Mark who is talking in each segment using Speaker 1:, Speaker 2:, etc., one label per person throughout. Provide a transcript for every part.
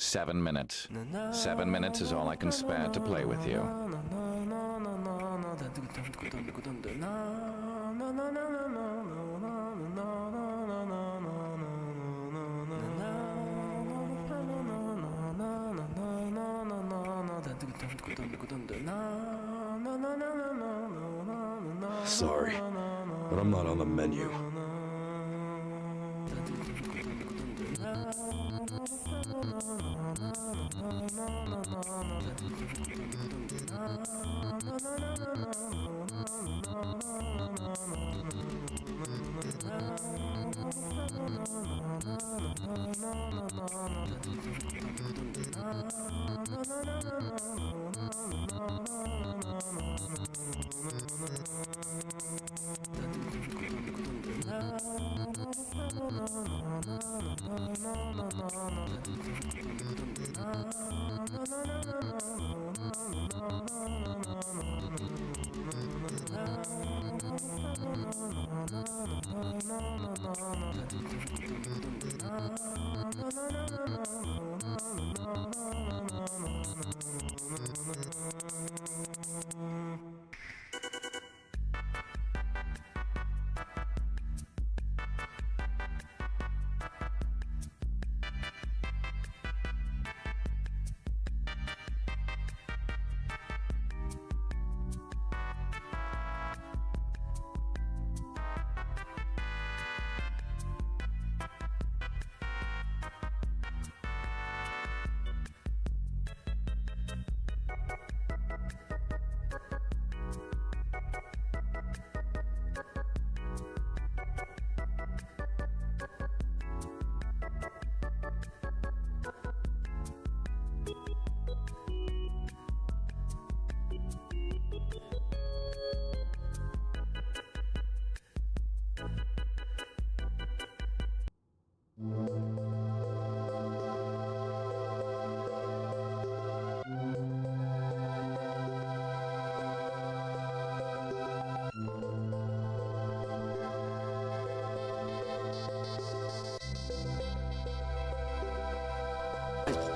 Speaker 1: 7 minutes. 7 minutes is all I can spare to play with you.
Speaker 2: Sorry, but I'm not on the menu.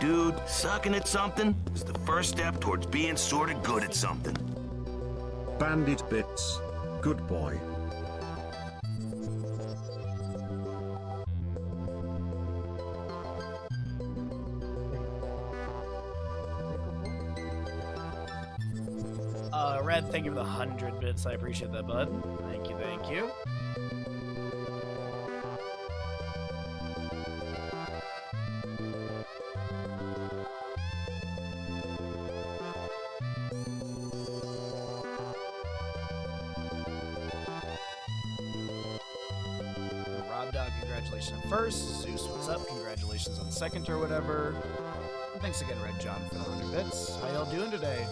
Speaker 3: Dude, sucking at something is the first step towards being sorta good at something.
Speaker 4: Bandit bits. Good boy.
Speaker 5: Red, thank you for the 100 bits. I appreciate that, bud. Thank you, thank you. Rob Dog, congratulations on first. Zeus, what's up? Congratulations on second or whatever. And thanks again, Red John, for the 100 bits. How y'all doing today?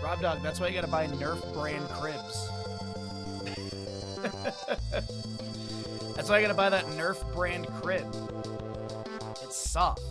Speaker 5: Rob Dog, that's why you gotta buy Nerf brand cribs. That's why I gotta buy that Nerf brand crib. It's soft.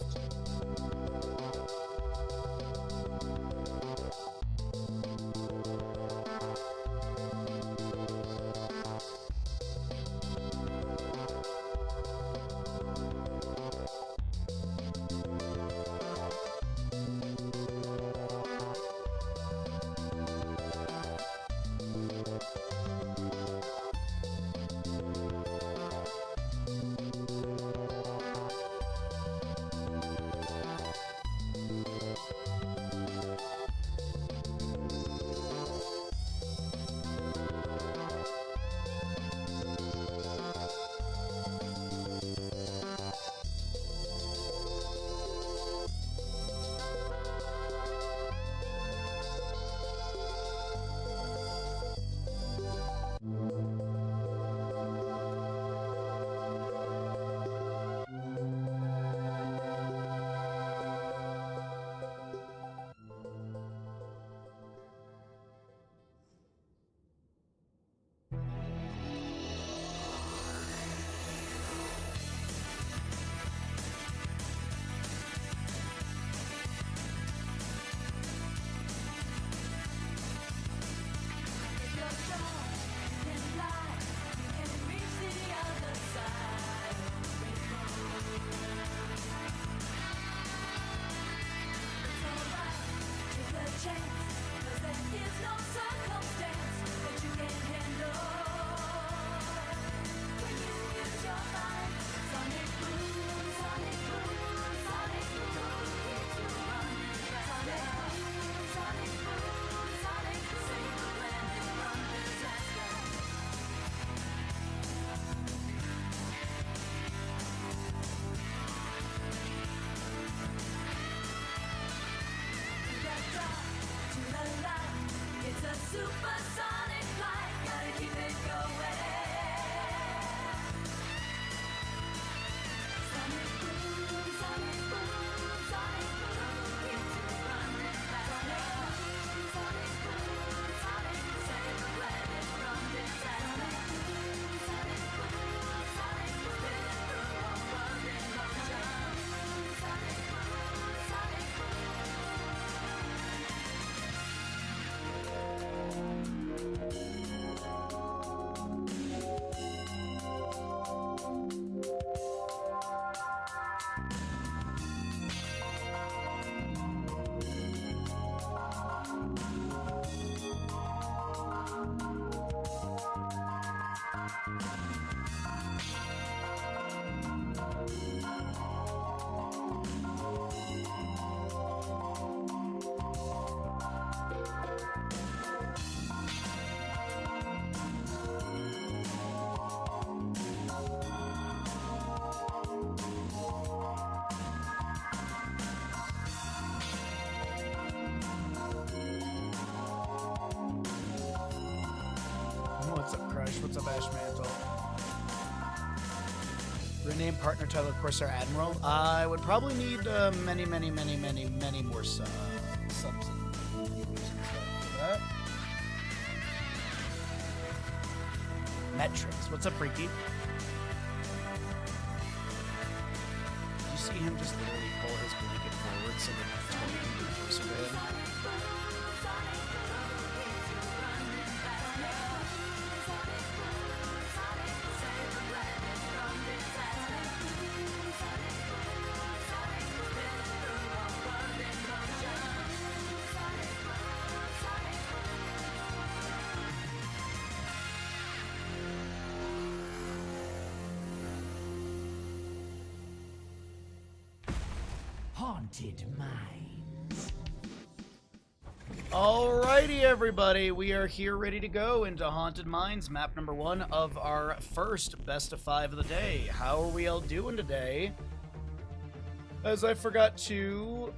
Speaker 5: What's up, Crush? What's up, Ash Mantle? Rename partner Tyler Corsair Admiral. I would probably need many more subs. That. Metrics. What's up, Freaky? Did you see him just literally pull his blanket forward so that Tony can be closer to him? Haunted Mines. Alrighty, everybody. We are here ready to go into Haunted Mines, map number 1 of our first best of 5 of the day. How are we all doing today? As I forgot to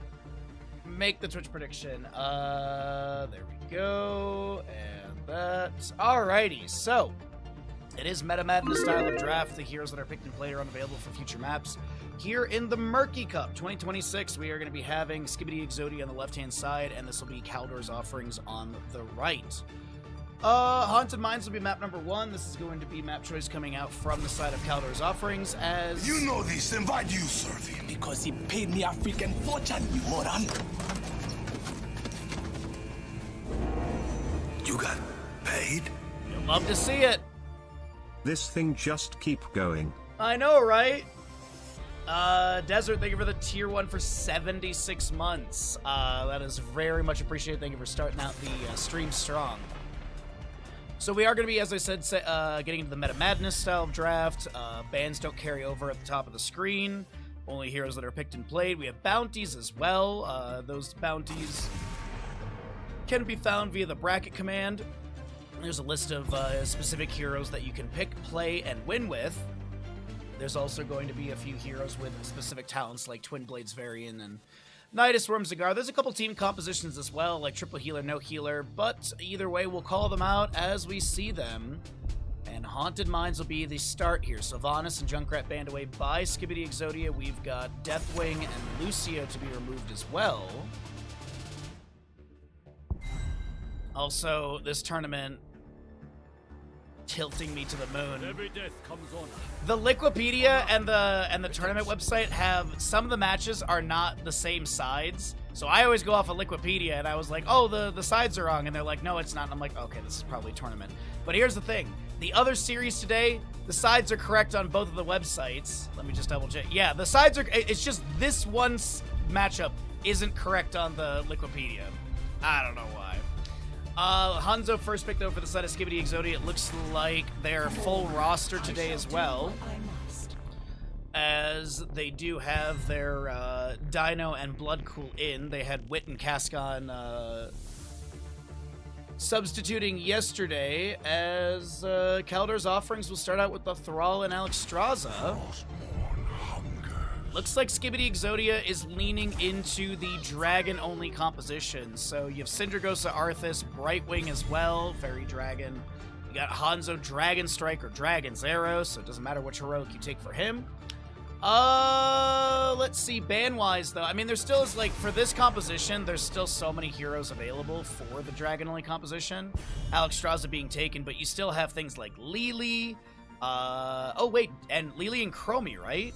Speaker 5: make the Twitch prediction. There we go. And that. Alrighty, so It is Meta Madness style of draft. The heroes that are picked and played are unavailable for future maps. Here in the Murky Cup 2026, we are going to be having Skibidi Exodia on the left-hand side, and this will be Kaldor's Offerings on the right. Haunted Mines will be map number 1. This is going to be map choice coming out from the side of Kaldor's Offerings as...
Speaker 6: You know this, then why do you serve him?
Speaker 7: Because he paid me a freaking fortune, you moron.
Speaker 6: You got paid?
Speaker 5: You'll love to see it.
Speaker 4: This thing just keep going.
Speaker 5: I know, right? Desert, thank you for the tier 1 for 76 months. That is very much appreciated. Thank you for starting out the stream strong. So we are going to be, as I said, getting into the Meta Madness style of draft. Bans don't carry over at the top of the screen. Only heroes that are picked and played. We have bounties as well. Those bounties can be found via the bracket command. There's a list of specific heroes that you can pick, play, and win with. There's also going to be a few heroes with specific talents like Twin Blades Varian and Nidus Wormzagar. There's a couple team compositions as well, like triple healer, no healer, but either way, we'll call them out as we see them. And Haunted Mines will be the start here. Sylvanas and Junkrat banned away by Skibidi Exodia. We've got Deathwing and Lucio to be removed as well. Also, this tournament tilting me to the moon.
Speaker 7: Every death comes on.
Speaker 5: The Liquipedia and the tournament website have some of the matches are not the same sides. So I always go off of Liquipedia and I was like, oh, the sides are wrong. And they're like, no, it's not. And I'm like, okay, this is probably tournament. But here's the thing. The other series today, the sides are correct on both of the websites. Let me just double check. Yeah, the sides are, it's just this one matchup isn't correct on the Liquipedia. I don't know why. Hanzo first pick, though, for the side of Skibidi Exodia. It looks like they're full roster today as well, as they do have their Dino and Bloodcool in. They had Wit and Cascon substituting yesterday, as Kaldor's Offerings will start out with the Thrall and Alexstrasza. Looks like Skibidi Exodia is leaning into the dragon-only composition. So you have Syndragosa, Arthas, Brightwing as well, very dragon. You got Hanzo, Dragon Strike or Dragon's Arrow, so it doesn't matter which heroic you take for him. Let's see, ban-wise though, I mean there still is, like, for this composition, there's still so many heroes available for the dragon-only composition. Alexstrasza being taken, but you still have things like Lily, oh wait, and Lily and Chromie, right?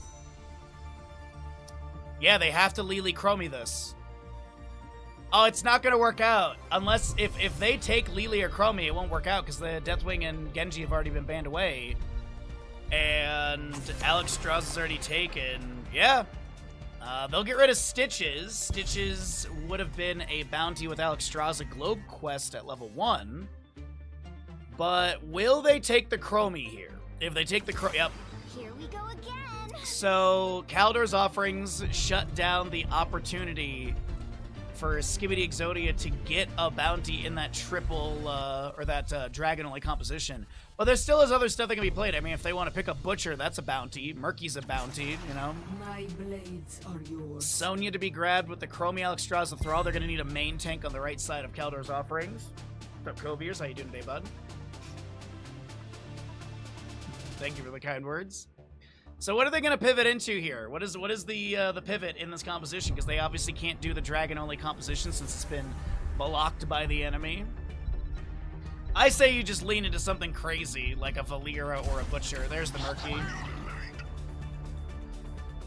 Speaker 5: Yeah, they have to Lily Chromie this. Oh, it's not going to work out. Unless, if they take Lily or Chromie, it won't work out because the Deathwing and Genji have already been banned away. And Alexstrasza's already taken. Yeah. They'll get rid of Stitches. Stitches would have been a bounty with Alexstrasza Globe Quest at level 1. But will they take the Chromie here? If they take the Chromie... Yep.
Speaker 8: Here we go again.
Speaker 5: So, Kaldor's Offerings shut down the opportunity for Skibidi Exodia to get a bounty in that triple, or that dragon-only composition. But there still is other stuff that can be played. I mean, if they want to pick up Butcher, that's a bounty. Murky's a bounty, you know.
Speaker 9: My blades are yours.
Speaker 5: Sonya to be grabbed with the Chromie Alexstrasza Thrall. They're going to need a main tank on the right side of Kaldor's Offerings. What's up, Koviers? How you doing today, bud? Thank you for the kind words. So what are they going to pivot into here? What is the pivot in this composition? Because they obviously can't do the dragon-only composition since it's been blocked by the enemy. I say you just lean into something crazy, like a Valera or a Butcher. There's the Murky.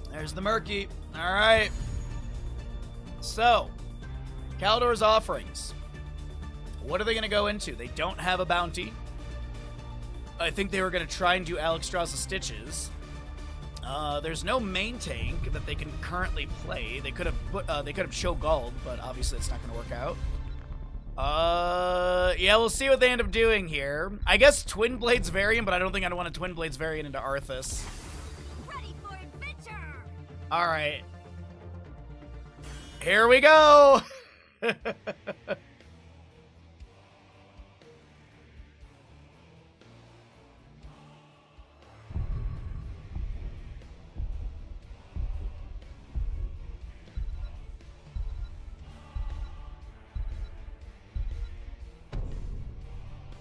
Speaker 5: There's the Murky. All right. So, Kaldor's Offerings. What are they going to go into? They don't have a bounty. I think they were going to try and do Alexstrasza Stitches. There's no main tank that they can currently play. They could have Show Gald, but obviously it's not going to work out. Yeah, we'll see what they end up doing here. I guess Twin Blades Variant, but I don't think I'd want a Twin Blades Variant into Arthas.
Speaker 8: Ready for adventure.
Speaker 5: All right. Here we go.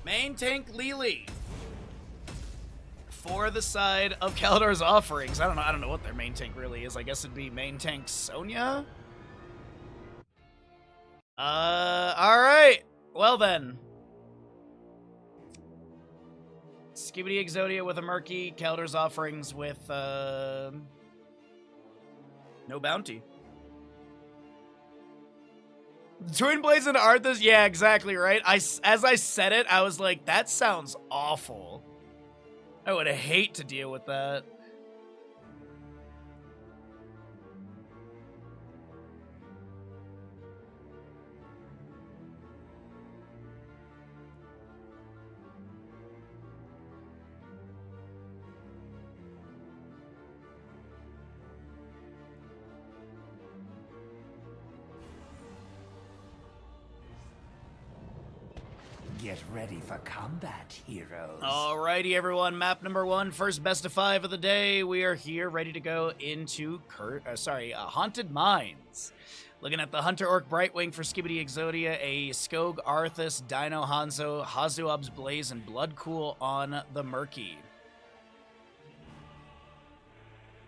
Speaker 5: Main tank Lily. for the side of Kaldor's offerings. I don't know what their main tank really is. I guess it'd be main tank Sonya. All right. Well then. Skibidi Exodia with a Murky, Kaldor's offerings with no bounty. Twin Blades and Arthas, yeah, exactly right. As I said it, I was like, that sounds awful. I would hate to deal with that.
Speaker 7: Get ready for combat, heroes.
Speaker 5: Alrighty, everyone. Map number 1, first best of 5 of the day. We are here, ready to go into Haunted Mines. Looking at the Hunter Orc Brightwing for Skibidi Exodia, a Skog Arthas, Dino Hanzo, Hazuab's Blaze, and Bloodcool on the Murky.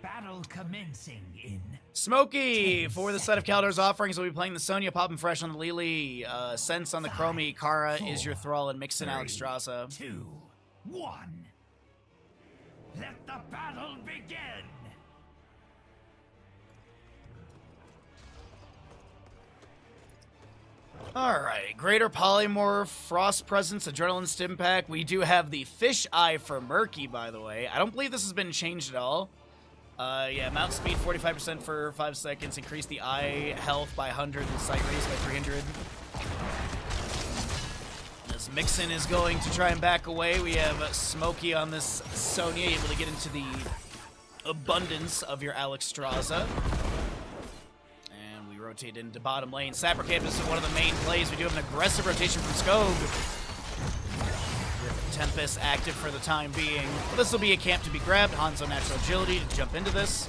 Speaker 7: Battle commencing in
Speaker 5: Smokey for the set of Kaldor's offerings. We'll be playing the Sonya, Poppin' Fresh on the Lily, Sense on the Chromie, Kara is your Thrall, and Mixin Alexstrasza.
Speaker 7: 2, 1. Let the battle begin.
Speaker 5: Alright, Greater Polymorph, Frost Presence, Adrenaline Stim Pack. We do have the Fish Eye for Murky, by the way. I don't believe this has been changed at all. Yeah, mount speed 45% for 5 seconds, increase the eye health by 100 and sight radius by 300. As Mixin is going to try and back away, we have Smokey on this Sonya, able to get into the abundance of your Alexstrasza. And we rotate into bottom lane. Sapper Canvas is one of the main plays. We do have an aggressive rotation from Skog. Tempest active for the time being. Well, this will be a camp to be grabbed. Hanzo natural agility to jump into this.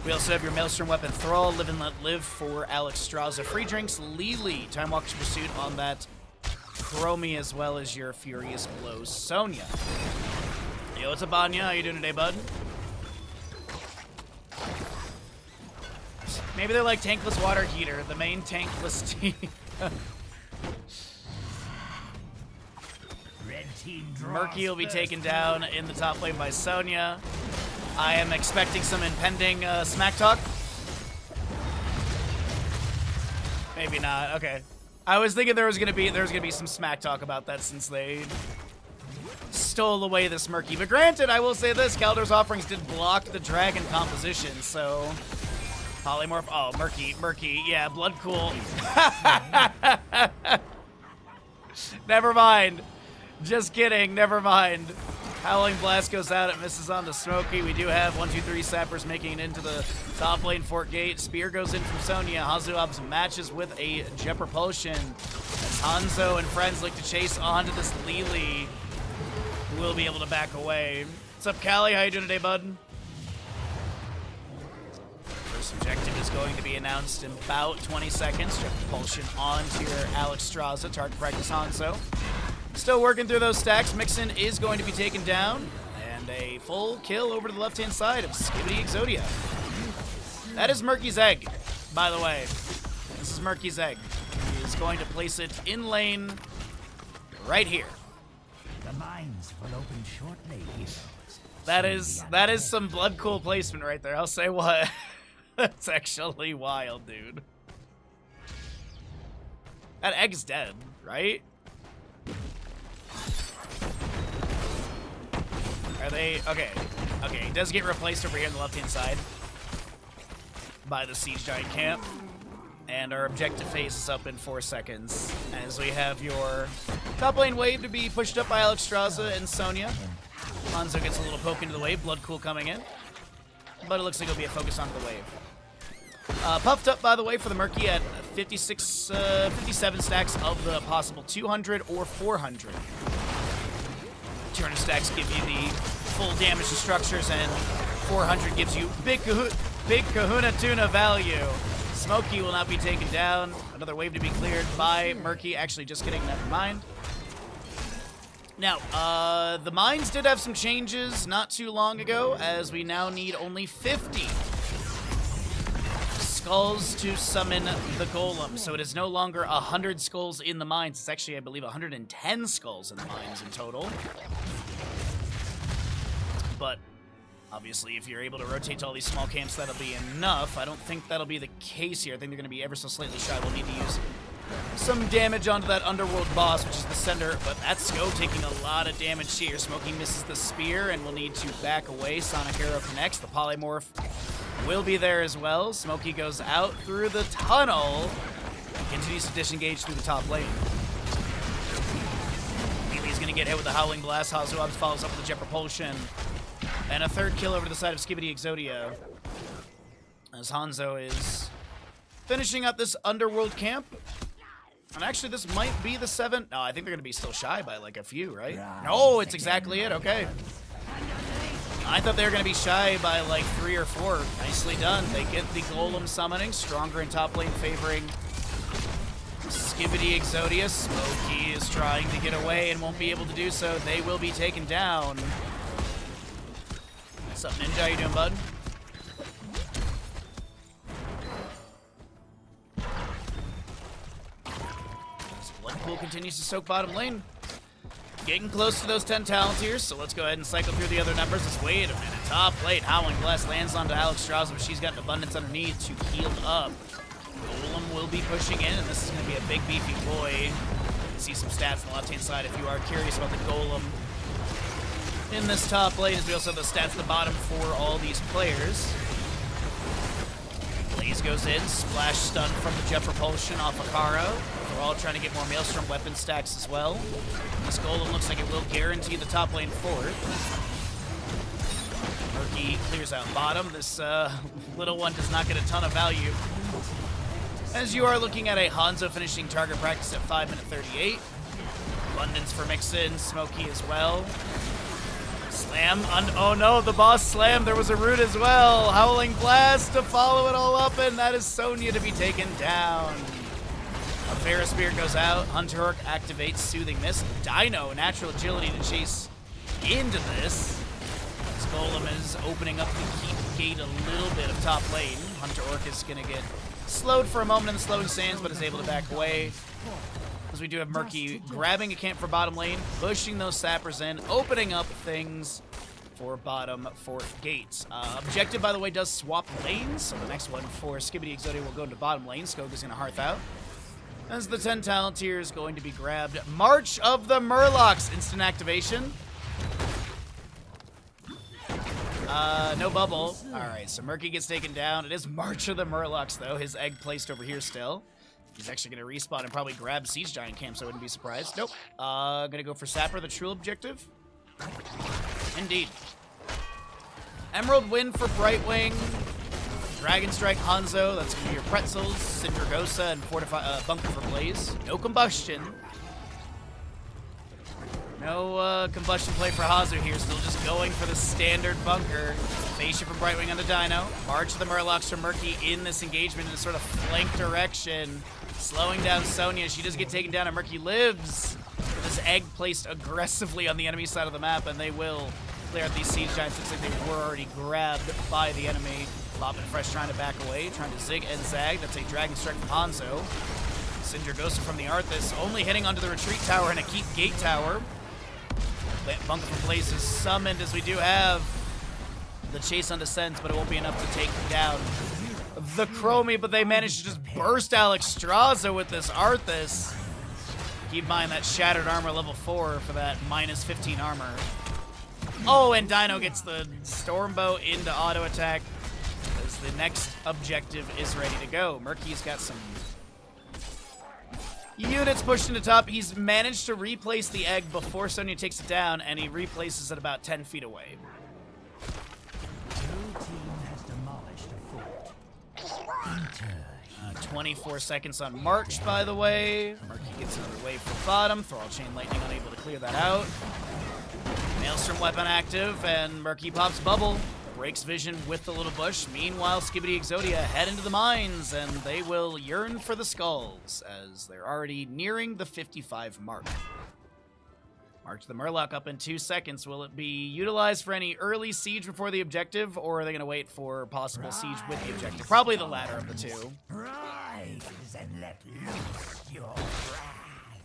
Speaker 5: We also have your Maelstrom weapon Thrall, Live and Let Live for Alexstrasza. Free drinks, Lily, Time Walker's Pursuit on that Chromie, as well as your Furious Blows Sonya. Yo, what's up, Anya? How you doing today, bud? Maybe they're like tankless water heater, the main tankless team. Murky will be taken down in the top lane by Sonya. I am expecting some impending smack talk. Maybe not. Okay. I was thinking there was gonna be some smack talk about that since they stole away this Murky. But granted, I will say this: Kaldor's offerings did block the dragon composition, so polymorph. Oh, Murky. Yeah, Bloodcool. Never mind. Just kidding, never mind. Howling Blast goes out, it misses on to Smokey. We do have 1, 2, 3 Sappers making it into the top lane Fort Gate. Spear goes in from Sonya. Hazuab's matches with a Jet Propulsion. As Hanzo and friends look to chase onto this Lily, who will be able to back away. What's up, Callie? How you doing today, bud? First objective is going to be announced in about 20 seconds. Jet Propulsion onto your Alexstrasza. Target practice Hanzo. Still working through those stacks. Mixin is going to be taken down. And a full kill over to the left-hand side of Skibidi Exodia. That is Murky's egg, by the way. This is Murky's egg. He is going to place it in lane right here.
Speaker 7: The mines will open shortly, heroes.
Speaker 5: That is some Bloodcool placement right there. I'll say what. That's actually wild, dude. That egg's dead, right? Are they... Okay. Okay, it does get replaced over here on the left-hand side by the Siege Giant camp. And our objective phase is up in 4 seconds. As we have your top lane wave to be pushed up by Alexstrasza and Sonya. Hanzo gets a little poke into the wave. Bloodcool coming in. But it looks like it'll be a focus onto the wave. Puffed up, by the way, for the Murky at 57 stacks of the possible 200 or 400. 200 stacks give you the full damage to structures, and 400 gives you big kahuna tuna value. Smokey will not be taken down. Another wave to be cleared by Murky. Actually, just kidding, never mind. Now, the mines did have some changes not too long ago, as we now need only 50 skulls to summon the golem. So it is no longer 100 skulls in the mines. It's actually, I believe, 110 skulls in the mines in total. But obviously, if you're able to rotate to all these small camps, that'll be enough. I don't think that'll be the case here. I think they're going to be ever so slightly shy. We'll need to use some damage onto that underworld boss, which is the center, but that's Sko taking a lot of damage here. Smokey misses the spear and will need to back away. Sonic Arrow connects. The polymorph will be there as well. Smokey goes out through the tunnel and continues to disengage through the top lane. He's going to get hit with the Howling Blast. Hazuabs follows up with the Jet Propulsion. And a third kill over to the side of Skibidi Exodia, as Hanzo is finishing up this underworld camp. And actually, this might be the 7. No, I think they're going to be still shy by like a few, right? No, it's exactly it. Okay. I thought they were going to be shy by like 3 or 4. Nicely done. They get the Golem summoning. Stronger in top lane, favoring Skibidi Exodia. Smokey is trying to get away and won't be able to do so. They will be taken down. What's up, Ninja? How you doing, bud? Bloodpool continues to soak bottom lane. Getting close to those 10 Talontiers, so let's go ahead and cycle through the other numbers. Wait a minute. Top lane, Howling Blast lands onto Alex Strauss, but she's got an abundance underneath to heal up. Golem will be pushing in, and this is going to be a big, beefy boy. You can see some stats on the left-hand side if you are curious about the Golem in this top lane, as we also have the stats at the bottom for all these players. Blaze goes in, splash stun from the Jet Propulsion off Akara. We're all trying to get more Maelstrom weapon stacks as well. This Golem looks like it will guarantee the top lane forward. Murky clears out bottom. This little one does not get a ton of value, as you are looking at a Hanzo finishing target practice at 5 minute 38. Abundance for Mixin, Smokey as well. Slam, oh no, the boss slam, there was a root as well. Howling Blast to follow it all up, and that is Sonya to be taken down. A Ferris Spear goes out, Hunter Orc activates Soothing Mist. Dino, natural agility to chase into this. This Golem is opening up the keep gate a little bit of top lane. Hunter Orc is gonna get slowed for a moment in the slowing sands, but is able to back away. As we do have Murky grabbing a camp for bottom lane, pushing those sappers in, opening up things for bottom fourth gates. Objective, by the way, does swap lanes, so the next one for Skibidi Exodia will go into bottom lane. Skog is going to Hearth out. As the 10 Talontier is going to be grabbed. March of the Murlocs, instant activation. No bubble. Alright, so Murky gets taken down. It is March of the Murlocs, though. His egg placed over here still. He's actually going to respawn and probably grab Siege Giant Camp, so I wouldn't be surprised. Nope. Going to go for Sapper, the true objective. Indeed. Emerald Wind for Brightwing. Dragon Strike Hanzo, that's going to be your Pretzels, Syndragosa, and Bunker for Blaze. No combustion. No combustion play for Hazu here, still just going for the standard bunker. Spaceship from Brightwing on the Dino. March of the Murlocs from Murky in this engagement in a sort of flank direction. Slowing down Sonya. She does get taken down, and Murky lives. With this egg placed aggressively on the enemy side of the map, and they will clear out these Siege Giants. Looks like they were already grabbed by the enemy. Loppin' Fresh trying to back away, trying to zig and zag. That's a Dragon Strike from Hanzo. Syndragosa from the Arthas, only hitting onto the retreat tower and a keep gate tower. Bunker from Blaze is summoned, as we do have the chase on descent, but it won't be enough to take down the Chromie, but they managed to just burst Alex Straza with this Arthas. Keep in mind that Shattered Armor level 4 for that minus 15 armor. Oh, and Dino gets the Stormbow into auto attack as the next objective is ready to go. Murky's got some units pushed into top. He's managed to replace the egg before Sonya takes it down, and he replaces it about 10 feet away.
Speaker 7: Your team has demolished a fort.
Speaker 5: 24 seconds on March, by the way. Murky gets another wave for bottom. Thrall Chain Lightning unable to clear that out. Maelstrom weapon active, and Murky pops bubble. Breaks vision with the little bush. Meanwhile, Skibidi Exodia head into the mines, and they will yearn for the skulls, as they're already nearing the 55 mark. March the Murloc up in 2 seconds. Will it be utilized for any early siege before the objective, or are they going to wait for possible siege with the objective? Probably the latter of the two.
Speaker 7: Rise and let loose your wrath.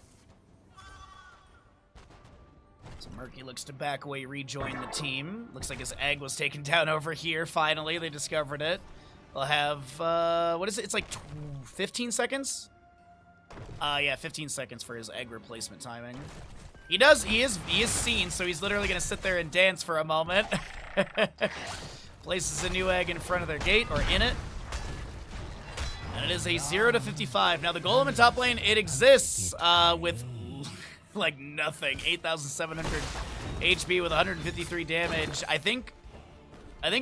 Speaker 5: So Murky looks to back away, rejoin the team. Looks like his egg was taken down over here. Finally, they discovered it. They'll have, what is it? It's like 15 seconds? Yeah, 15 seconds for his egg replacement timing. He is seen, so he's literally going to sit there and dance for a moment. Places a new egg in front of their gate, or in it. And it is a 0 to 55. Now, the golem in top lane, it exists with, like, nothing. 8,700 HP with 153 damage. I think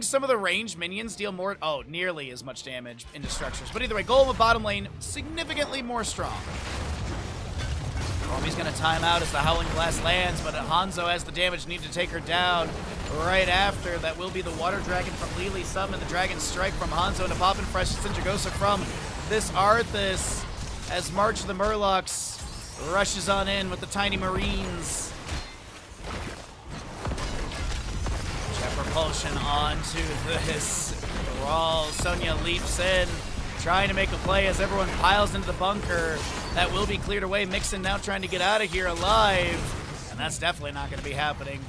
Speaker 5: some of the ranged minions deal more, nearly as much damage into structures. But either way, golem in bottom lane, significantly more strong. He's going to time out as the Howling Blast lands, but Hanzo has the damage needed to take her down right after. That will be the Water Dragon from Lili summon, the Dragon Strike from Hanzo into Poppin' Fresh Sinjagosa from this Arthas as March the Murlocs rushes on in with the Tiny Marines. Jet propulsion onto this Brawl. Sonya leaps in, trying to make a play as everyone piles into the bunker. That will be cleared away. Mixon now trying to get out of here alive. And that's definitely not going to be happening.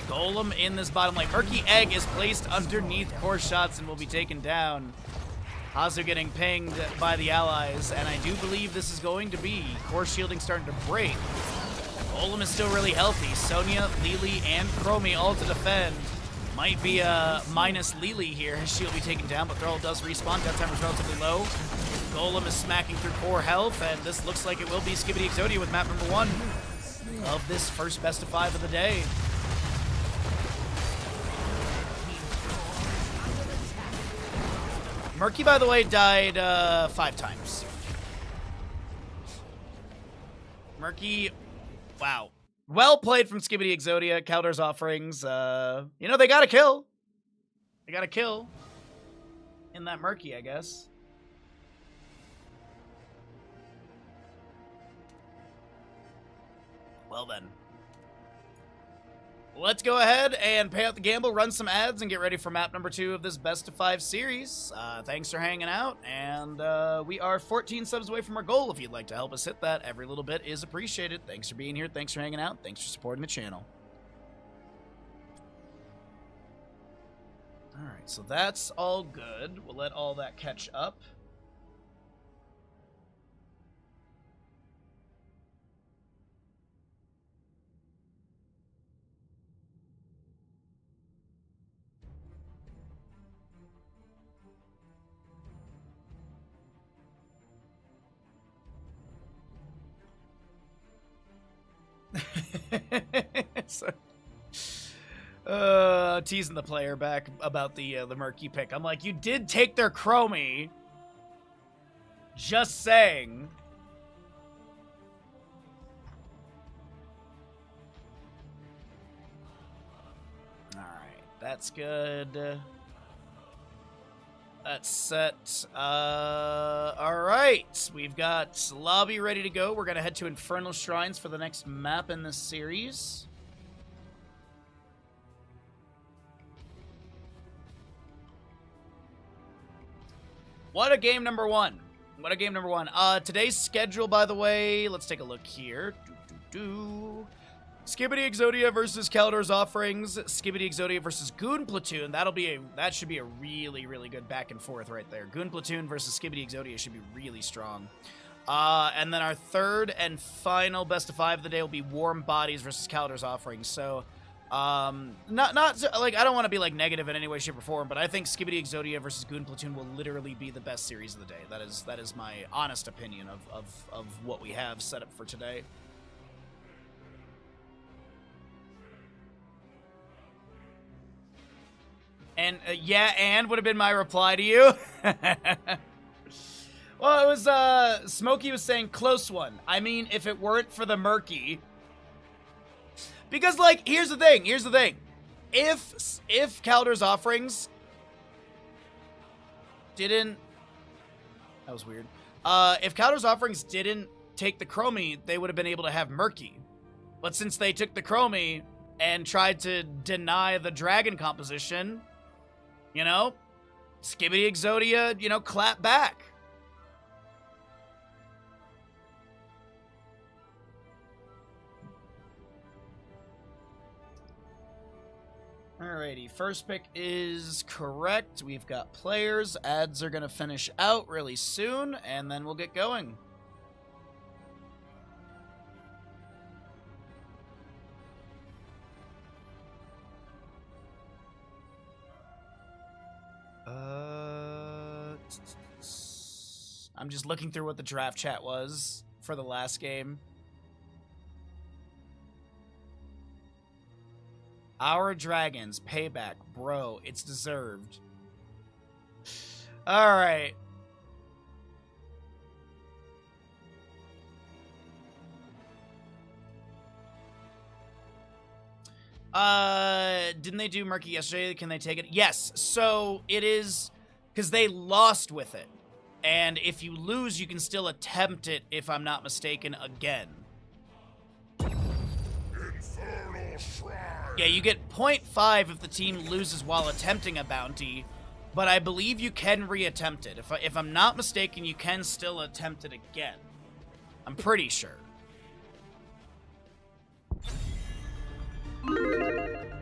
Speaker 5: Golem in this bottom lane. Murky Egg is placed underneath core shots and will be taken down. Hazu getting pinged by the allies. And I do believe this is going to be core shielding starting to break. Golem is still really healthy. Sonya, Lili, and Chromie all to defend. Might be minus Lili here. His shield will be taken down, but Thrall does respawn. Death time is relatively low. Golem is smacking through core health, and this looks like it will be Skibidi Exodia with map number 1 of this first best of 5 of the day. Murky, by the way, died 5 times. Murky, wow. Well played from Skibidi Exodia. Kaldar's offerings. You know, they got a kill. They got a kill in that Murky, I guess. Well then. Let's go ahead and pay out the gamble, run some ads, and get ready for map number 2 of this best of 5 series. Thanks for hanging out, and we are 14 subs away from our goal. If you'd like to help us hit that, every little bit is appreciated. Thanks for being here, thanks for hanging out, thanks for supporting the channel. Alright, so that's all good. We'll let all that catch up. Teasing the player back about the Murky pick. I'm like, you did take their Chromie. Just saying. All right, that's good. That's set. All right, we've got lobby ready to go. We're gonna head to Infernal Shrines for the next map in this series. What a game number 1. What a game number 1. Today's schedule, by the way, let's take a look here. Skibidi Exodia versus Kaldar's offerings. Skibidi Exodia versus Goon Platoon. That should be a really, really good back and forth right there. Goon Platoon versus Skibidi Exodia should be really strong. And then our third and final best of 5 of the day will be Warm Bodies versus Kaldar's offerings. So, not like, I don't want to be like negative in any way, shape, or form, but I think Skibidi Exodia versus Goon Platoon will literally be the best series of the day. That is my honest opinion of what we have set up for today. And yeah, and would have been my reply to you. Well, it was Smokey was saying close one. I mean, if it weren't for the Murky. Because, like, here's the thing. If Kaldar's offerings didn't... That was weird. If Kaldar's offerings didn't take the Chromie, they would have been able to have Murky. But since they took the Chromie and tried to deny the dragon composition, you know, Skibidi Exodia, you know, clap back. Alrighty, first pick is correct. We've got players. Ads are going to finish out really soon, and then we'll get going. I'm just looking through what the draft chat was for the last game. Our dragons, payback, bro, it's deserved. All right. Didn't they do Murky yesterday? Can they take it? Yes. So it is because they lost with it. And if you lose, you can still attempt it, if I'm not mistaken, again. Yeah, you get 0.5 if the team loses while attempting a bounty, but I believe you can reattempt it. If I'm not mistaken, you can still attempt it again. I'm pretty sure.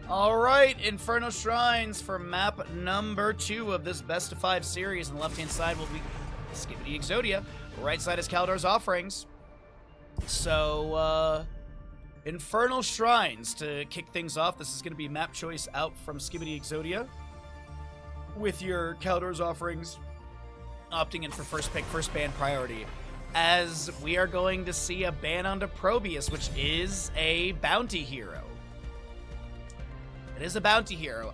Speaker 5: Alright, Inferno Shrines for map number 2 of this best of 5 series. On the left-hand side will be Skibidi Exodia. Right side is Kaldor's Offerings. So, Infernal Shrines to kick things off. This is going to be map choice out from Skibidi Exodia, with your Kaldor's Offerings opting in for first pick, first ban priority, as we are going to see a ban onto Probius, which is a bounty hero. It is a bounty hero.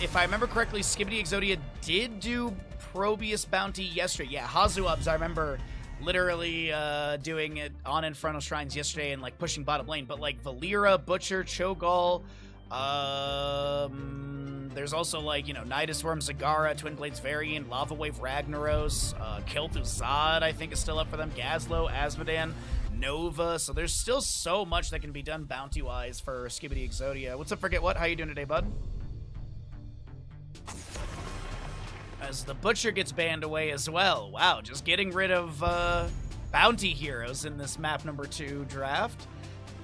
Speaker 5: If I remember correctly, Skibidi Exodia did do Probius bounty yesterday. Yeah, Hazuabs, I remember literally doing it on Infernal Shrines yesterday and like pushing bottom lane. But like Valera, Butcher, Cho'Gall, there's also like, you know, Nidus Worm, Zagara, Twin Blades Variant, Lava Wave Ragnaros, Kiltu Zod, I think is still up for them, Gazlo, Asmodan, Nova. So there's still so much that can be done bounty-wise for Skibidi Exodia. What's up, Forget What? How you doing today, bud? As the Butcher gets banned away as well. Wow, just getting rid of bounty heroes in this map number 2 draft.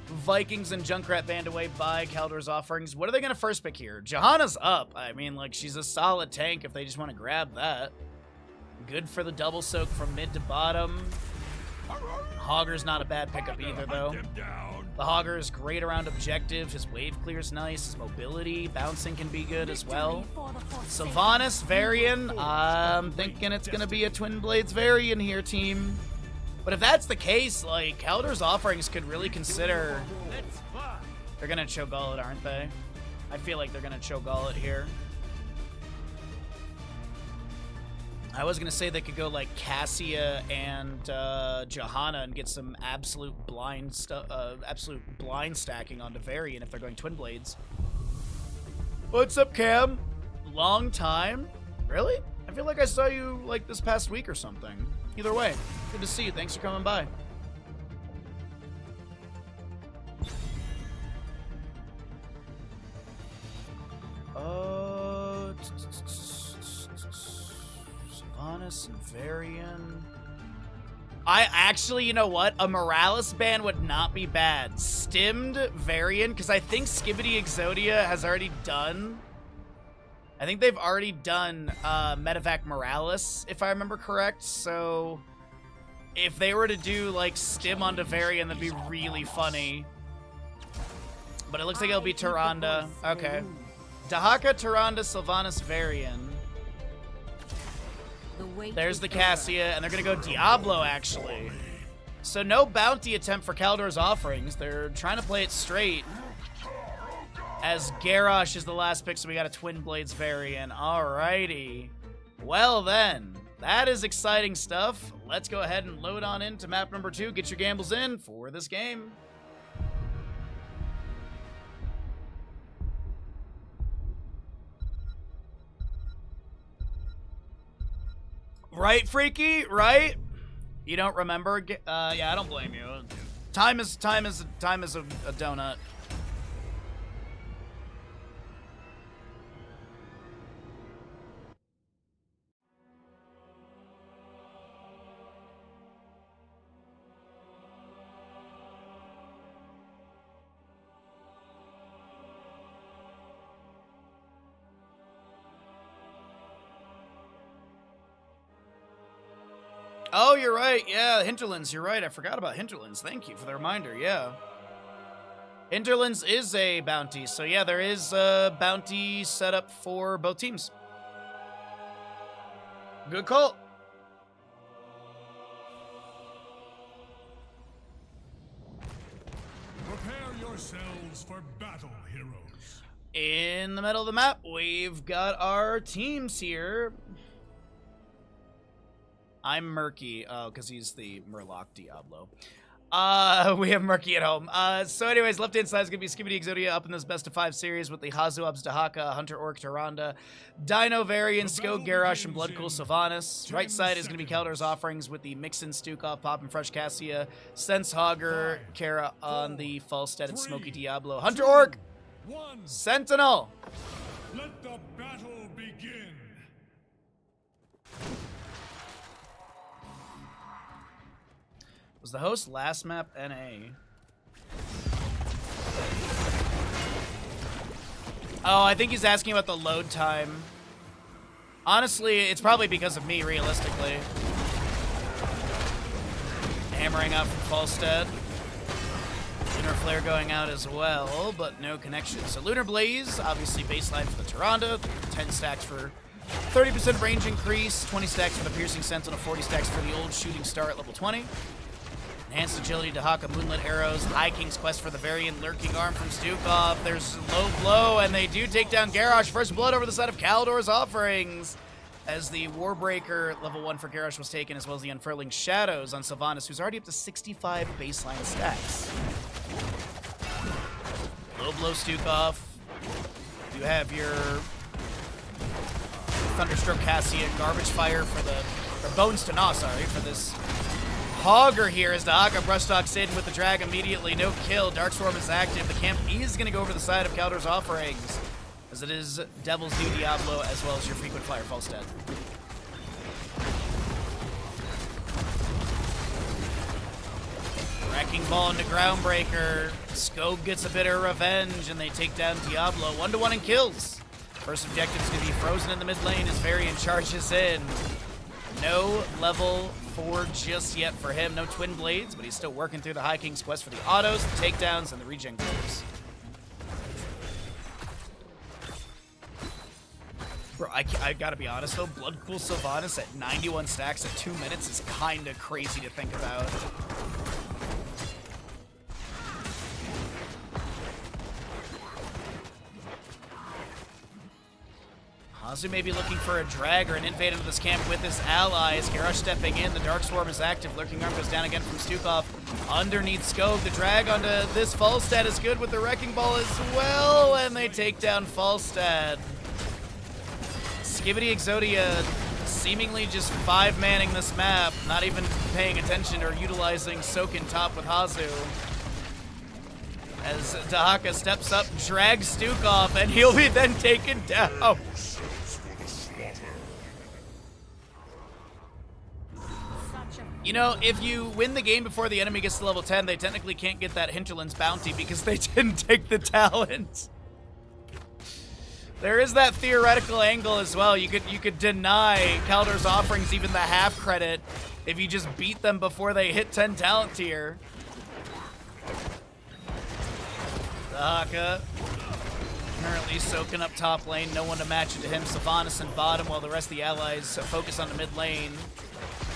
Speaker 5: Vikings and Junkrat banned away by Kaldor's Offerings. What are they going to first pick here? Johanna's up. I mean, like, she's a solid tank if they just want to grab that. Good for the double soak from mid to bottom. Hogger's not a bad pickup either, though. The Hogger is great around objective. His wave clear's nice. His mobility, bouncing can be good as well. Sylvanas, Varian. I'm thinking it's going to be a Twin Blades Varian here, team. But if that's the case, like, Kaldor's Offerings could really consider... They're going to Cho'Gall it, aren't they? I feel like they're going to Cho'Gall it here. I was going to say they could go like Cassia and Johanna and get some absolute blind stacking onto Varian if they're going Twin Blades. What's up, Cam? Long time? Really? I feel like I saw you like this past week or something. Either way, good to see you. Thanks for coming by. Sylvanas and Varian. I actually, you know what? A Morales ban would not be bad. Stimmed Varian, because I think Skibidi Exodia has already done... I think they've already done Medevac Morales, if I remember correct. So if they were to do like Stim onto Varian, that'd be really funny. But it looks like it'll be Tyrande. Okay. Dahaka, Tyrande, Sylvanas, Varian. There's the Cassia, and they're going to go Diablo, actually. So no bounty attempt for Kaldor's Offerings. They're trying to play it straight. As Garrosh is the last pick, so we got a Twin Blades Variant. Alrighty. Well then, that is exciting stuff. Let's go ahead and load on into map number 2. Get your gambles in for this game. Right, Freaky? Right? You don't remember? Yeah, I don't blame you. Time is a donut. Oh, you're right. Yeah, Hinterlands. You're right. I forgot about Hinterlands. Thank you for the reminder. Yeah. Hinterlands is a bounty. So, yeah, there is a bounty set up for both teams. Good call.
Speaker 10: Prepare yourselves for battle, heroes.
Speaker 5: In the middle of the map, we've got our teams here. I'm Murky. Oh, because he's the Murloc Diablo. We have Murky at home. So anyways, left-hand side is going to be Skibidi Exodia up in this best of 5 series with the Hazuabs Dahaka, Hunter Orc Tyrande, Dino Varian, Sko Garrosh, and Bloodcool Sylvanas. Right side is going to be Kaldor's Offerings with the Mixin, Stukov, Pop, and Fresh Cassia, Sense Hogger, Kara on the Falstead, and Smoky Diablo. Hunter Orc, Sentinel.
Speaker 10: Let the battle begin.
Speaker 5: Was the host last map NA? Oh, I think he's asking about the load time. Honestly, it's probably because of me, realistically. Hammering up from Falstead. Lunar Flare going out as well, but no connection. So Lunar Blaze, obviously baseline for the Tyrande. 10 stacks for 30% range increase, 20 stacks for the Piercing Sentinel, 40 stacks for the old Shooting Star at level 20. Enhanced agility to Haka, Moonlit Arrows, High King's Quest for the Variant, Lurking Arm from Stukov. There's low blow, and they do take down Garrosh. First blood over the side of Kaldor's Offerings, as the Warbreaker level 1 for Garrosh was taken, as well as the Unfurling Shadows on Sylvanas, who's already up to 65 baseline stacks. Low blow Stukov. You have your Thunderstroke Cassia, Garbage Fire for the, or Bones to Gnaw, sorry, for this Hogger here as the Haka brushstalks in with the drag immediately. No kill. Darkstorm is active. The camp is going to go over the side of Kaldor's Offerings, as it is Devil's Due Diablo as well as your frequent flyer Falstead. Wrecking Ball into Groundbreaker. Scope gets a bit of revenge and they take down Diablo. 1-1 in kills. First objective is going to be frozen in the mid lane as Varian charges in. No level 4 just yet for him. No Twin Blades, but he's still working through the High King's Quest for the autos, the takedowns, and the regen globes. Bro, I gotta be honest though, Bloodcool Sylvanas at 91 stacks at 2 minutes is kinda crazy to think about. Hazu may be looking for a drag or an invade into this camp with his allies. Garrosh stepping in. The Darkstorm is active. Lurking Arm goes down again from Stukov. Underneath Scope. The drag onto this Falstad is good with the Wrecking Ball as well. And they take down Falstad. Skibidi Exodia seemingly just 5-manning this map. Not even paying attention or utilizing Soak in top with Hazu. As Dahaka steps up, drags Stukov, and he'll be then taken down. You know, if you win the game before the enemy gets to level 10, they technically can't get that Hinterlands bounty because they didn't take the talent. There is that theoretical angle as well. You could deny Kaldor's Offerings even the half credit if you just beat them before they hit 10 talent tier. Dahaka currently soaking up top lane. No one to match it to him. Sylvanas in bottom while the rest of the allies focus on the mid lane.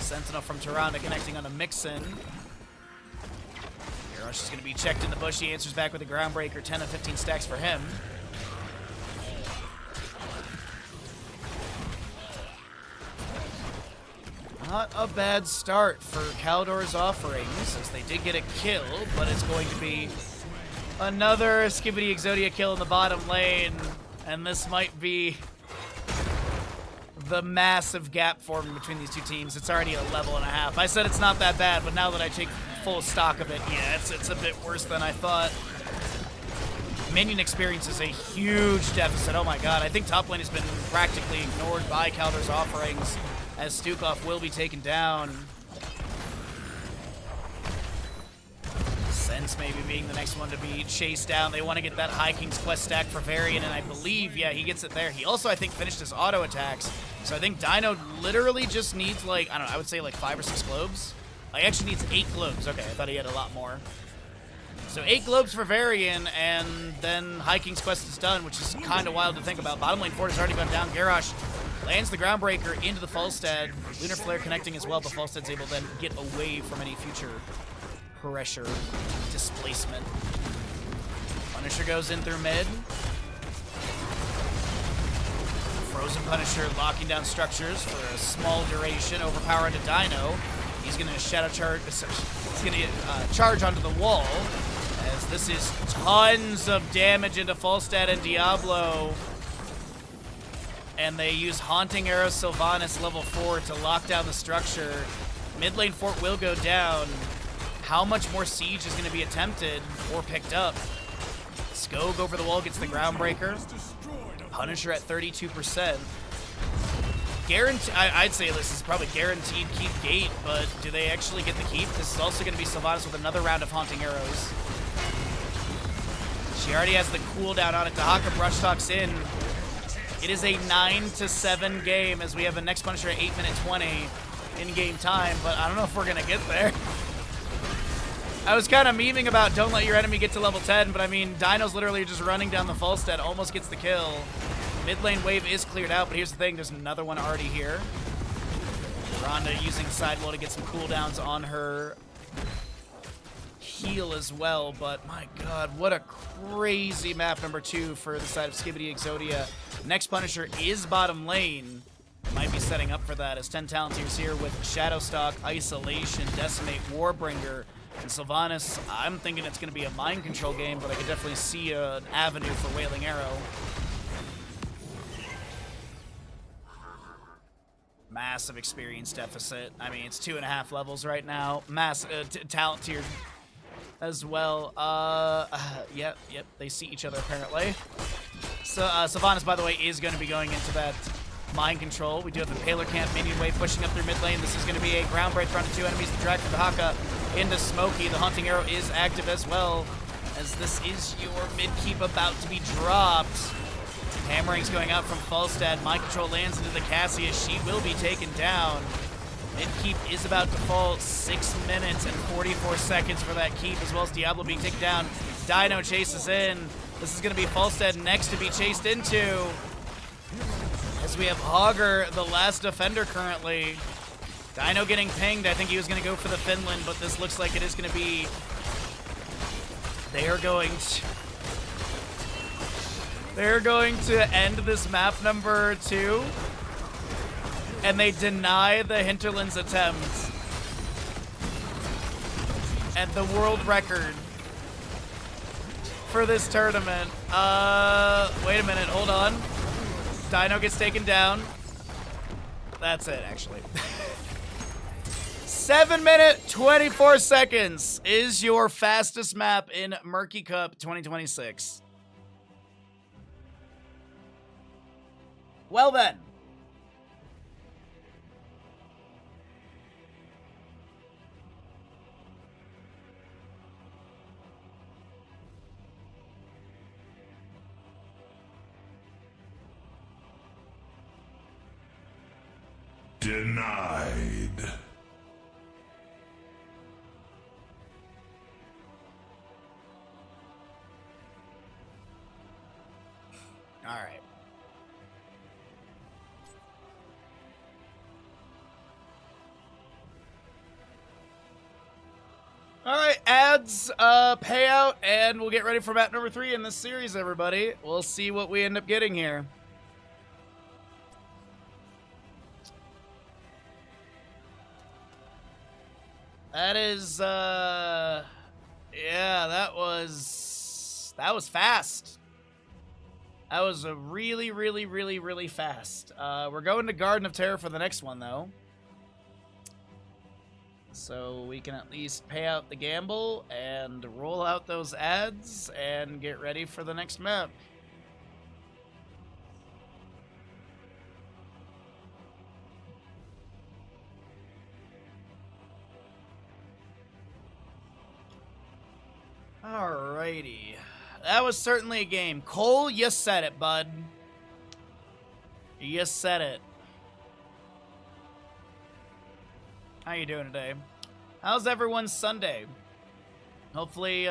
Speaker 5: Sentinel from Tyrande connecting on the Mixin. Garrosh is going to be checked in the bush. He answers back with a Groundbreaker. 10 of 15 stacks for him. Not a bad start for Kaldor's Offerings, as they did get a kill, but it's going to be another Skibidi Exodia kill in the bottom lane, and this might be the massive gap forming between these two teams. It's already a level and a half. I said it's not that bad, but now that I take full stock of it. Yeah, it's a bit worse than I thought. Minion experience is a huge deficit. Oh my god, I think top lane has been practically ignored by Kaldur's offerings, as Stukov will be taken down. Sense maybe being the next one to be chased down. They want to get that High King's Quest stack for Varian, and I believe, yeah, he gets it there. He also, I think, finished his auto attacks. So I think Dino literally just needs, like, I don't know, I would say like 5 or 6 globes. He actually needs 8 globes. Okay, I thought he had a lot more. So 8 globes for Varian, and then High King's Quest is done, which is kind of wild to think about. Bottom lane Fort has already gone down. Garrosh lands the Groundbreaker into the Falstad. Lunar Flare connecting as well, but Falstad's able to then get away from any future pressure displacement. Punisher goes in through mid. Frozen Punisher locking down structures for a small duration, overpowering to Dino. He's gonna shadow charge. He's gonna charge onto the wall, as this is tons of damage into Falstad and Diablo. And they use Haunting Arrow Sylvanas level 4 to lock down the structure. Mid lane Fort will go down. How much more siege is going to be attempted or picked up? Skog over the wall gets the Groundbreaker. Punisher at 32%. I'd say this is probably guaranteed keep gate, but do they actually get the keep? This is also going to be Sylvanas with another round of Haunting Arrows. She already has the cooldown on it. Dahaka brush talks in. It is a 9-7 game, as we have a next Punisher at 8 minute 20 in-game time, but I don't know if we're going to get there. I was kind of memeing about don't let your enemy get to level 10, but I mean, Dino's literally just running down the Falstad, almost gets the kill. Mid lane wave is cleared out, but here's the thing, there's another one already here. Rhonda using Sidewall to get some cooldowns on her heal as well, but my god, what a crazy map number 2 for the side of Skibidi Exodia. Next Punisher is bottom lane. Might be setting up for that, as 10 Talontiers here with Shadowstalk, Isolation, Decimate, Warbringer, and Sylvanas. I'm thinking it's going to be a mind control game, but I could definitely see an avenue for Wailing Arrow. Massive experience deficit. I mean, it's 2.5 levels right now. Talent tier as well. Yep, they see each other apparently. So Sylvanas, by the way, is going to be going into that mind control. We do have the Paler Camp minion wave pushing up through mid lane. This is going to be a ground break front to 2 enemies. The drag from Dahaka into Smokey. The Haunting Arrow is active as well, as this is your mid keep about to be dropped. Hammering's going out from Falstad. Mind control lands into the Cassius. She will be taken down. Mid keep is about to fall. 6 minutes and 44 seconds for that keep, as well as Diablo being taken down. Dino chases in. This is going to be Falstad next to be chased into, as we have Hogger, the last defender currently. Dino getting pinged. I think he was going to go for the Finland, but this looks like it is going to be... They're going to end this map number 2, and they deny the Hinterlands attempt. And the world record for this tournament. Wait a minute, hold on. Dino gets taken down. That's it, actually. 7 minute, 24 seconds is your fastest map in Murky Cup 2026. Well then.
Speaker 6: Denied.
Speaker 5: All right. All right, ads, payout, and we'll get ready for map number 3 in this series, everybody. We'll see what we end up getting here. That is, yeah, that was fast. That was a really fast. We're going to Garden of Terror for the next one, though. So we can at least pay out the gamble and roll out those ads and get ready for the next map. Alrighty. That was certainly a game. Cole, you said it, bud. You said it. How you doing today? How's everyone's Sunday? Hopefully,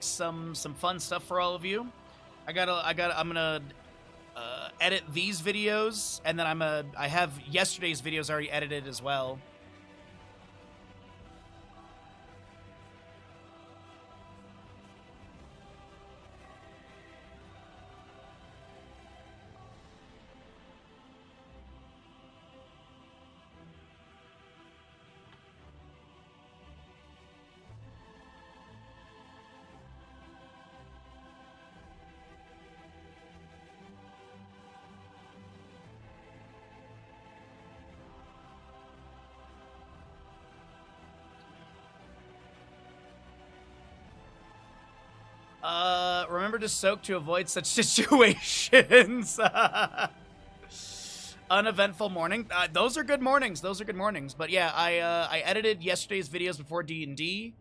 Speaker 5: some fun stuff for all of you. I'm gonna edit these videos, and then I have yesterday's videos already edited as well. Remember to soak to avoid such situations. Uneventful morning. Those are good mornings. Those are good mornings. But yeah, I edited yesterday's videos before D&D.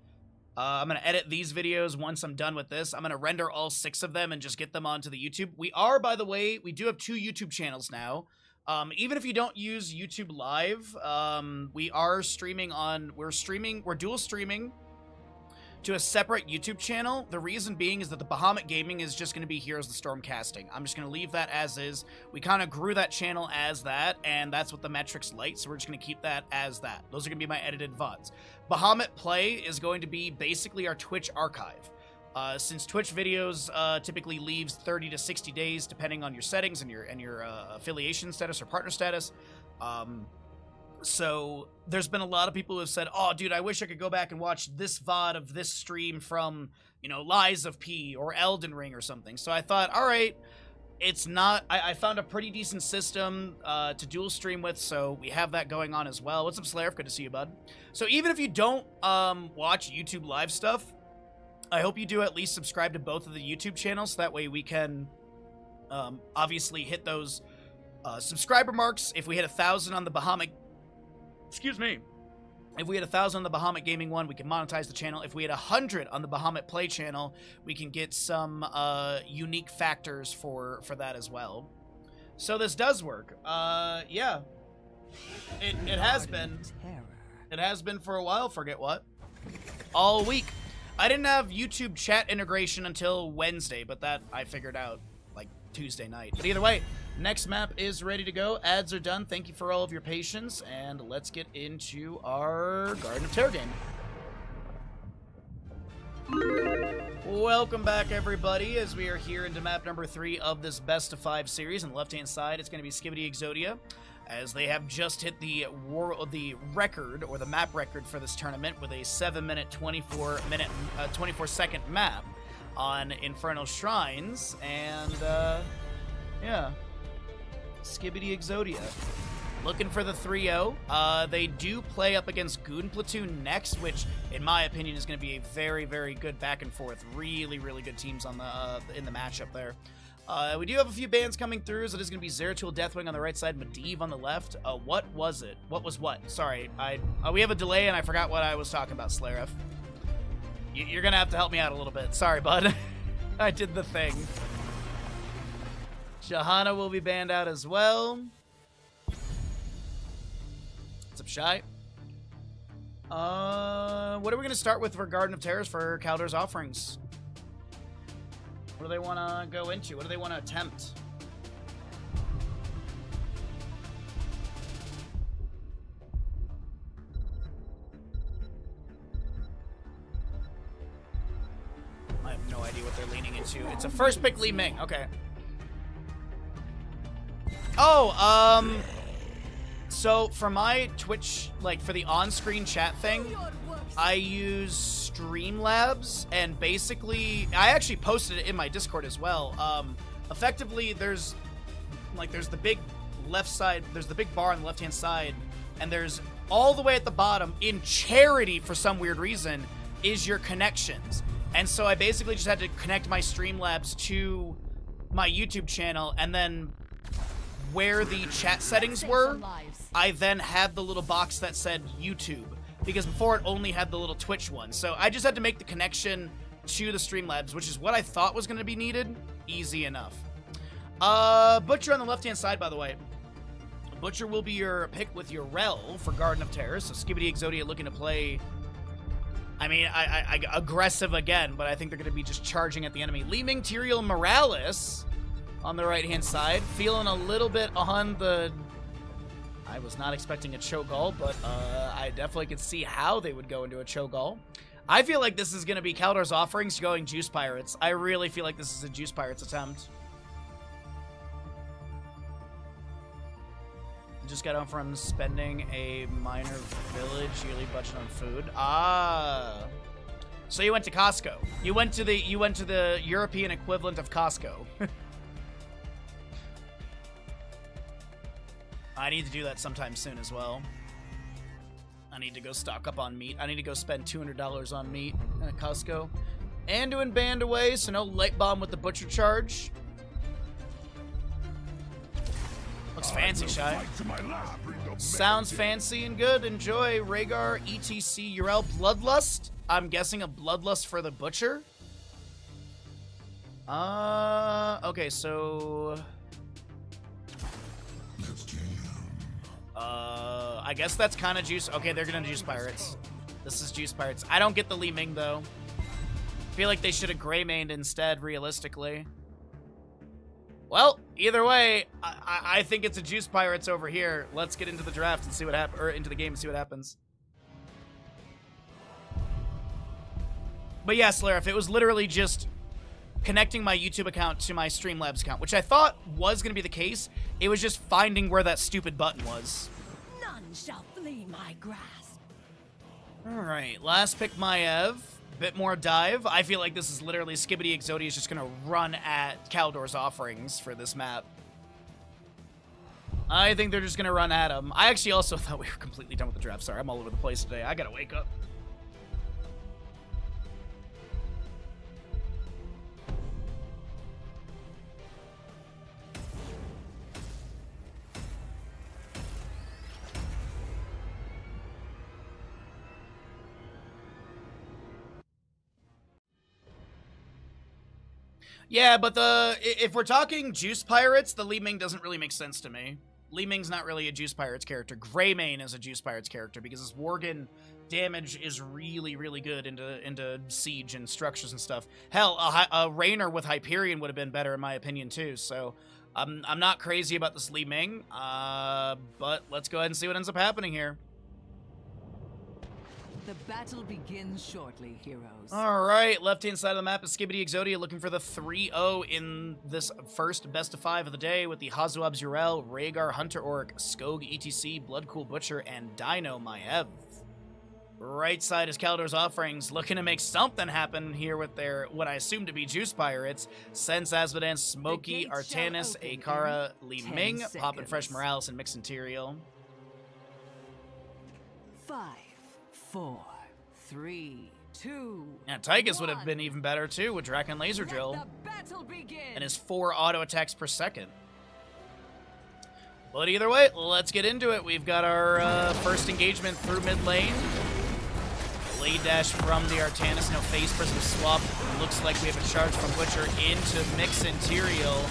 Speaker 5: I'm going to edit these videos once I'm done with this. I'm going to render all 6 of them and just get them onto the YouTube. We are, by the way, we do have 2 YouTube channels now. Even if you don't use YouTube Live, we are streaming on, we're dual streaming to a separate YouTube channel. The reason being is that the Bahamut Gaming is just going to be Heroes of the Storm casting. I'm just going to leave that as is. We kind of grew that channel as that, and that's what the metrics like, so we're just going to keep that as that. Those are going to be my edited VODs. Bahamut Play is going to be basically our Twitch archive. Since Twitch videos typically leaves 30 to 60 days, depending on your settings and your affiliation status or partner status, so there's been a lot of people who have said, oh, dude, I wish I could go back and watch this VOD of this stream from, you know, Lies of P or Elden Ring or something. So I thought, all right, it's not, I found a pretty decent system to dual stream with, so we have that going on as well. What's up, Slayer? Good to see you, bud. So even if you don't watch YouTube Live stuff, I hope you do at least subscribe to both of the YouTube channels, so that way we can obviously hit those subscriber marks. If we hit 1,000 on the Bahamut, excuse me, if we hit 1,000 on the Bahamut Gaming one, we can monetize the channel. If we hit 100 on the Bahamut Play channel, we can get some unique factors for that as well. So this does work. Yeah, it has been. It has been for a while. Forget what? All week. I didn't have YouTube chat integration until Wednesday, but that I figured out like Tuesday night. But either way, next map is ready to go. Ads are done. Thank you for all of your patience, and let's get into our Garden of Terror game. Welcome back, everybody, as we are here into map number 3 of this Best of 5 series. On the left-hand side, it's going to be Skibidi Exodia, as they have just hit the record, or the map record for this tournament, with a 7-minute, 24-second map on Infernal Shrines, and, yeah, Skibidi Exodia. Looking for the 3-0. They do play up against Goon Platoon next, which, in my opinion, is going to be a very, very good back and forth. Really, really good teams on the in the matchup there. We do have a few bands coming through, so it is going to be Zeratul Deathwing on the right side, Medivh on the left. What was it? What was what? Sorry, we have a delay, and I forgot what I was talking about, Slaref. You're going to have to help me out a little bit. Sorry, bud. I did the thing. Shahana will be banned out as well. What's up, Shy? What are we going to start with for Garden of Terrors for Kaldor's offerings? What do they want to go into? What do they want to attempt? I have no idea what they're leaning into. It's a first pick Li Ming. Okay. Oh, so for my Twitch, like for the on-screen chat thing, I use Streamlabs, and basically, I actually posted it in my Discord as well. Effectively, there's the big left side, there's the big bar on the left-hand side, and there's all the way at the bottom, in charity for some weird reason, is your connections. And so I basically just had to connect my Streamlabs to my YouTube channel, and then where the chat settings were, I then had the little box that said YouTube, because before it only had the little Twitch one. So I just had to make the connection to the Streamlabs, which is what I thought was going to be needed. Easy enough. Butcher on the left-hand side, by the way. Butcher will be your pick with your Rel for Garden of Terror. So Skibidi Exodia looking to play, I mean, I aggressive again, but I think they're going to be just charging at the enemy. Li Ming, Tyrael, Morales on the right-hand side. Feeling a little bit on the... I was not expecting a Cho'Gall, but I definitely could see how they would go into a Cho'Gall. I feel like this is going to be Kaldor's Offerings going Juice Pirates. I really feel like this is a Juice Pirates attempt. Just got home from spending a minor village yearly budget on food. Ah. So you went to Costco. You went to the European equivalent of Costco. I need to do that sometime soon as well. I need to go stock up on meat. I need to go spend $200 on meat at Costco. Anduin banned away, so no light bomb with the butcher charge. Looks fancy, Shy. Sounds fancy and good. Enjoy. Rhaegar, ETC, Yrel, Bloodlust. I'm guessing a Bloodlust for the butcher. Okay, so... I guess that's kind of Juice. Okay, they're gonna Juice Pirates. This is Juice Pirates. I don't get the Li Ming, though. I feel like they should have Grey Mained instead, realistically. Well, either way, I think it's a Juice Pirates over here. Let's get into the draft and see what happens, or into the game and see what happens. But yeah, Slayer, if it was literally just connecting my YouTube account to my Streamlabs account, which I thought was going to be the case, it was just finding where that stupid button was.
Speaker 9: None shall flee my grasp.
Speaker 5: All right, last pick Maev. Bit more dive. I feel like this is literally Skibidi Exodia is just going to run at Kaldor's Offerings for this map. I think they're just going to run at him. I actually also thought we were completely done with the draft. Sorry, I'm all over the place today. I got to wake up. Yeah, but if we're talking Juice Pirates, the Li Ming doesn't really make sense to me. Li Ming's not really a Juice Pirates character. Greymane is a Juice Pirates character because his Worgen damage is really, really good into siege and structures and stuff. Hell, a Rainer with Hyperion would have been better in my opinion too. So I'm not crazy about this Li Ming, but let's go ahead and see what ends up happening here.
Speaker 9: The battle begins shortly, heroes.
Speaker 5: All right, left-hand side of the map is Skibidi Exodia looking for the 3-0 in this first best of 5 of the day with the Hazuab Yrel, Rhaegar Hunter Orc, Skog ETC, Bloodcool Butcher, and Dino Maev. Right side is Kaldor's Offerings looking to make something happen here with their, what I assume to be Juice Pirates. Sense, Azmodan, Smokey, Artanis, Akara, Li Ming, Poppin' Fresh Morales, and Mixin Tyrael.
Speaker 9: 5, 4, 3, 2.
Speaker 5: Now, Tychus would have been even better too with Draken Laser Drill and his 4 auto attacks per second. But either way, let's get into it. We've got our first engagement through mid lane. Blade dash from the Artanis, no Phase Prism swap. Looks like we have a charge from Butcher into Mixin Tyrael.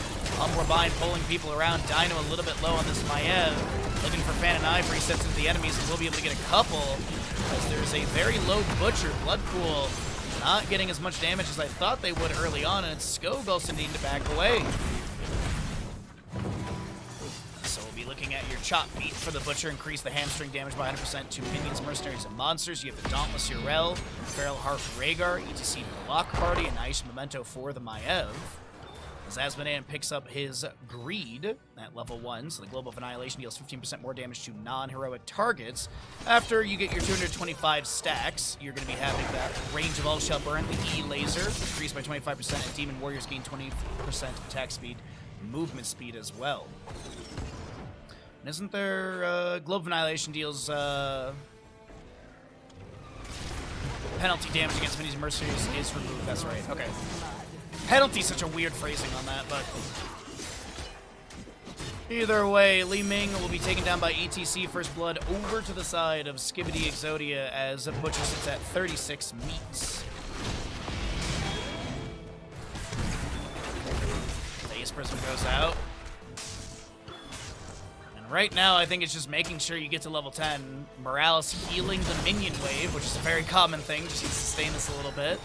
Speaker 5: Umbrabine pulling people around. Dino a little bit low on this Maev. Looking for Fan and Ivory, sets into the enemies, and we'll be able to get a couple. As there's a very low Butcher. Bloodcool not getting as much damage as I thought they would early on, and it's Skog also needing to back away. So we'll be looking at your chop beat for the Butcher, increase the hamstring damage by 100% to minions, mercenaries, and monsters. You have the Dauntless Yrel, Feral Heart Rhaegar, ETC Block Party, and nice memento for the Maev. As Azmodan picks up his Greed at level 1, so the Globe of Annihilation deals 15% more damage to non-heroic targets. After you get your 225 stacks, you're going to be having that Range of All Shall Burn, the E Laser, increased by 25%, and Demon Warriors gain 20% attack speed, movement speed as well. And isn't there Globe of Annihilation deals penalty damage against minis and mercenaries is removed. That's right. Okay. Penalty's such a weird phrasing on that, but either way, Li Ming will be taken down by ETC First Blood over to the side of Skibidi Exodia as Butcher sits at 36 meats. Ace Prism goes out. And right now, I think it's just making sure you get to level 10. Morales healing the minion wave, which is a very common thing. Just needs to sustain this a little bit.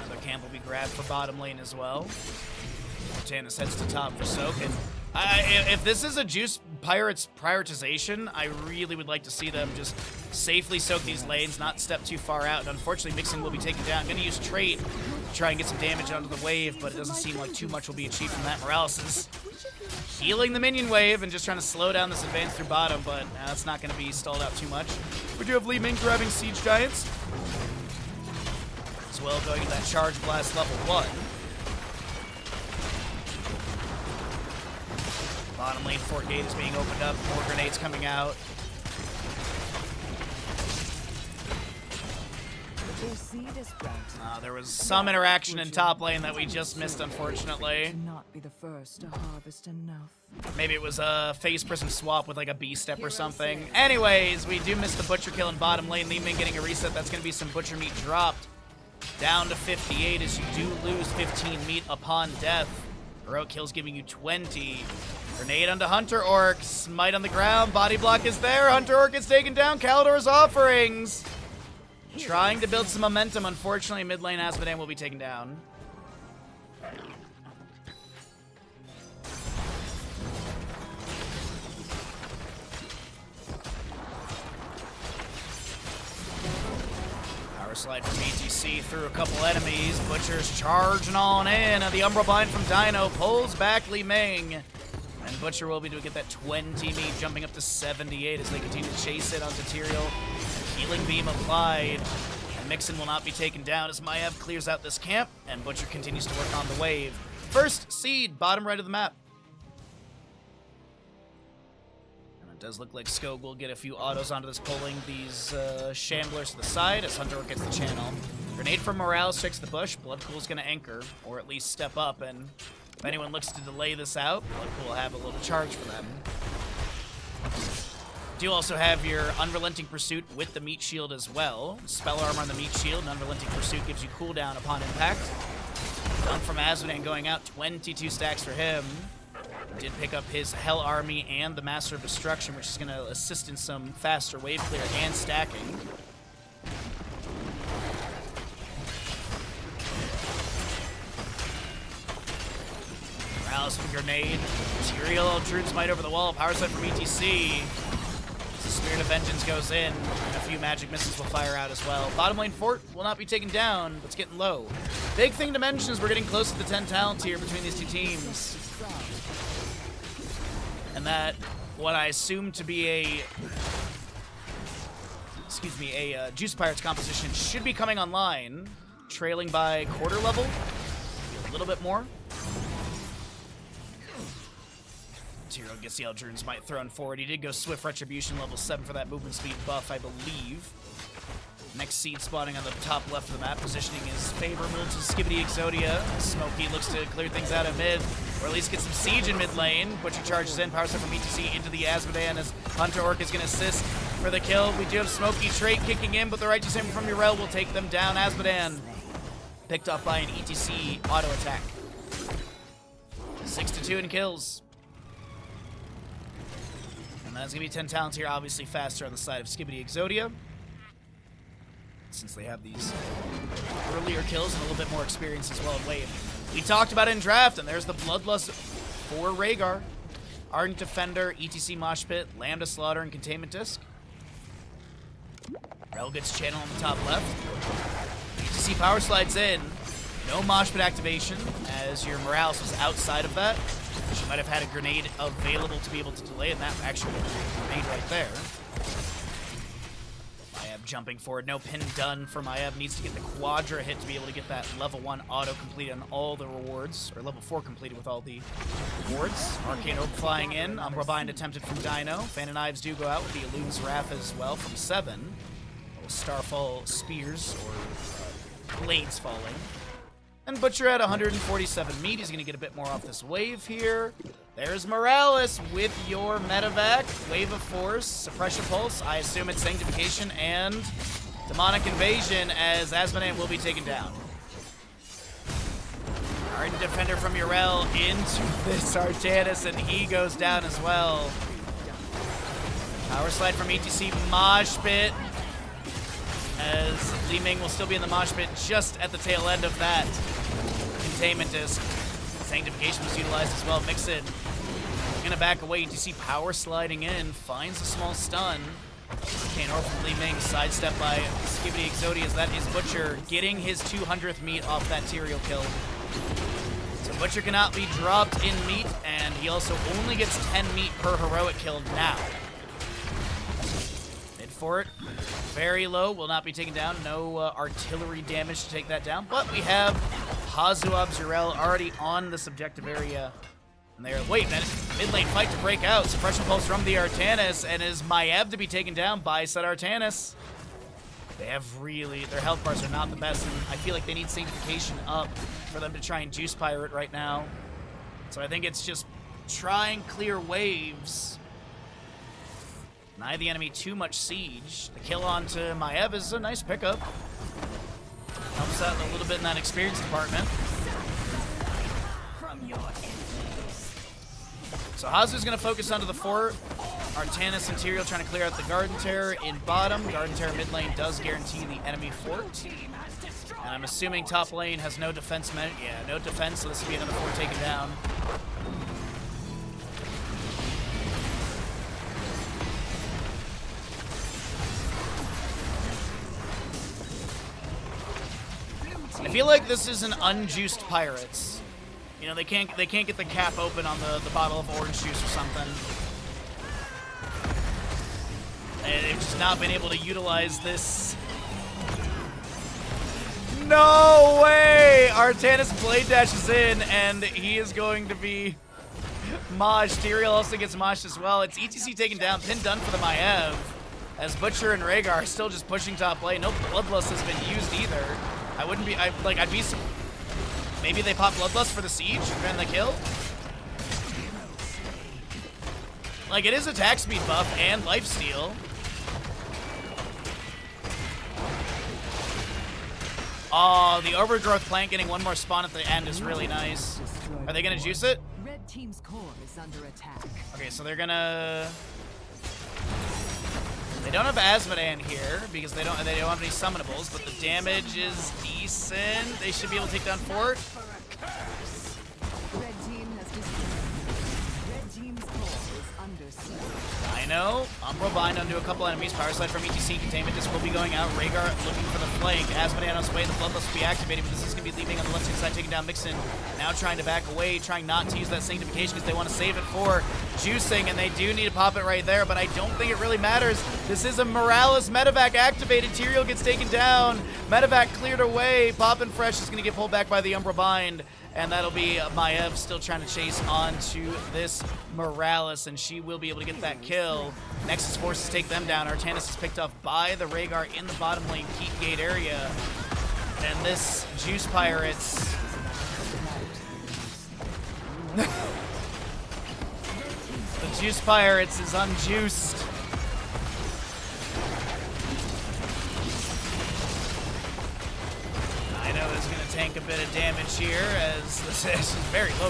Speaker 5: Another camp will be grabbed for bottom lane as well. Janus heads to top for Soak, and if this is a Juice Pirates prioritization, I really would like to see them just safely soak these lanes, not step too far out, and unfortunately Mixing will be taken down. Gonna use Trait to try and get some damage onto the wave, but it doesn't seem like too much will be achieved from that. Morales is healing the minion wave and just trying to slow down this advance through bottom, but that's not gonna be stalled out too much. We do have Li Ming grabbing Siege Giants, as well going to that Charge Blast level 1. Bottom lane fort gate is being opened up. More grenades coming out. There was some interaction in top lane that we just missed, unfortunately.
Speaker 9: Not be the first to harvest enough.
Speaker 5: Maybe it was a Phase Prism swap with like a B-step or something. Anyways, we do miss the Butcher kill in bottom lane. Li Ming getting a reset. That's going to be some Butcher meat dropped. Down to 58 as you do lose 15 meat upon death. Heroic kills giving you 20. Grenade onto Hunter Orc. Smite on the ground. Body block is there. Hunter Orc is taken down. Kalidor's offerings. Trying to build some momentum. Unfortunately, mid lane Asmodean will be taken down. Power slide from ETC through a couple enemies. Butcher's charging on in. The Umbral Bind from Dino pulls back Li Ming. And Butcher will be to get that 20 meat, jumping up to 78 as they continue to chase it onto Tyrael. Healing Beam applied. And Mixon will not be taken down as Maiev clears out this camp, and Butcher continues to work on the wave. First seed, bottom right of the map. And it does look like Skog will get a few autos onto this, pulling these Shamblers to the side as Hunter gets the channel. Grenade from Morales checks the bush. Bloodpool's going to anchor, or at least step up, and if anyone looks to delay this out, Bloodpool will have a little charge for them. Do also have your Unrelenting Pursuit with the Meat Shield as well. Spell Armor on the Meat Shield, and Unrelenting Pursuit gives you cooldown upon impact. Dunk from Asmodean going out, 22 stacks for him. Did pick up his Hell Army and the Master of Destruction, which is going to assist in some faster wave clear and stacking. Morales with a grenade. Tyrael Druid's Might over the wall. Power set from ETC. Spirit of Vengeance goes in, and a few magic missiles will fire out as well. Bottom lane fort will not be taken down, but it's getting low. Big thing to mention is we're getting close to the 10 talent tier between these two teams. And that, what I assume to be a Juice Pirates composition should be coming online, trailing by quarter level, a little bit more. Tyrael gets the Eldrin's Might thrown forward. He did go Swift Retribution level 7 for that movement speed buff, I believe. Next seed spawning on the top left of the map. Positioning is favorable to Skibidi Exodia. Smokey looks to clear things out of mid, or at least get some siege in mid lane. Butcher charges in, power set from ETC into the Asmodean as Hunter Orc is going to assist for the kill. We do have Smokey Trait kicking in, but the Righteous Aim from Urel will take them down. Asmodean picked up by an ETC auto attack. 6-2 in kills. And that's going to be 10 talents here, obviously faster on the side of Skibidi Exodia, since they have these earlier kills and a little bit more experience as well in wave. We talked about it in draft, and there's the Bloodlust for Rhaegar. Ardent Defender, ETC Mosh Pit, Lambda Slaughter, and Containment Disc. Rel gets channel on the top left. ETC Power slides in. No Mosh Pit activation, as your Morales was outside of that. She might have had a grenade available to be able to delay, and that actually was a grenade right there. I have jumping forward. No pin done for Maev. Needs to get the Quadra hit to be able to get that level 1 auto complete on all the rewards, or level 4 completed with all the rewards. Arcane Orb flying in. Umbral Bind attempted from Dino. Fan and Knives do go out with the Illune's Wrath as well from 7. Little Starfall Spears, or Blades falling. And Butcher at 147 meat. He's going to get a bit more off this wave here. There's Morales with your medevac. Wave of Force, Suppression Pulse. I assume it's Sanctification and Demonic Invasion as Asmodean will be taken down. Ardent Defender from Urel into this Artanis, and he goes down as well. Power Slide from ETC, Mosh Pit. As Li Ming will still be in the mosh pit just at the tail end of that containment disc. Sanctification was utilized as well. Mixed. Gonna back away. You see power sliding in, finds a small stun. Arcane Orb from Li Ming, sidestep by Skibidi Exodius. That is Butcher getting his 200th meat off that Tyrael kill. So Butcher cannot be dropped in meat, and he also only gets 10 meat per heroic kill now. For it. Very low, will not be taken down. No artillery damage to take that down, but we have Hazuab Zurel already on the subjective area. And they're, wait a minute, mid lane fight to break out. Suppression Pulse from the Artanis, and is Maev to be taken down by said Artanis. They have really, their health bars are not the best, and I feel like they need Sanctification up for them to try and Juice Pirate right now. So I think it's just try and clear waves. Deny the enemy too much siege. The kill onto Maev is a nice pickup. Helps out a little bit in that experience department. So Hazu's going to focus onto the fort. Artanis and Tyrael trying to clear out the Garden Terror in bottom. Garden Terror mid lane does guarantee the enemy fort. And I'm assuming top lane has no defense. Yeah, no defense, so this will be another fort taken down. I feel like this is an unjuiced Pirates. You know, they can't get the cap open on the bottle of orange juice or something. And they've just not been able to utilize this. No way! Artanis blade dashes in, and he is going to be moshed. Tyrael also gets moshed as well. It's ETC taken down, pin done for the Maev. As Butcher and Rhaegar are still just pushing top lane. No Bloodlust has been used either. I wouldn't be, I'd be, maybe they pop Bloodlust for the siege and the kill? Like, it is attack speed buff and lifesteal. Oh, the Overgrowth plant getting one more spawn at the end is really nice. Are they gonna juice it?
Speaker 9: Red team's core is under attack.
Speaker 5: Okay, so they're gonna... They don't have Asmodean here because they don't have any summonables, but the damage is decent. They should be able to take down fort.
Speaker 9: Red team has destroyed. Red team's core is under siege.
Speaker 5: I know. Umbral Bind onto a couple enemies. Power Slide from ETC. Containment Disc will be going out. Rhaegar looking for the flank. Asmodean on his way. The Bloodlust will be activated, but this is going to be leaving on the left-hand side, taking down Mixon. Now trying to back away, trying not to use that Sanctification because they want to save it for juicing, and they do need to pop it right there, but I don't think it really matters. This is a Morales medevac activated. Tyrael gets taken down. Medevac cleared away. Poppin' Fresh is going to get pulled back by the Umbral Bind. And that'll be Maev still trying to chase onto this Morales, and she will be able to get that kill. Nexus forces take them down. Artanis is picked off by the Rhaegar in the bottom lane Keep Gate area. And this Juice Pirates... the Juice Pirates is unjuiced. I know it's going to tank a bit of damage here as this is very low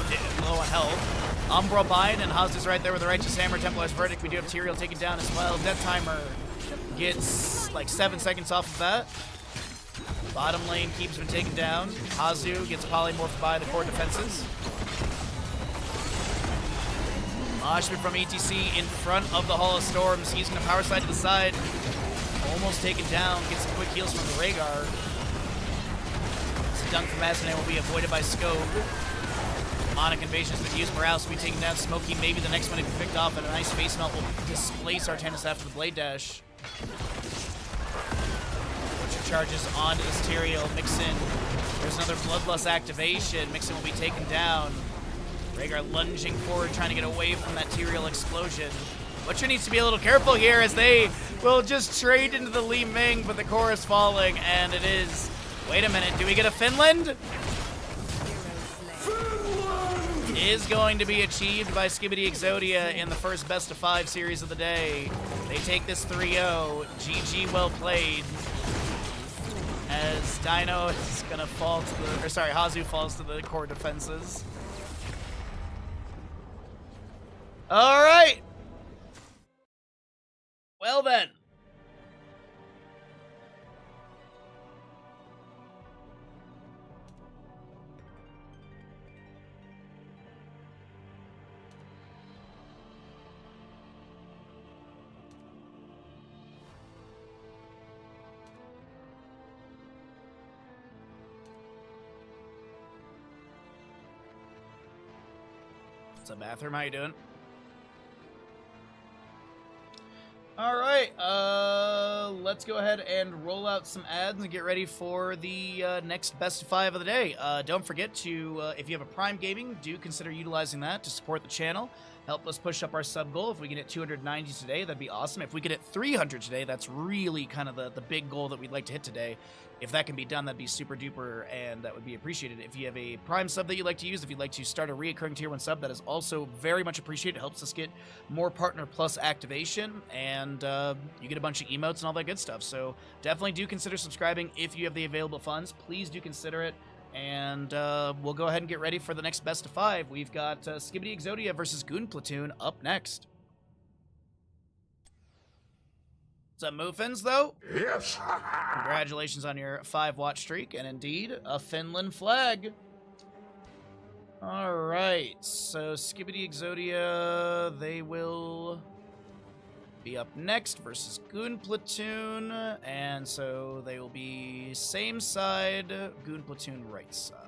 Speaker 5: on health. Umbral Bind and Hazu's right there with the Righteous Hammer. Templar's Verdict. We do have Tyrael taken down as well. Death Timer gets like 7 seconds off of that. Bottom lane keeps been taken down. Hazu gets polymorphed by the core defenses. Moshpit from ETC in front of the Hall of Storms. He's going to power slide to the side. Almost taken down. Gets some quick heals from the Rhaegar. Dunk from Asmodean will be avoided by Scope. Demonic Invasion has been used. Morales will be taken down. Smokey, maybe the next one if he picked off, and a nice face melt will displace Artanis after the Blade Dash. charges onto this Tyrael. Mixin, there's another Bloodlust activation. Mixin will be taken down. Rhaegar lunging forward, trying to get away from that Tyrael explosion. Butcher needs to be a little careful here as they will just trade into the Li Ming, but the core is falling, and it is... Wait a minute, do we get a Finland? Is going to be achieved by Skibidi Exodia in the first best of 5 series of the day. They take this 3-0. GG, well played. As Dino is gonna fall to the, or sorry, Hazu falls to the core defenses. All right. Well then. What's up, Bathroom? How you doing? All right, let's go ahead and roll out some ads and get ready for the next best of 5 of the day. Don't forget to, if you have a Prime Gaming, do consider utilizing that to support the channel. Help us push up our sub goal. If we can hit 290 today, that'd be awesome. If we could hit 300 today, that's really kind of the big goal that we'd like to hit today. If that can be done, that'd be super duper, and that would be appreciated. If you have a Prime sub that you'd like to use, if you'd like to start a reoccurring Tier 1 sub, that is also very much appreciated. It helps us get more Partner Plus activation, and you get a bunch of emotes and all that good stuff. So definitely do consider subscribing if you have the available funds. Please do consider it. And we'll go ahead and get ready for the next best of 5. We've got Skibidi Exodia versus Goon Platoon up next. Some Bo5s, though.
Speaker 6: Yes.
Speaker 5: Congratulations on your 5-watch streak, and indeed, a Finland flag. All right, so Skibidi Exodia, they will be up next versus Goon Platoon, and so they will be same side, Goon Platoon right side.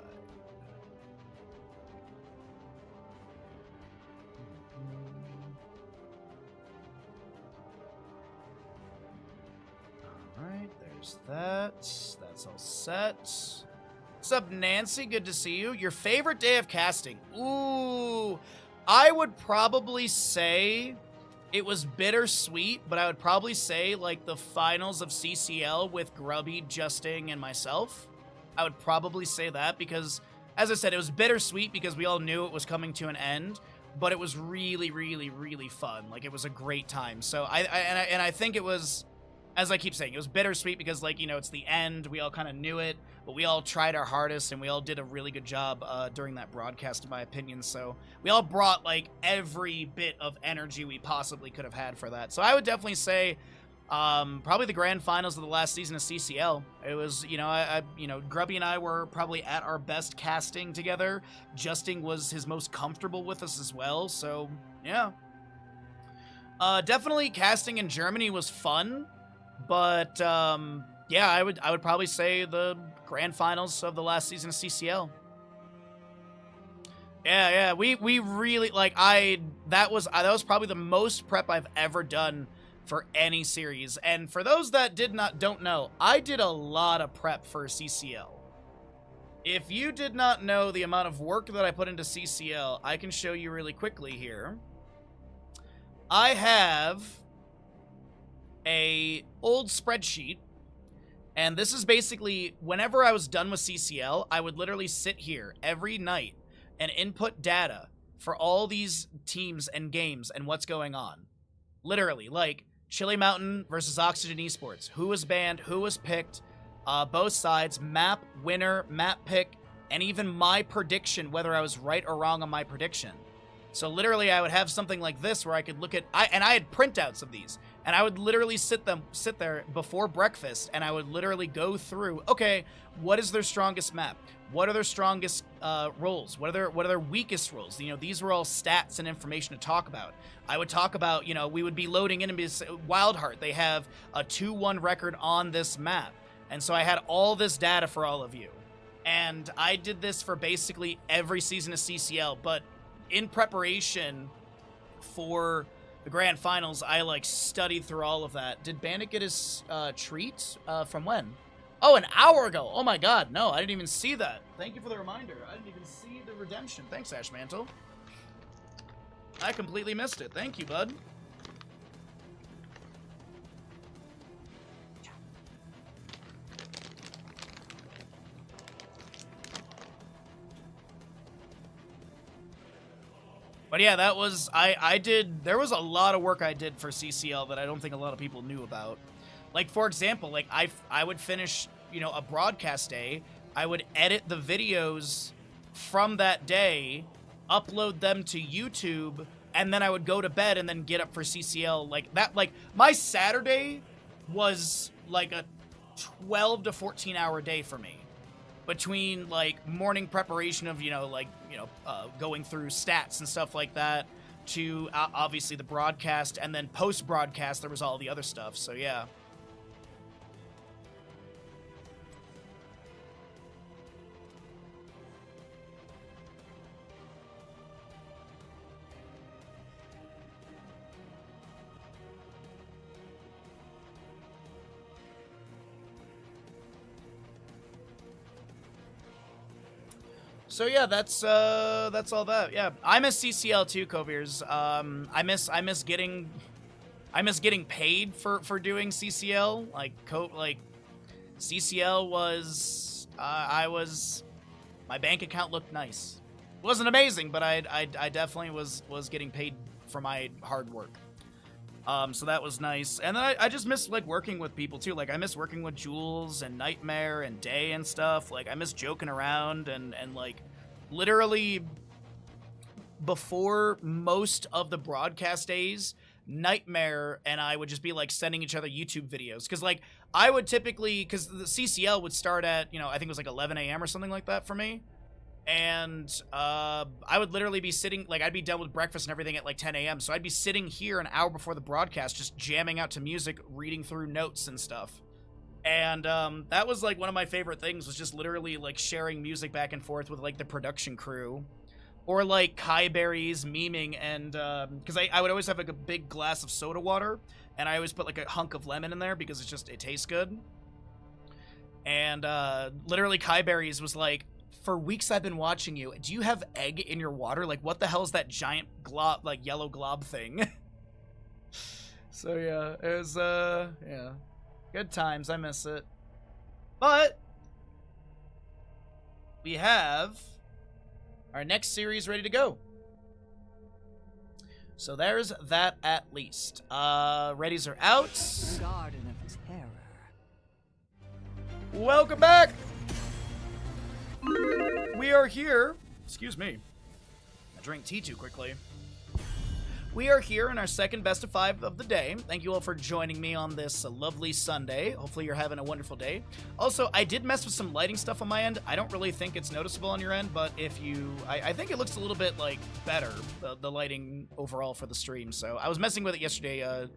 Speaker 5: Alright, there's that. That's all set. What's up, Nancy? Good to see you. Your favorite day of casting? Ooh, I would probably say it was bittersweet, but I would probably say, like, the finals of CCL with Grubby, Justing, and myself. I would probably say that because, as I said, it was bittersweet because we all knew it was coming to an end, but it was really, really, really fun. Like, it was a great time. So, I think it was, as I keep saying, it was bittersweet because, like, you know, it's the end. We all kind of knew it, but we all tried our hardest, and we all did a really good job during that broadcast, in my opinion. So we all brought, like, every bit of energy we possibly could have had for that. So I would definitely say probably the grand finals of the last season of CCL. It was, you know, you know, Grubby and I were probably at our best casting together. Justing was his most comfortable with us as well. So, yeah. Definitely casting in Germany was fun. But, yeah, I would probably say the grand finals of the last season of CCL. Yeah, we really, like, that was probably the most prep I've ever done for any series. And for those that don't know, I did a lot of prep for CCL. If you did not know the amount of work that I put into CCL, I can show you really quickly here. I have a old spreadsheet, and this is basically whenever I was done with CCL, I would literally sit here every night and input data for all these teams and games and what's going on. Literally, like Chili Mountain versus Oxygen Esports, who was banned, who was picked, both sides, map winner, map pick, and even my prediction, whether I was right or wrong on my prediction. So literally, I would have something like this where I could look at, and I had printouts of these, and I would literally sit there before breakfast, and I would literally go through, okay, what is their strongest map? What are their strongest roles? What are their weakest roles? You know, these were all stats and information to talk about. I would talk about, you know, we would be loading in and be Wildheart. They have a 2-1 record on this map, and so I had all this data for all of you, and I did this for basically every season of CCL, but in preparation for the grand finals, I, like, studied through all of that. Did Bandit get his treat from when? Oh, an hour ago. Oh my god, no, I didn't even see that. Thank you for the reminder. I didn't even see the redemption. Thanks, Ashmantle. I completely missed it. Thank you, bud. But yeah, that was, there was a lot of work I did for CCL that I don't think a lot of people knew about. Like, for example, like, I would finish, you know, a broadcast day, I would edit the videos from that day, upload them to YouTube, and then I would go to bed and then get up for CCL. Like, that, like, my Saturday was, like, a 12 to 14 hour day for me. Between, like, morning preparation of, going through stats and stuff like that, to, obviously, the broadcast, and then post-broadcast, there was all the other stuff, so yeah. So yeah, that's all that. Yeah, I miss CCL too, Koviers. I miss getting paid for doing CCL. Like CCL was my bank account looked nice. It wasn't amazing, but I definitely was getting paid for my hard work. So that was nice. And then I just miss, like, working with people, too. Like, I miss working with Jules and Nightmare and Day and stuff. Like, I miss joking around and like, literally, before most of the broadcast days, Nightmare and I would just be, like, sending each other YouTube videos. Because, like, I would typically, because the CCL would start at, I think it was, like, 11 a.m. or something like that for me. And I would literally be sitting, like, I'd be done with breakfast and everything at like 10 a.m. So I'd be sitting here an hour before the broadcast just jamming out to music, reading through notes and stuff. And that was, like, one of my favorite things, was just literally, like, sharing music back and forth with, like, the production crew. Or, like, Kai Berries memeing, and because I would always have, like, a big glass of soda water, and I always put, like, a hunk of lemon in there because it tastes good. And literally Kai Berries was like, for weeks I've been watching you. Do you have egg in your water? Like, what the hell is that giant glob, like, yellow glob thing? So, yeah, it was, yeah. Good times. I miss it. But we have our next series ready to go. So there's that at least. Readies are out.
Speaker 9: Garden of Terror.
Speaker 5: Welcome back! We are here. Excuse me. I drank tea too quickly. We are here in our second best of 5 of the day. Thank you all for joining me on this lovely Sunday. Hopefully you're having a wonderful day. Also, I did mess with some lighting stuff on my end. I don't really think it's noticeable on your end, but if you... I think it looks a little bit, like, better, the lighting overall for the stream. So I was messing with it yesterday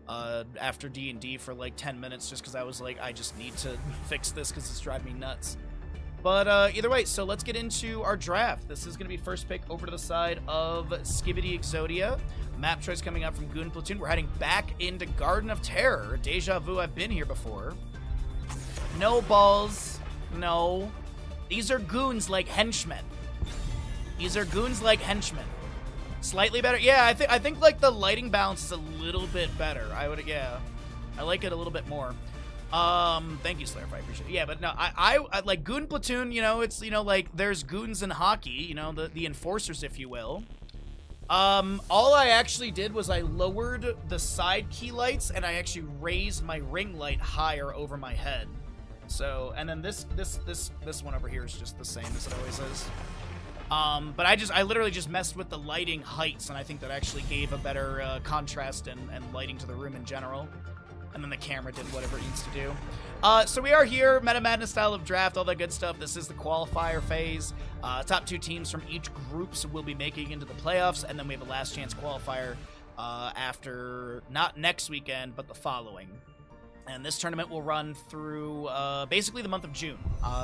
Speaker 5: after D&D for, like, 10 minutes just because I was like, I just need to fix this because it's driving me nuts. But either way, so let's get into our draft. This is going to be first pick over to the side of Skibidi Exodia. Map choice coming out from Goon Platoon. We're heading back into Garden of Terror. Deja vu, I've been here before. No balls. No. These are goons like henchmen. These are goons like henchmen. Slightly better. Yeah, I think like the lighting balance is a little bit better. Yeah. I like it a little bit more. Thank you, Slayer, I appreciate it. Yeah, but no, I like Goon Platoon, it's, like, there's goons in hockey, the enforcers, if you will. All I actually did was I lowered the side key lights, and I actually raised my ring light higher over my head. So, and then this one over here is just the same as it always is. But I literally just messed with the lighting heights, and I think that actually gave a better, contrast and lighting to the room in general. And then the camera did whatever it needs to do. So we are here, Meta Madness style of draft, all that good stuff. This is the qualifier phase. Top 2 teams from each groups will be making into the playoffs, and then we have a last chance qualifier after, not next weekend, but the following. And this tournament will run through basically the month of June.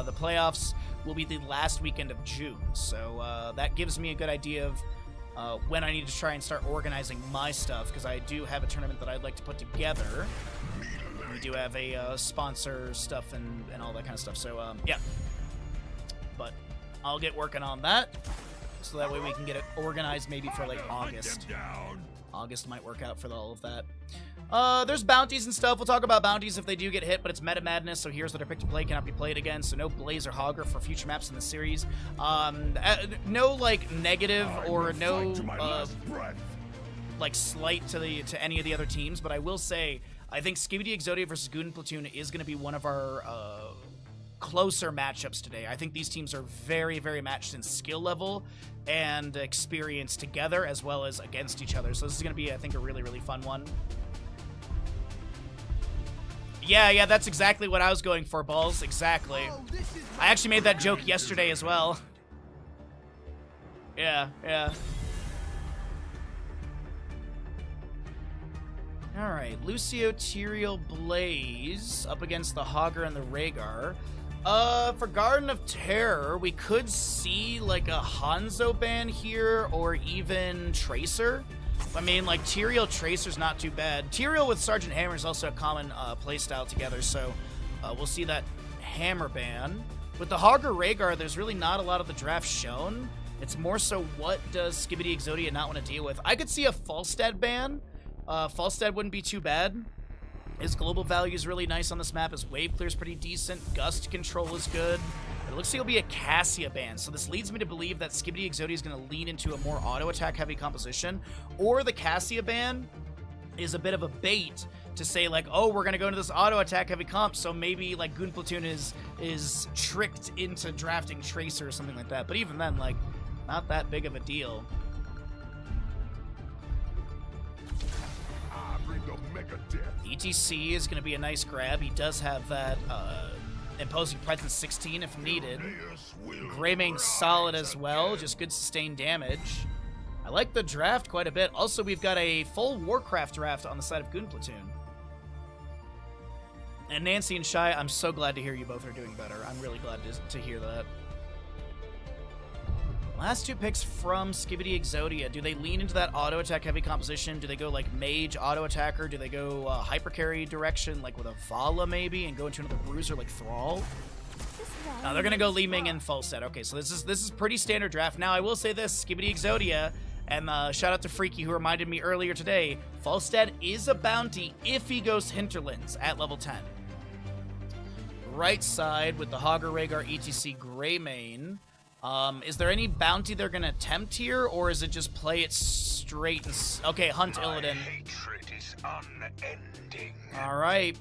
Speaker 5: The playoffs will be the last weekend of June. So that gives me a good idea of when I need to try and start organizing my stuff, because I do have a tournament that I'd like to put together. do have a sponsor stuff and all that kind of stuff. So, yeah. But I'll get working on that. So that way we can get it organized maybe for like August. August might work out for all of that. There's bounties and stuff. We'll talk about bounties if they do get hit, but it's meta madness, so here's what are picked to play cannot be played again, so no Blaze or Hogger for future maps in the series. No, like, negative or no, like, slight to any of the other teams, but I will say, I think Skibidi Exodia versus Guden Platoon is going to be one of our, closer matchups today. I think these teams are very, very matched in skill level and experience together as well as against each other. So this is going to be, I think, a really, really fun one. Yeah, that's exactly what I was going for, Balls. Exactly. I actually made that joke yesterday as well. Yeah. Alright, Lucio, Tyrael, Blaze up against the Hogger and the Rhaegar. For Garden of Terror, we could see like a Hanzo ban here or even Tracer. I mean, like, Tyrael Tracer's not too bad. Tyrael with Sergeant Hammer is also a common playstyle together, so we'll see that Hammer ban. With the Hogger Rhaegar, there's really not a lot of the draft shown. It's more so what does Skibidi Exodia not want to deal with. I could see a Falstad ban. Falstad wouldn't be too bad. His global value is really nice on this map. His wave clear is pretty decent. Gust control is good. It looks like it'll be a Cassia ban, so this leads me to believe that Skibidi Exodia is going to lean into a more auto-attack heavy composition, or the Cassia ban is a bit of a bait to say, like, oh, we're going to go into this auto-attack heavy comp, so maybe, like, Guden Platoon is tricked into drafting Tracer or something like that. But even then, like, not that big of a deal. ETC is going to be a nice grab. He does have that imposing presence 16 if needed. Greymane's solid as well, just good sustained damage. I like the draft quite a bit. Also, we've got a full Warcraft draft on the side of Guden Platoon. And Nancy and Shai, I'm so glad to hear you both are doing better. I'm really glad to hear that. Last two picks from Skibidi Exodia. Do they lean into that auto-attack heavy composition? Do they go like mage auto-attacker? Do they go hyper carry direction like with a Vala maybe and go into another bruiser like Thrall? No, they're gonna go Li Ming and Falstad. Okay, so this is pretty standard draft. Now I will say this, Skibidi Exodia, and shout out to Freaky who reminded me earlier today, Falstad is a bounty if he goes Hinterlands at level 10. Right side with the Hogger, Rhaegar, ETC, Greymane. Is there any bounty they're gonna attempt here, or is it just play it straight and okay, Hunt Illidan. Alright.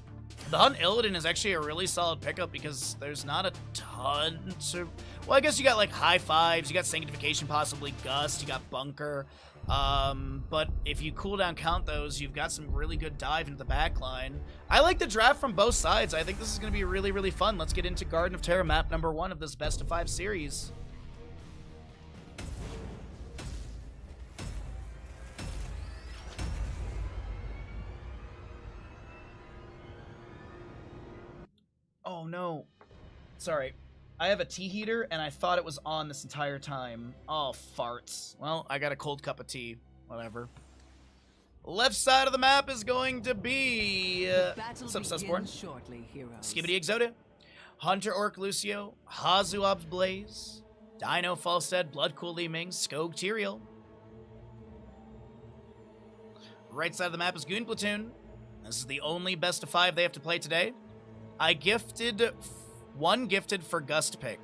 Speaker 5: The Hunt Illidan is actually a really solid pickup because there's not a ton to... Well, I guess you got, like, High Fives, you got Sanctification possibly, Gust, you got Bunker. But if you cooldown count those, you've got some really good dive into the backline. I like the draft from both sides. I think this is going to be really, really fun. Let's get into Garden of Terror map number 1 of this Best of 5 series. Oh, no. Sorry. I have a tea heater, and I thought it was on this entire time. Oh, farts. Well, I got a cold cup of tea. Whatever. Left side of the map is going to be... what's up, Susborn? Skibidi Exodia. Hunter Orc Lucio. Hazuob's Blaze. Dino Falstad. Bloodcool Li Ming. Skog Tyrael. Right side of the map is Guden Platoon. This is the only best of 5 they have to play today. I gifted... one gifted for Gust pick.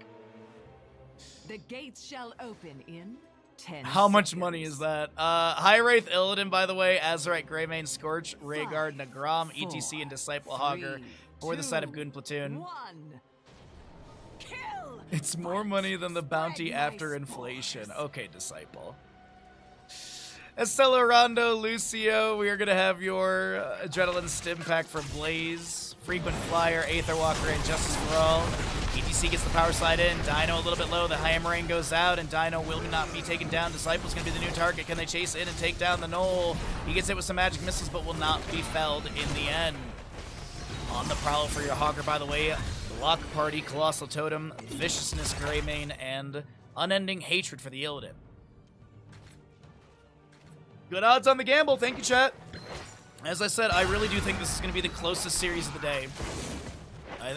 Speaker 9: The gates shall open in 10
Speaker 5: How much
Speaker 9: seconds.
Speaker 5: money is that? High Wraith Illidan, by the way, Azerite, Greymane, Scorch, Rhaegar, Nagram, ETC, and Disciple Hogger for the side of Guden Platoon. It's more money than the bounty after inflation. Okay, Disciple. Estella Rondo, Lucio, we are going to have your Adrenaline Stim Pack for Blaze. Frequent Flyer, Aether Walker, and Justice for All. ETC gets the power slide in. Dino a little bit low. The Hammering goes out, and Dino will not be taken down. Disciple's going to be the new target. Can they chase in and take down the Knoll? He gets hit with some magic missiles, but will not be felled in the end. On the prowl for your Hogger, by the way, Block Party, Colossal Totem, Viciousness, Greymane, and Unending Hatred for the Illidan. Good odds on the gamble. Thank you, chat. As I said, I really do think this is going to be the closest series of the day.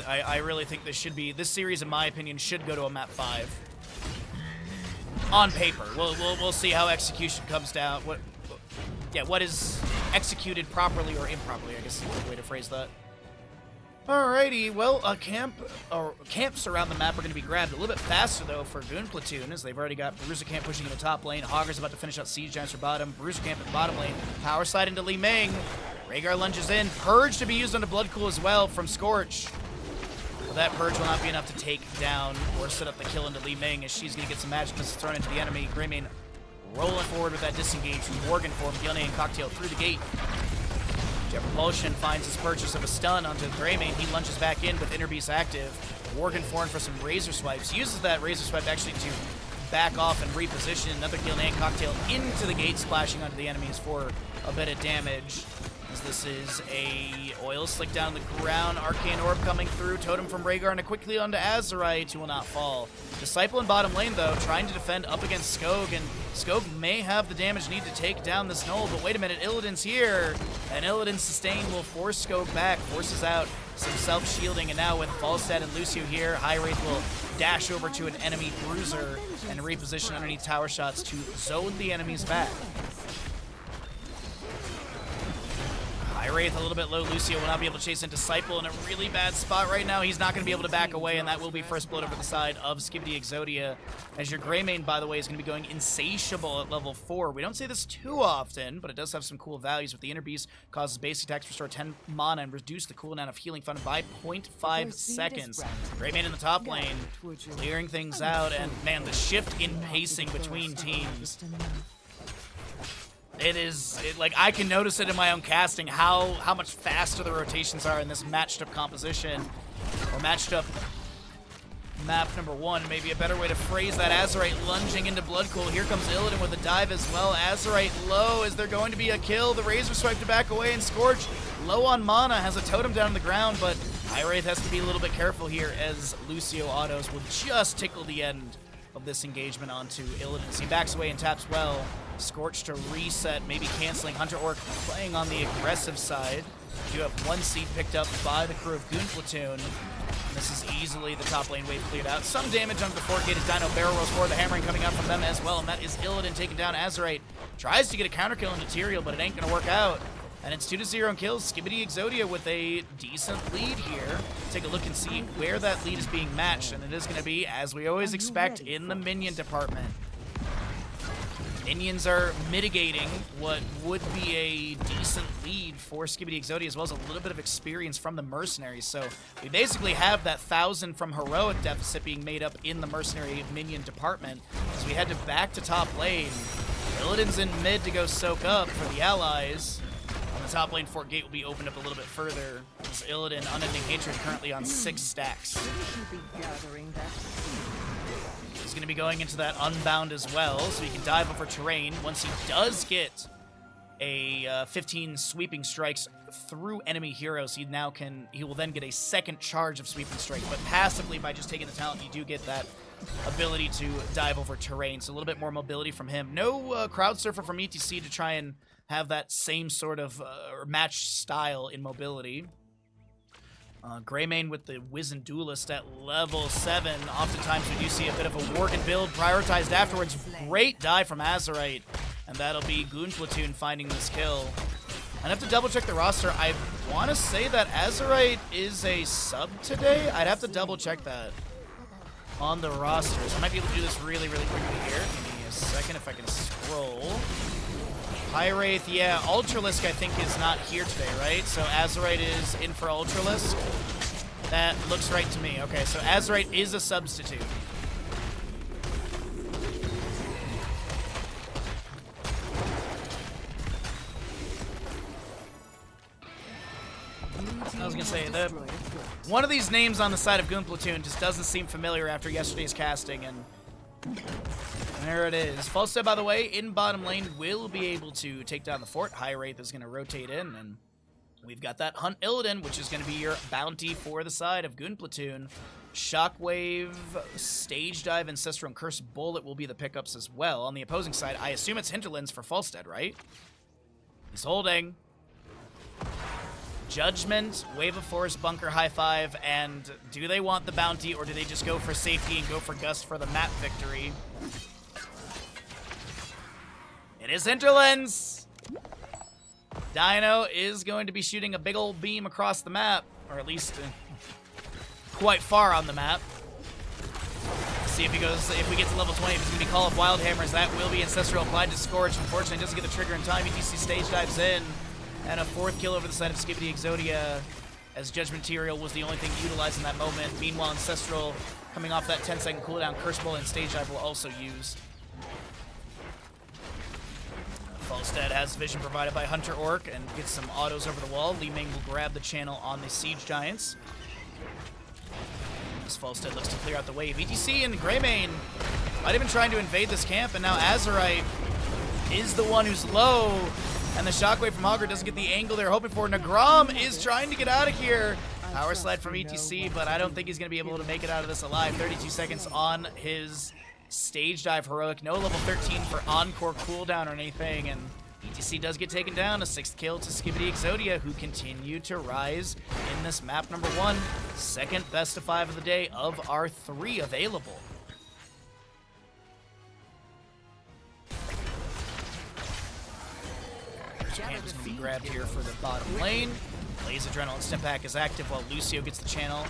Speaker 5: I really think this series, in my opinion, should go to a map 5. On paper. We'll see how execution comes down. What is executed properly or improperly, I guess is the way to phrase that. Alrighty, well, camps around the map are going to be grabbed a little bit faster, though, for Goon Platoon, as they've already got Bruiser Camp pushing in the top lane. Hogger's about to finish out Siege Giants for bottom. Bruiser Camp at the bottom lane. Power slide into Li Ming. Rhaegar lunges in. Purge to be used on the Blood Cool as well from Scorch. But that Purge will not be enough to take down or set up the kill into Li Ming, as she's going to get some magic missiles thrown into the enemy. Greymane rolling forward with that disengage from Morgan form. Gilnean and Cocktail through the gate. Jet Propulsion finds his purchase of a stun onto Greymane. He lunges back in with Inner Beast active. Worgen forward for some Razor Swipes. Uses that Razor Swipe actually to back off and reposition. Another Gilnean Cocktail into the gate, splashing onto the enemies for a bit of damage. As this is a Oil Slick down the ground. Arcane Orb coming through. Totem from Rhaegar and quickly onto Azerite, who will not fall. Disciple in bottom lane, though, trying to defend up against Skog, and Skog may have the damage needed to take down this Null, but wait a minute, Illidan's here, and Illidan's sustain will force Skog back, forces out some self-shielding, and now with Falstad and Lucio here, High Wraith will dash over to an enemy Bruiser and reposition underneath tower shots to zone the enemies back. High Wraith a little bit low. Lucio will not be able to chase in Disciple in a really bad spot right now. He's not going to be able to back away, and that will be first blood over the side of Skibidi Exodia. As your Greymane, by the way, is going to be going Insatiable at level 4. We don't say this too often, but it does have some cool values. With the Inner Beast, causes basic attacks restore 10 mana and reduce the cooldown of healing fountain by 0.5 seconds. Greymane in the top lane, clearing things out, and man, the shift in pacing between teams. Like, I can notice it in my own casting, how much faster the rotations are in this matched up composition, or matched up map number 1, maybe a better way to phrase that. Azerite lunging into Bloodcool. Here comes Illidan with a dive as well. Azerite low. Is there going to be a kill? The Razor Swipe to back away, and Scorch, low on mana, has a totem down on the ground, but High Wraith has to be a little bit careful here, as Lucio autos will just tickle the end of this engagement onto Illidan. He backs away and taps well. Scorch to reset, maybe canceling. Hunter Orc playing on the aggressive side. You have one seed picked up by the crew of Goon Platoon. And this is easily the top lane wave cleared out. Some damage onto the fort gate as Dino Barrel rolls forward. The hammering coming out from them as well, and that is Illidan taking down Azerite. Tries to get a counter kill into Tyrael, but it ain't gonna work out. And it's 2-0 in kills. Skibidi Exodia with a decent lead here. Take a look and see where that lead is being matched, and it is gonna be, as we always expect, in the minion department. Minions are mitigating what would be a decent lead for Skibidi Exodia, as well as a little bit of experience from the Mercenaries. So we basically have that 1,000 from Heroic deficit being made up in the Mercenary minion department. As we head back to top lane, Illidan's in mid to go soak up for the allies. On the top lane, Fort Gate will be opened up a little bit further, as Illidan, Unending Hatred, currently on 6 stacks. He's going to be going into that Unbound as well, so he can dive over terrain. Once he does get a 15 sweeping strikes through enemy heroes, he will then get a second charge of sweeping strike. But passively, by just taking the talent, you do get that ability to dive over terrain, so a little bit more mobility from him. No Crowd Surfer from ETC to try and have that same sort of match style in mobility. Greymane with the Wizened Duelist at level 7. Oftentimes we do see a bit of a Worgen build prioritized afterwards. Great dive from Azerite, and that'll be Goon Platoon finding this kill. I'd have to double check the roster. I want to say that Azerite is a sub today. I'd have to double check that on the rosters. I might be able to do this really, really quickly here. Give me a second if I can scroll. High Wraith, yeah, Ultralisk I think is not here today, right? So Azerite is in for Ultralisk. That looks right to me. Okay, so Azerite is a substitute. I was gonna say, one of these names on the side of Goon Platoon just doesn't seem familiar after yesterday's casting, and there it is. Falstad, by the way, in bottom lane, will be able to take down the fort. High Wraith is going to rotate in, and we've got that Hunt Illidan, which is going to be your bounty for the side of Goon Platoon. Shockwave, Stage Dive, Ancestral, and Curse Bullet will be the pickups as well. On the opposing side, I assume it's Hinterlands for Falstad, right? He's holding. Judgment, Wave of Force, Bunker, High Five, and do they want the bounty or do they just go for safety and go for Gust for the map victory? It is Hinterlands! Dino is going to be shooting a big old beam across the map, or at least quite far on the map. See if he goes, if we get to level 20, if it's going to be Call of Wild Hammers, that will be Ancestral applied to Scorch. Unfortunately, doesn't get the trigger in time. ETC stage dives in, and a 4th kill over the side of Skibidi Exodia, as Judgment Material was the only thing utilized in that moment. Meanwhile, Ancestral, coming off that 10-second cooldown, Curse Bowl and stage dive will also use. Falstead has vision provided by Hunter Orc and gets some autos over the wall. Li Ming will grab the channel on the Siege Giants. As Falstead looks to clear out the wave. ETC and Greymane might have been trying to invade this camp, and now Azurite is the one who's low, and the shockwave from Hogger doesn't get the angle they're hoping for. Nagram is trying to get out of here. Power slide from ETC, but I don't think he's going to be able to make it out of this alive. 32 seconds on his stage dive heroic. No level 13 for encore cooldown or anything, and ETC does get taken down. A 6th kill to Skibidi Exodia, who continue to rise in this map number 1. Second best of 5 of the day of our 3 available. Camp is going to be grabbed here for the bottom lane. Blaze Adrenaline Stim Pack is active while Lucio gets the channel.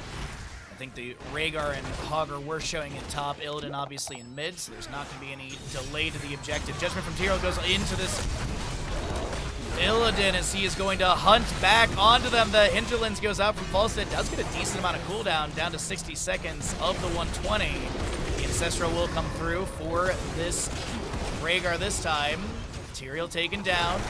Speaker 5: I think the Rhaegar and Hogger were showing in top, Illidan obviously in mid, so there's not going to be any delay to the objective. Judgment from Tyrael goes into this Illidan as he is going to hunt back onto them. The Hinterlands goes out from Falstead, does get a decent amount of cooldown, down to 60 seconds of the 120. The Ancestral will come through for this Rhaegar this time. Tyrael taken down.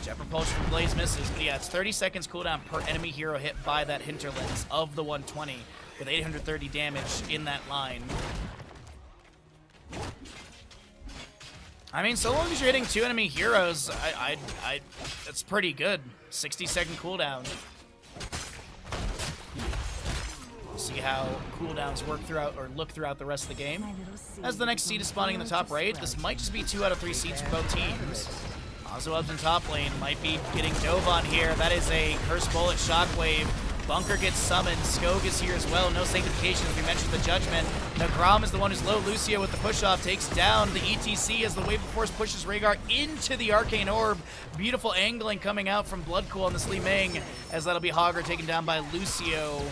Speaker 5: Jet Propulsion from Blaze misses, but yeah, it's 30 seconds cooldown per enemy hero hit by that Hinterlands of the 120, with 830 damage in that line. I mean, so long as you're hitting 2 enemy heroes, that's pretty good. 60-second cooldown. We'll see how cooldowns work throughout, or look throughout the rest of the game. As the next seed is spawning in the top right, this might just be 2 out of 3 seeds for both teams. Ozuweb's in top lane, might be getting dove on here. That is a Curse Bullet Shockwave. Bunker gets summoned. Skog is here as well. No Sanctification, as we mentioned the Judgment. Nagram is the one who's low. Lucio with the push-off takes down the ETC as the Wave of Force pushes Rhaegar into the Arcane Orb. Beautiful angling coming out from Bloodcool on this Li Ming, as that'll be Hogger taken down by Lucio.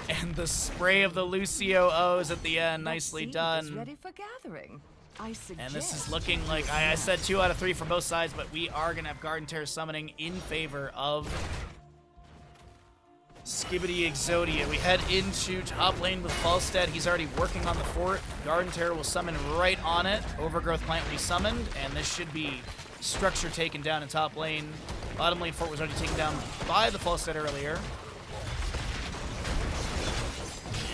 Speaker 5: And the spray of the Lucio O's at the end, nicely done.
Speaker 9: Ready for gathering.
Speaker 5: And this is looking like, I said 2 out of 3 for both sides, but we are going to have Garden Terror summoning in favor of Skibidi Exodia. We head into top lane with Falstead. He's already working on the fort. Garden Terror will summon right on it. Overgrowth Plant will be summoned, and this should be structure taken down in top lane. Bottom lane fort was already taken down by the Falstead earlier.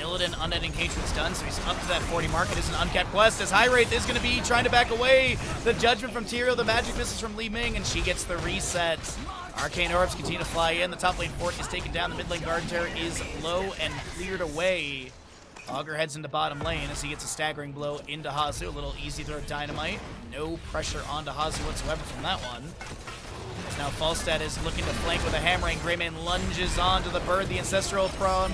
Speaker 5: Illidan Unending Hatred's done, so he's up to that 40 mark. It is an uncapped quest, as High Wraith is going to be trying to back away. The Judgment from Tyrael, the magic misses from Li Ming, and she gets the reset. Arcane Orbs continue to fly in. The top lane fort is taken down. The mid lane Garden Terror is low and cleared away. Augur heads into bottom lane as he gets a staggering blow into Hazu. A little easy throw dynamite. No pressure onto Hazu whatsoever from that one. As now Falstead is looking to flank with a hammering. Greymane lunges onto the bird. The Ancestral from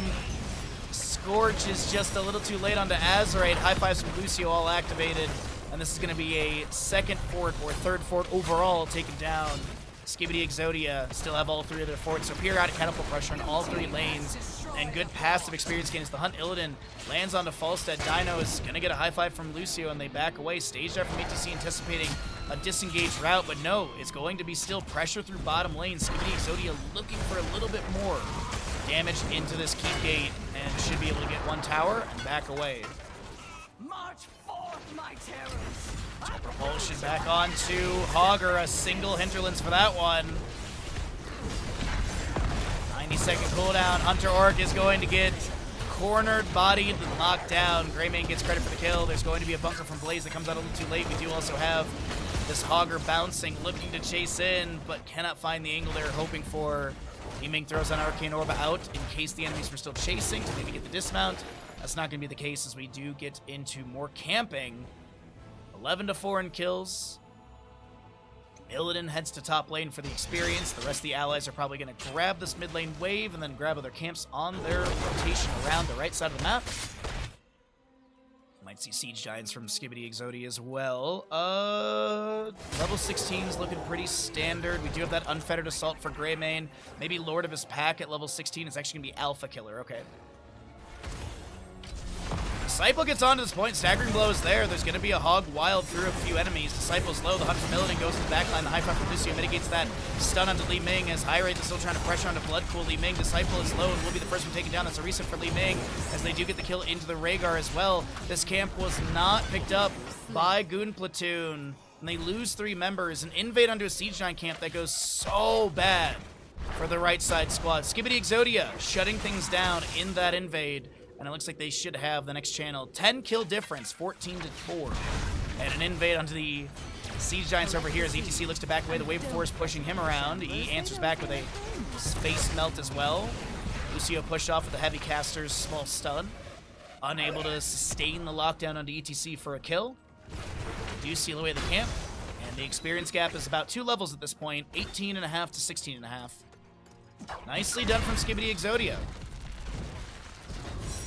Speaker 5: Scorch is just a little too late onto Azurite. High fives from Lucio all activated. And this is going to be a second fort or third fort overall taken down. Skibidi Exodia still have all 3 of their forts, so periodic catapult pressure in all 3 lanes. And good passive experience gain as the Hunt Illidan lands onto Falstead. Dino is going to get a high five from Lucio, and they back away. Stage dive from ETC anticipating a disengaged route, but no, it's going to be still pressure through bottom lane. Skibidi Exodia looking for a little bit more damage into this keep gate, and should be able to get 1 tower and back away.
Speaker 9: March forth, my terrors.
Speaker 5: Propulsion back on to Hogger, a single Hinterlands for that one. 90-second cooldown. Hunter Orc is going to get cornered, bodied, and locked down. Greymane gets credit for the kill. There's going to be a bunker from Blaze that comes out a little too late. We do also have this Hogger bouncing, looking to chase in, but cannot find the angle they're hoping for. Li Ming throws an Arcane Orb out in case the enemies were still chasing to maybe get the dismount. That's not going to be the case as we do get into more camping. 11-4 in kills. Illidan heads to top lane for the experience. The rest of the allies are probably going to grab this mid lane wave and then grab other camps on their rotation around the right side of the map. Might see Siege Giants from Skibidi Exodia as well. Level 16 is looking pretty standard. We do have that Unfettered Assault for Greymane. Maybe Lord of his Pack at level 16 is actually going to be Alpha Killer. Okay. Disciple gets onto this point. Staggering Blow is there. There's going to be a Hog Wild through a few enemies. Disciple's low. The Hunt from Illidan goes to the backline. The High Five from Lucio mitigates that stun onto Li Ming as High Rate is still trying to pressure onto Bloodpool. Li Ming, Disciple is low and will be the first one taken down. That's a reset for Li Ming as they do get the kill into the Rhaegar as well. This camp was not picked up by Goon Platoon. And they lose 3 members. An invade onto a Siege Giant camp that goes so bad for the right side squad. Skibidi Exodia shutting things down in that invade. And it looks like they should have the next channel. 10 kill difference, 14-4. And an invade onto the Siege Giants over here as ETC looks to back away. The Wave of Force pushing him around. He answers back with a Space Melt as well. Lucio pushed off with the Heavy Caster's small stun. Unable to sustain the lockdown onto ETC for a kill. Do seal away the camp. And the experience gap is about 2 levels at this point. 18.5 to 16.5. Nicely done from Skibidi Exodia.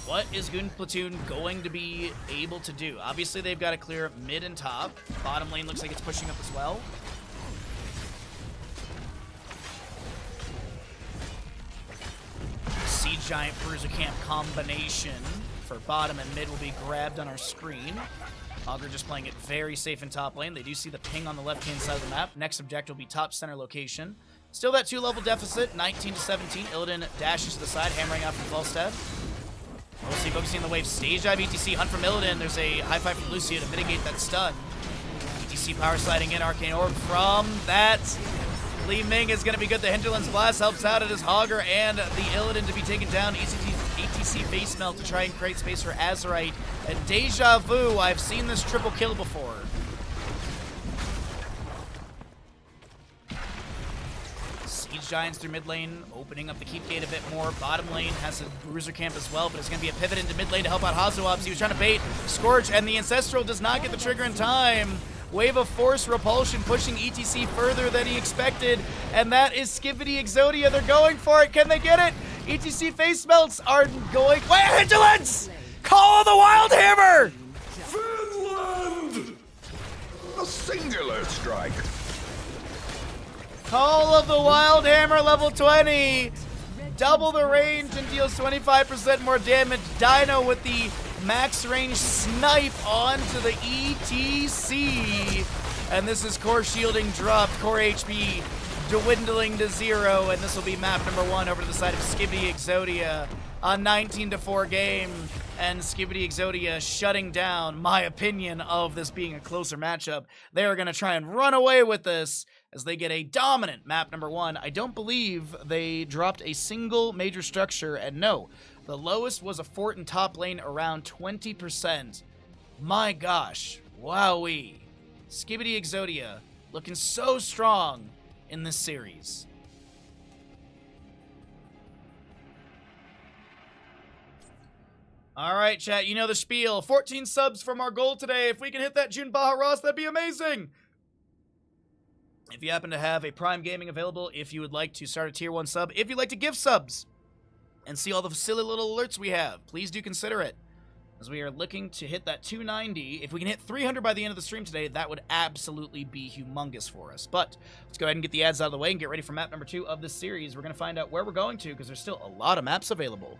Speaker 5: What is Goon Platoon going to be able to do? Obviously, they've got to clear mid and top. Bottom lane looks like it's pushing up as well. Siege Giant Bruiser Camp combination for bottom and mid will be grabbed on our screen. Augur just playing it very safe in top lane. They do see the ping on the left-hand side of the map. Next objective will be top center location. Still that 2-level deficit, 19 to 17. Illidan dashes to the side, hammering out from Falstad. Mostly focusing on the wave. Stage dive ETC, Hunt from Illidan. There's a high five from Lucio to mitigate that stun. ETC power sliding in. Arcane Orb from that. Li Ming is going to be good. The Hinterlands Blast helps out. It is Hogger and the Illidan to be taken down. ETC base melt to try and create space for Azerite. And Deja Vu, I've seen this triple kill before. Siege Giants through mid lane, opening up the keep gate a bit more. Bottom lane has a Bruiser camp as well, but it's going to be a pivot into mid lane to help out Hazuops. He was trying to bait Scorch, and the Ancestral does not get the trigger in time. Wave of Force Repulsion pushing ETC further than he expected, and that is Skibidi Exodia. They're going for it. Can they get it? ETC face melts are going. Wait, Vigilance! Call of the Wild Hammer!
Speaker 2: Finland! A singular strike.
Speaker 5: Call of the Wild Hammer, level 20. Double the range and deals 25% more damage. Dino with the max range snipe onto the ETC. And this is core shielding dropped, core HP dwindling to 0. And this will be map number 1 over to the side of Skibidi Exodia. A 19-4 game. And Skibidi Exodia shutting down my opinion of this being a closer matchup. They are going to try and run away with this as they get a dominant map number 1. I don't believe they dropped a single major structure, and no, the lowest was a fort in top lane around 20%. My gosh, wowee. Skibidi Exodia looking so strong in this series. All right, chat, you know the spiel. 14 subs from our goal today. If we can hit that June Baja Ross, that'd be amazing. If you happen to have a Prime Gaming available, if you would like to start a Tier 1 sub, if you'd like to give subs and see all the silly little alerts we have, please do consider it. As we are looking to hit that 290. If we can hit 300 by the end of the stream today, that would absolutely be humongous for us. But let's go ahead and get the ads out of the way and get ready for map number 2 of this series. We're going to find out where we're going to because there's still a lot of maps available.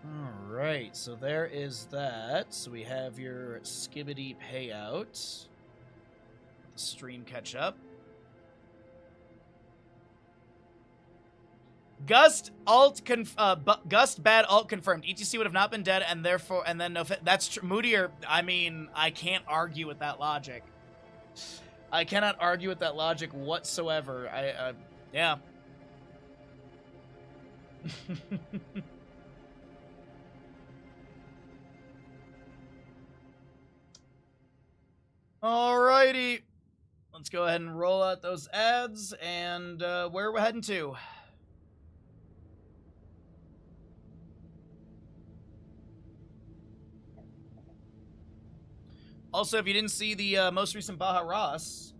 Speaker 5: Alright, so there is that. So we have your Skibidi payout. Stream catch up. Gust bad alt confirmed. ETC would have not been dead, and therefore, and then no. That's true. Moodier. I mean, I can't argue with that logic. I cannot argue with that logic whatsoever. Yeah. Alrighty. Let's go ahead and roll out those ads, and where are we heading to? Also, if you didn't see the most recent Baja Ross,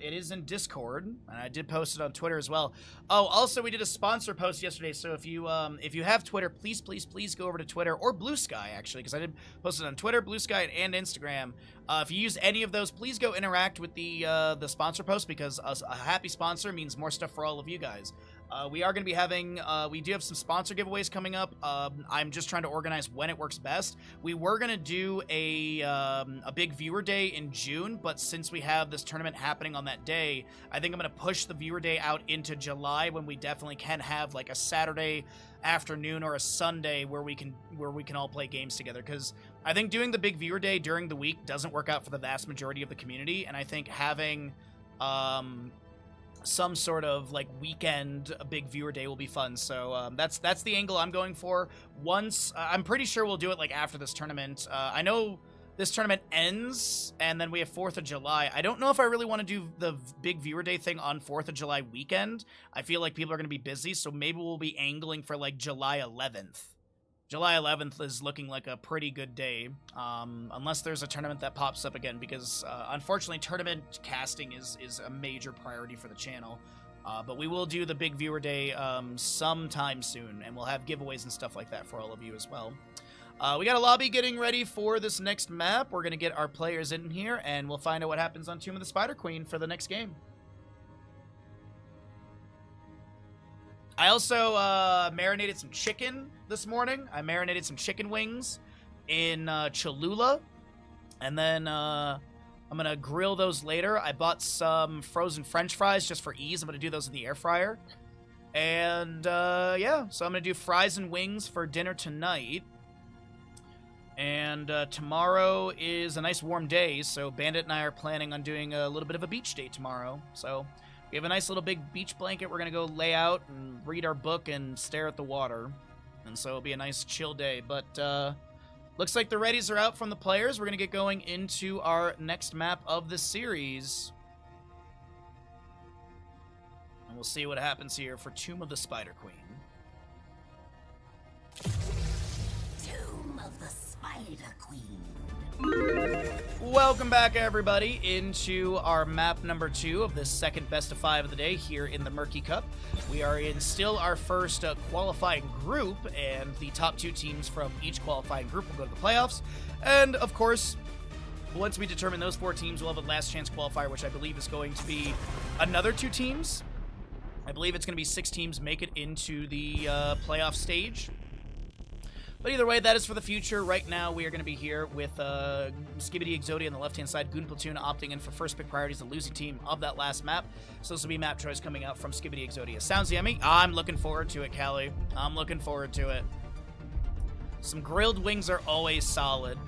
Speaker 5: it is in Discord, and I did post it on Twitter as well. Oh, also, we did a sponsor post yesterday, so if you have Twitter, please go over to Twitter, or Blue Sky, actually, because I did post it on Twitter, Blue Sky, and Instagram. If you use any of those, please go interact with the sponsor post, because a happy sponsor means more stuff for all of you guys. We are going to be having, we do have some sponsor giveaways coming up. I'm just trying to organize when it works best. We were going to do a big viewer day in June, but since we have this tournament happening on that day, I think I'm going to push the viewer day out into July, when we definitely can have like a Saturday afternoon or a Sunday where we can all play games together, because I think doing the big viewer day during the week doesn't work out for the vast majority of the community, and I think having some sort of like weekend a big viewer day will be fun. So that's the angle I'm going for. Once I'm pretty sure we'll do it like after this tournament. I know this tournament ends and then we have 4th of July. I don't know if I really want to do the big viewer day thing on 4th of July weekend. I feel like people are going to be busy, so maybe we'll be angling for like July 11th. July 11th is looking like a pretty good day, unless there's a tournament that pops up again, because unfortunately tournament casting is a major priority for the channel. But we will do the big viewer day sometime soon, and we'll have giveaways and stuff like that for all of you as well. We got a lobby getting ready for this next map. We're going to get our players in here, and we'll find out what happens on Tomb of the Spider Queen for the next game. I also marinated some chicken this morning. I marinated some chicken wings in Cholula, and then I'm going to grill those later. I bought some frozen french fries just for ease. I'm going to do those in the air fryer. And yeah, so I'm going to do fries and wings for dinner tonight. And tomorrow is a nice warm day, so Bandit and I are planning on doing a little bit of a beach day tomorrow. So we have a nice little big beach blanket. We're going to go lay out and read our book and stare at the water. And so it'll be a nice chill day. But looks like the readies are out from the players. We're going to get going into our next map of the series. And we'll see what happens here for Tomb of the Spider Queen.
Speaker 8: Tomb of the Spider Queen.
Speaker 5: Welcome back, everybody, into our map number 2 of this second best of 5 of the day here in the Murky Cup. We are in still our first qualifying group, and the top 2 teams from each qualifying group will go to the playoffs. And, of course, once we determine those 4 teams, we'll have a last chance qualifier, which I believe is going to be another 2 teams. I believe it's going to be 6 teams make it into the playoff stage. But either way, that is for the future. Right now, we are going to be here with Skibidi Exodia on the left-hand side. Goon Platoon opting in for first pick priorities, the losing team of that last map. So this will be map choice coming out from Skibidi Exodia. Sounds yummy. I'm looking forward to it, Callie. I'm looking forward to it. Some grilled wings are always solid.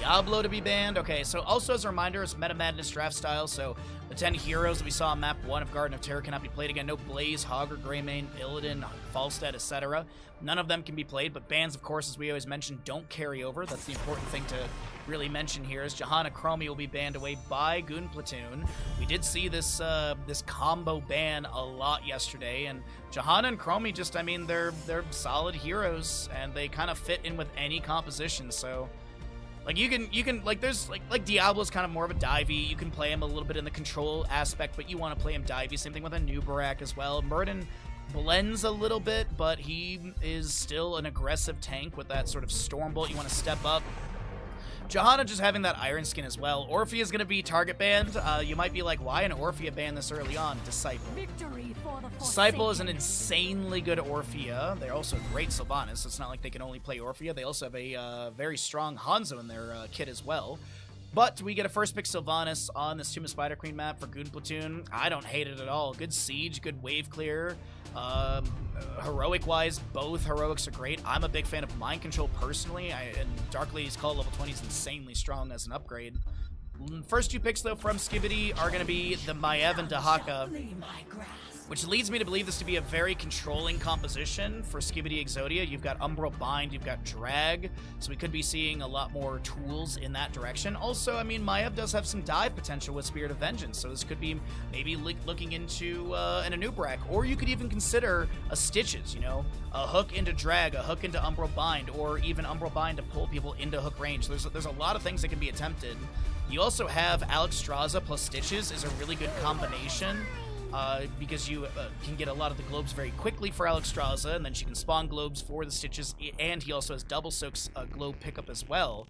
Speaker 5: Diablo to be banned. Okay, so also as a reminder, it's Meta Madness draft style, so the 10 heroes that we saw on map 1 of Garden of Terror cannot be played again. No Blaze, Hogger, Greymane, Illidan, Falstad, etc. None of them can be played, but bans, of course, as we always mention, don't carry over. That's the important thing to really mention here, is Johanna Chromie will be banned away by Goon Platoon. We did see this this combo ban a lot yesterday, and Johanna and Chromie just, I mean, they're solid heroes, and they kind of fit in with any composition, so like you can like there's like Diablo's kind of more of a divey. You can play him a little bit in the control aspect, but you want to play him divey. Same thing with a Nubarak as well. Murden blends a little bit, but he is still an aggressive tank with that sort of Stormbolt. You want to step up. Johanna just having that Iron Skin as well. Orphea is going to be target banned. You might be like, why an Orphea ban this early on? Disciple.
Speaker 9: Victory for the
Speaker 5: Disciple is an insanely good Orphea. They're also great Sylvanas, so it's not like they can only play Orphea. They also have a very strong Hanzo in their kit as well. But we get a first pick Sylvanas on this Tomb of Spider Queen map for Goon Platoon. I don't hate it at all. Good siege, good wave clear. Heroic-wise, both heroics are great. I'm a big fan of Mind Control personally, and Dark Lady's Call level 20 is insanely strong as an upgrade. First 2 picks, though, from Skibidi are going to be the Maiev and Dahaka. which leads me to believe this to be a very controlling composition for Skibidi Exodia. You've got Umbral Bind, you've got Drag, so we could be seeing a lot more tools in that direction. Also, I mean, Maiev does have some dive potential with Spirit of Vengeance, so this could be maybe looking into an Anubrak, or you could even consider a Stitches, you know? A hook into Drag, a hook into Umbral Bind, or even Umbral Bind to pull people into hook range. There's a lot of things that can be attempted. You also have Alex Straza plus Stitches is a really good combination. Because you can get a lot of the globes very quickly for Alex Straza, and then she can spawn globes for the Stitches, and he also has double soaks globe pickup as well.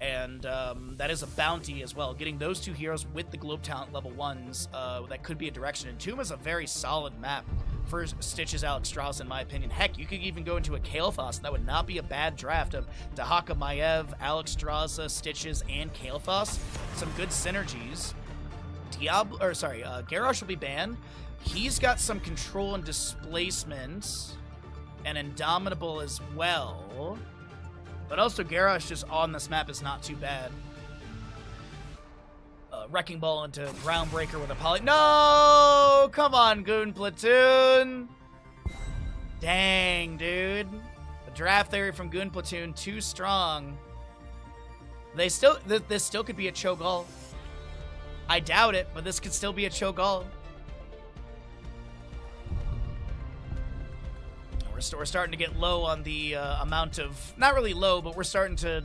Speaker 5: And that is a bounty as well. Getting those two heroes with the globe talent level 1s, that could be a direction. And Tomb is a very solid map for Stitches Alex Straza, in my opinion. Heck, you could even go into a Kael'thas, and that would not be a bad draft of Dahaka, Maiev, Alex Straza, Stitches, and Kael'thas. Some good synergies. Garrosh will be banned. He's got some control and displacement, and Indomitable as well. But also Garrosh just on this map is not too bad. Wrecking Ball into Groundbreaker with a poly. No! Come on, Goon Platoon! Dang, dude. The draft theory from Goon Platoon, too strong. This still could be a Cho'Gall. I doubt it, but this could still be a Cho'Gall. We're starting to get low on the amount of... Not really low, but we're starting to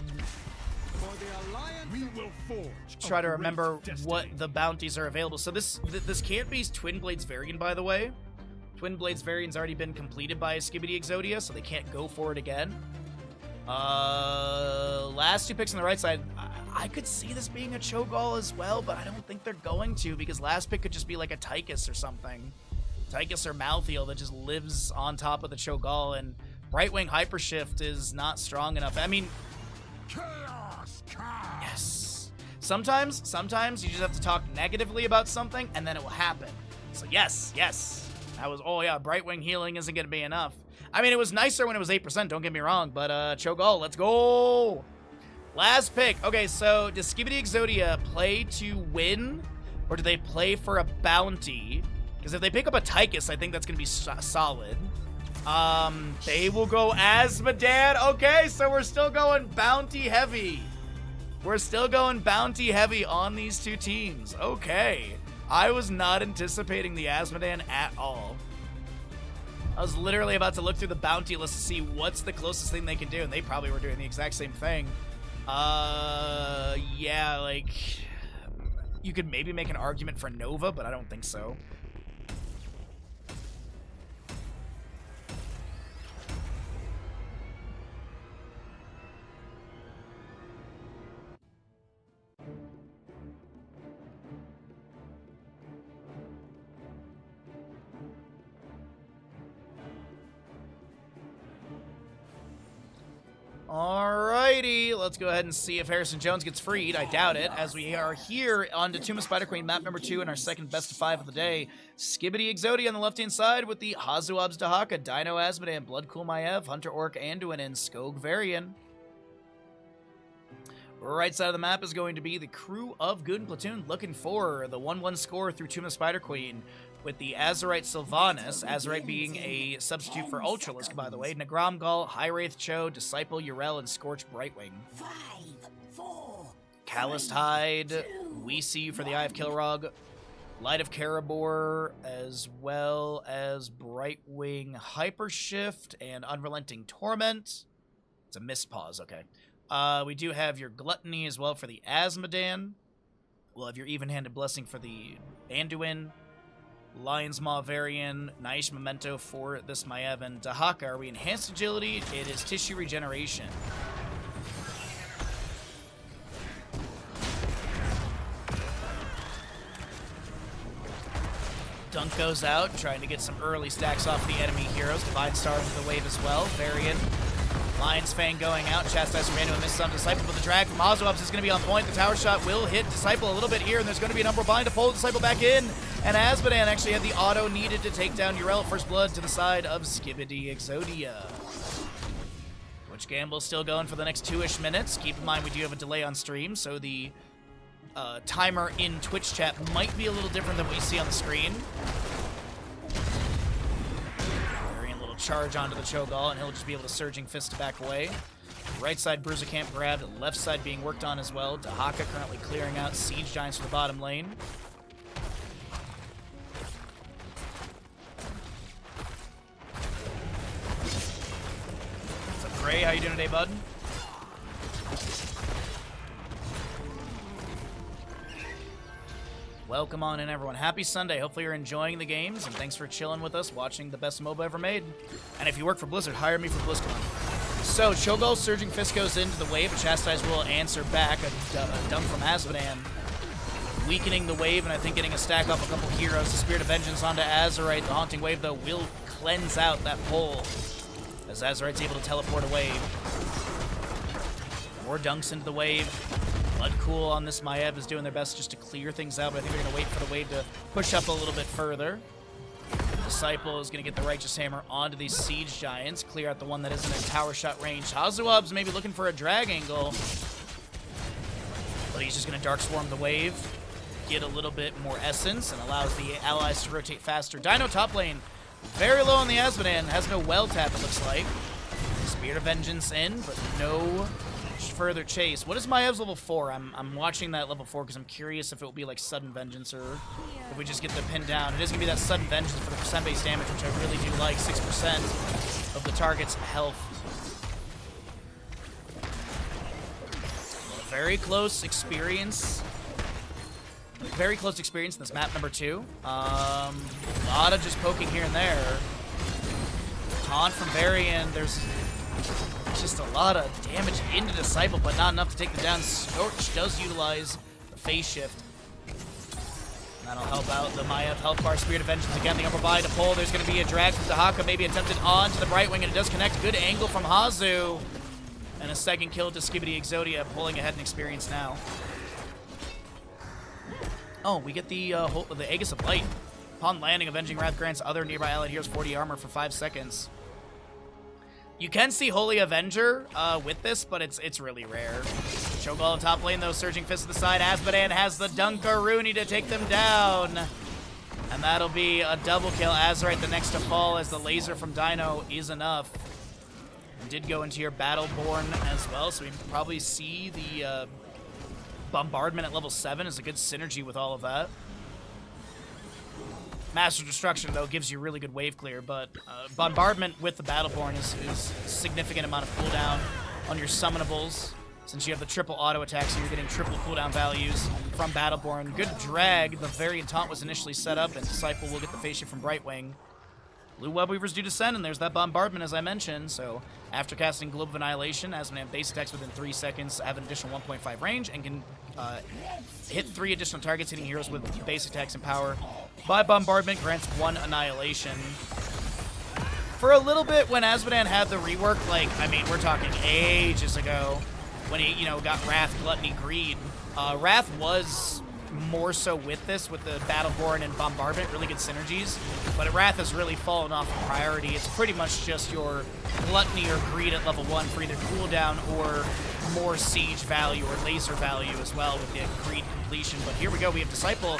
Speaker 5: try to remember what the bounties are available. So this can't be Twin Blades Varian, by the way. Twin Blades Varian's already been completed by Skibidi Exodia, so they can't go for it again. Last two picks on the right side... I could see this being a Cho'Gall as well, but I don't think they're going to, because last pick could just be like a Tychus or something. Tychus or Malthael that just lives on top of the Cho'Gall, and Brightwing Hypershift is not strong enough. I mean... Chaos! Yes. Sometimes you just have to talk negatively about something, and then it will happen. So yes. That was, oh yeah, Brightwing healing isn't going to be enough. I mean, it was nicer when it was 8%, don't get me wrong, but Cho'Gall, let's go! Last pick. Okay, so does Skibidi Exodia play to win, or do they play for a bounty? Because if they pick up a Tychus, I think that's going to be solid. They will go Asmodan. Okay, so we're still going bounty heavy. We're still going bounty heavy on these two teams. Okay. I was not anticipating the Asmodan at all. I was literally about to look through the bounty list to see what's the closest thing they can do, and they probably were doing the exact same thing. Yeah, like, you could maybe make an argument for Nova, but I don't think so. Alrighty, let's go ahead and see if Harrison Jones gets freed. I doubt it, as we are here on Tomb of Spider Queen, map number 2 in our second best of 5 of the day. Skibidi Exodia on the left-hand side with the Hazuab's Dahaka, Dino Asmodan, Bloodcool Maiev, Hunter Orc Anduin, and Skog Varian. Right side of the map is going to be the crew of Goon Platoon looking for the 1-1 score through Tomb of Spider Queen, with the Azurite Sylvanas, Azurite being a substitute for Ultralisk, by the way, Nagramgal, High Wraith Cho, Disciple, Yrel, and Scorch Brightwing.
Speaker 8: 5, 4,
Speaker 5: Calloused Hide, we see you for the Eye of Kilrog, Light of Karabor, as well as Brightwing Hypershift and Unrelenting Torment. It's a missed pause, okay. We do have your Gluttony as well for the Asmodan. We'll have your Even-Handed Blessing for the Anduin. Lion's Maw Varian, Naish Memento for this Maiev, and Dahaka. Are we Enhanced Agility? It is Tissue Regeneration. Dunk goes out, trying to get some early stacks off the enemy heroes. Divine Star into the wave as well. Varian. Lion's Fang going out. Chastiser Rando and Miss Sun. Disciple with the drag from Hazuabs is going to be on point. The tower shot will hit Disciple a little bit here, and there's going to be an Umbral Bind to pull Disciple back in. And Asmodan actually had the auto needed to take down Yrel. First blood to the side of Skibidi Exodia. Twitch Gamble still going for the next 2-ish minutes. Keep in mind we do have a delay on stream, so the timer in Twitch chat might be a little different than what you see on the screen. charge onto the Cho'Gall, and he'll just be able to Surging Fist to back away. Right side Bruiser Camp grabbed, left side being worked on as well. Dahaka currently clearing out Siege Giants for the bottom lane. What's up, Gray? How you doing today, bud? Welcome on in, everyone. Happy Sunday. Hopefully you're enjoying the games, and thanks for chilling with us, watching the best MOBA ever made. And if you work for Blizzard, hire me for BlizzCon. So, Cho'Gall Surging Fist goes into the wave, and Chastise will answer back a dunk from Azmodan, weakening the wave, and I think getting a stack off a couple heroes. The Spirit of Vengeance onto Azerite. The Haunting Wave, though, will cleanse out that pull, as Azerite's able to teleport away. More dunks into the wave. Blood Cool on this Maiev is doing their best just to clear things out, but I think they're going to wait for the wave to push up a little bit further. Disciple is going to get the Righteous Hammer onto these Siege Giants, clear out the one that isn't in tower shot range. Hazuab's maybe looking for a drag angle, but he's just going to Dark Swarm the wave, get a little bit more essence, and allows the allies to rotate faster. Dino top lane, very low on the Azmodan, has no well tap, it looks like. Spirit of Vengeance in, but no further chase. What is Maev's level 4? I'm watching that level 4 because I'm curious if it will be like Sudden Vengeance or if we just get the pin down. It is going to be that Sudden Vengeance for the percent-based damage, which I really do like. 6% of the target's health. Very close experience. Very close experience in this map number 2. A lot of just poking here and there. Taunt from Varian. There's just a lot of damage into Disciple, but not enough to take them down. Scorch does utilize the phase shift. That'll help out the Maiev health bar. Spirit of Vengeance again, the upper body to pull. There's going to be a drag from Dahaka, maybe attempted onto the Brightwing, and it does connect. Good angle from Hazu. And a second kill to Skibidi Exodia, pulling ahead in experience now. Oh, we get the Aegis of Light. Upon landing, Avenging Wrath grants other nearby allied heroes 40 armor for 5 seconds. You can see Holy Avenger with this, but it's really rare. Cho'Gall top lane, though, Surging Fist to the side. Azmodan has the Dunkaroonie to take them down. And that'll be a double kill. Azerite the next to fall, as the laser from Dino is enough. And did go into your Battleborn as well, so we can probably see the Bombardment at level 7 is a good synergy with all of that. Master Destruction, though, gives you really good wave clear, but Bombardment with the Battleborn is a significant amount of cooldown on your summonables. Since you have the triple auto attack, so you're getting triple cooldown values from Battleborn. Good drag. The Variant Taunt was initially set up, and Disciple will get the face shift from Brightwing. Blue Webweavers do descend, and there's that Bombardment, as I mentioned. So after casting Globe of Annihilation, Azmodan base attacks within 3 seconds, have an additional 1.5 range, and can hit 3 additional targets, hitting heroes with base attacks and power. By Bombardment grants 1 Annihilation. For a little bit, when Azmodan had the rework, like, I mean, we're talking ages ago, when he, you know, got Wrath, Gluttony, Greed, Wrath was more so with this, with the Battleborn and Bombardment, really good synergies. But Wrath has really fallen off of priority. It's pretty much just your Gluttony or Greed at level 1 for either cooldown or more siege value or laser value as well with the Greed completion. But here we go, we have Disciple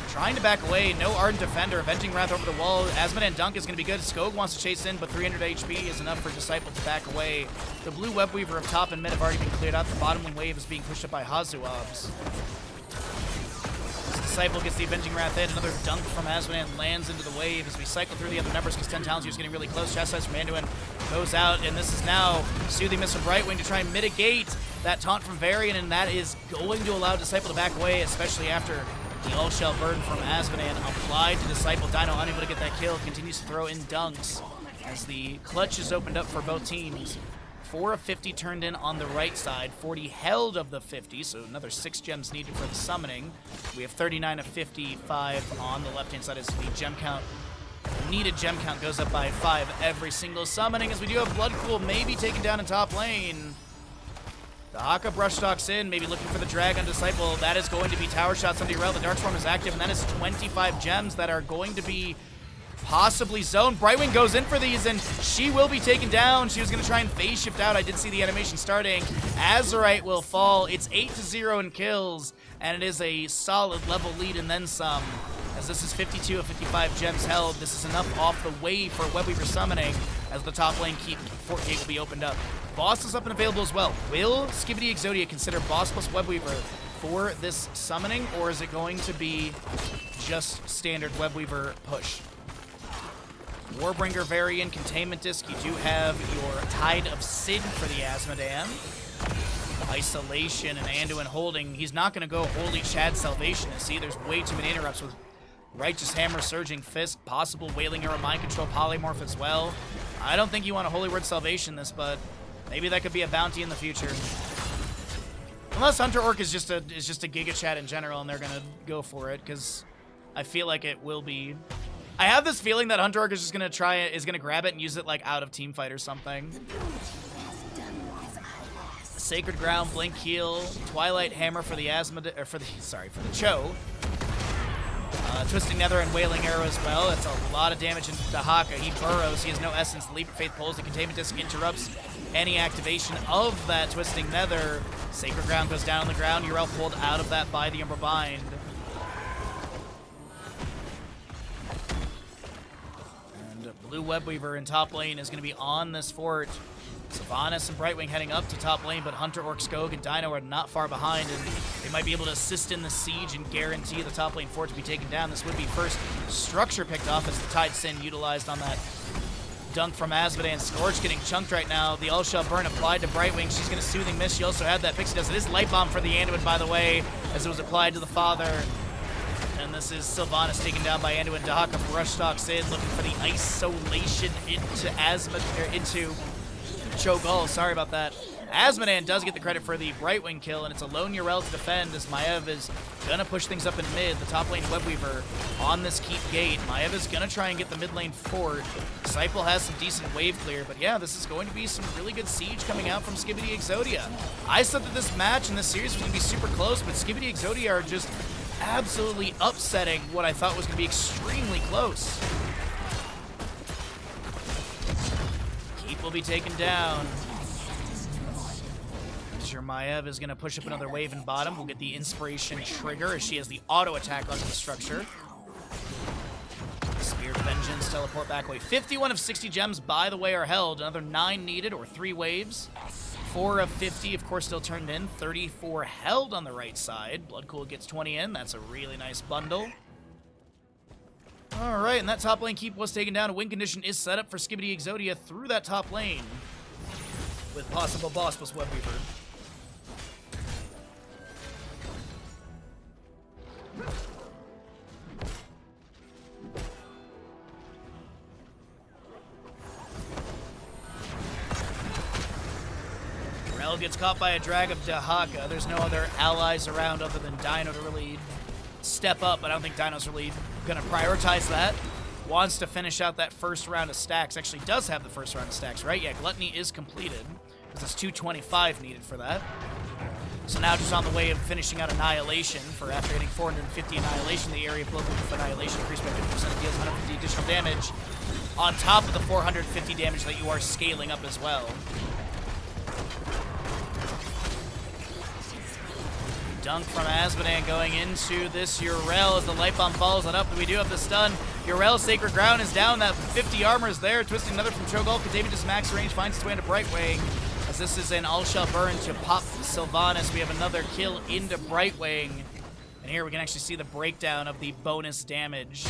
Speaker 5: trying to back away. No Ardent Defender, Avenging Wrath over the wall. Azmodan Dunk is going to be good. Skog wants to chase in, but 300 HP is enough for Disciple to back away. The Blue Webweaver of top and mid have already been cleared out. The bottom lane wave is being pushed up by Hazuabs. Disciple gets the Avenging Wrath in. Another dunk from Azmodan lands into the wave as we cycle through the other numbers because 10 Talons is getting really close. Chastise from Anduin goes out, and this is now Soothing Mist from Brightwing to try and mitigate that taunt from Varian, and that is going to allow Disciple to back away, especially after the all-shell burn from Azmodan applied to Disciple. Dino unable to get that kill, continues to throw in dunks as the clutch is opened up for both teams. 4 of 50 turned in on the right side, 40 held of the 50, so another 6 gems needed for the summoning. We have 39 of 55 on the left-hand side as the gem count, needed gem count goes up by 5 every single summoning, as we do have Blood Cool maybe taken down in top lane. The Haka brushstalks in, maybe looking for the drag on Disciple. That is going to be tower shots on the Arel. The Darkstorm is active, and that is 25 gems that are going to be possibly zoned. Brightwing goes in for these, and she will be taken down. She was going to try and phase shift out. I did see the animation starting. Azerite will fall. It's 8-0 in kills, and it is a solid level lead and then some. As this is 52 of 55 gems held, this is enough off the wave for Webweaver summoning, as the top lane fort gate will be opened up. Boss is up and available as well. Will Skibidi Exodia consider Boss plus Webweaver for this summoning, or is it going to be just standard Webweaver push? Warbringer variant, Containment Disc, you do have your Tide of Sin for the Asmodan. Isolation and Anduin holding. He's not going to go Holy Chad Salvationist. See, there's way too many interrupts with Righteous Hammer, Surging Fist, possible Wailing Arrow, Mind Control, Polymorph as well. I don't think you want a Holy Word Salvation this, but maybe that could be a bounty in the future. Unless Hunter Orc is just a Giga Chat in general and they're going to go for it, because I feel like it will be. I have this feeling that Hunter Orc is just going to grab it and use it like out of Teamfight or something. Sacred Ground, Blink Heal, Twilight Hammer for the for the Cho. Twisting Nether and Wailing Arrow as well. That's a lot of damage into Dahaka. He burrows. He has no essence. The Leap of Faith pulls. The Containment Disc interrupts any activation of that Twisting Nether. Sacred Ground goes down on the ground. Yrel pulled out of that by the Umber Bind. And Blue Webweaver in top lane is going to be on this fort. Sylvanas and Brightwing heading up to top lane, but Hunter, Orc, Skog, and Dino are not far behind, and they might be able to assist in the siege and guarantee the top lane fort to be taken down. This would be first structure picked off as the Tide Sin utilized on that dunk from Asmodan. Scorch getting chunked right now. The All-Shell Burn applied to Brightwing. She's going to Soothing Mist. She also had that Pixie Dust. It is Light Bomb for the Anduin, by the way, as it was applied to the Father. And this is Sylvanas taken down by Anduin. Dahaka rush stalks in, looking for the Isolation into Cho'Gall, sorry about that. Asmodan does get the credit for the Brightwing kill, and it's a lone Yrel to defend as Maiev is going to push things up in mid. The top lane Webweaver on this keep gate. Maiev is going to try and get the mid lane fort. Disciple has some decent wave clear, but yeah, this is going to be some really good siege coming out from Skibidi Exodia. I said that this match and this series was going to be super close, but Skibidi Exodia are just absolutely upsetting what I thought was going to be extremely close. Will be taken down. Sure, Maiev is going to push up another wave in bottom. We'll get the Inspiration trigger as she has the auto attack onto the structure. Spear of Vengeance, teleport back away. 51 of 60 gems, by the way, are held. Another 9 needed, or 3 waves. 4 of 50, of course, still turned in. 34 held on the right side. Bloodcool gets 20 in. That's a really nice bundle. All right, and that top lane keep was taken down. A win condition is set up for Skibidi Exodia through that top lane with possible Boss plus Webweaver. Rel gets caught by a drag of Dahaka. There's no other allies around other than Dino to really step up, but I don't think Dino's really going to prioritize that. Wants to finish out that first round of stacks. Actually does have the first round of stacks, right? Yeah, Gluttony is completed, because it's 225 needed for that. So now just on the way of finishing out Annihilation for after hitting 450 Annihilation, the area of Bloodproof Annihilation increased by 50%, deals 150 additional damage on top of the 450 damage that you are scaling up as well. Dunk from Asmodan going into this Yrel as the Light Bomb follows it up. We do have the stun. Yrel's Sacred Ground is down. That 50 armor is there. Twisting Another from Cho'Gall. Containment Disc max range finds its way into Brightwing. As this is an All-Shell Burn to pop Sylvanas. We have another kill into Brightwing. And here we can actually see the breakdown of the bonus damage.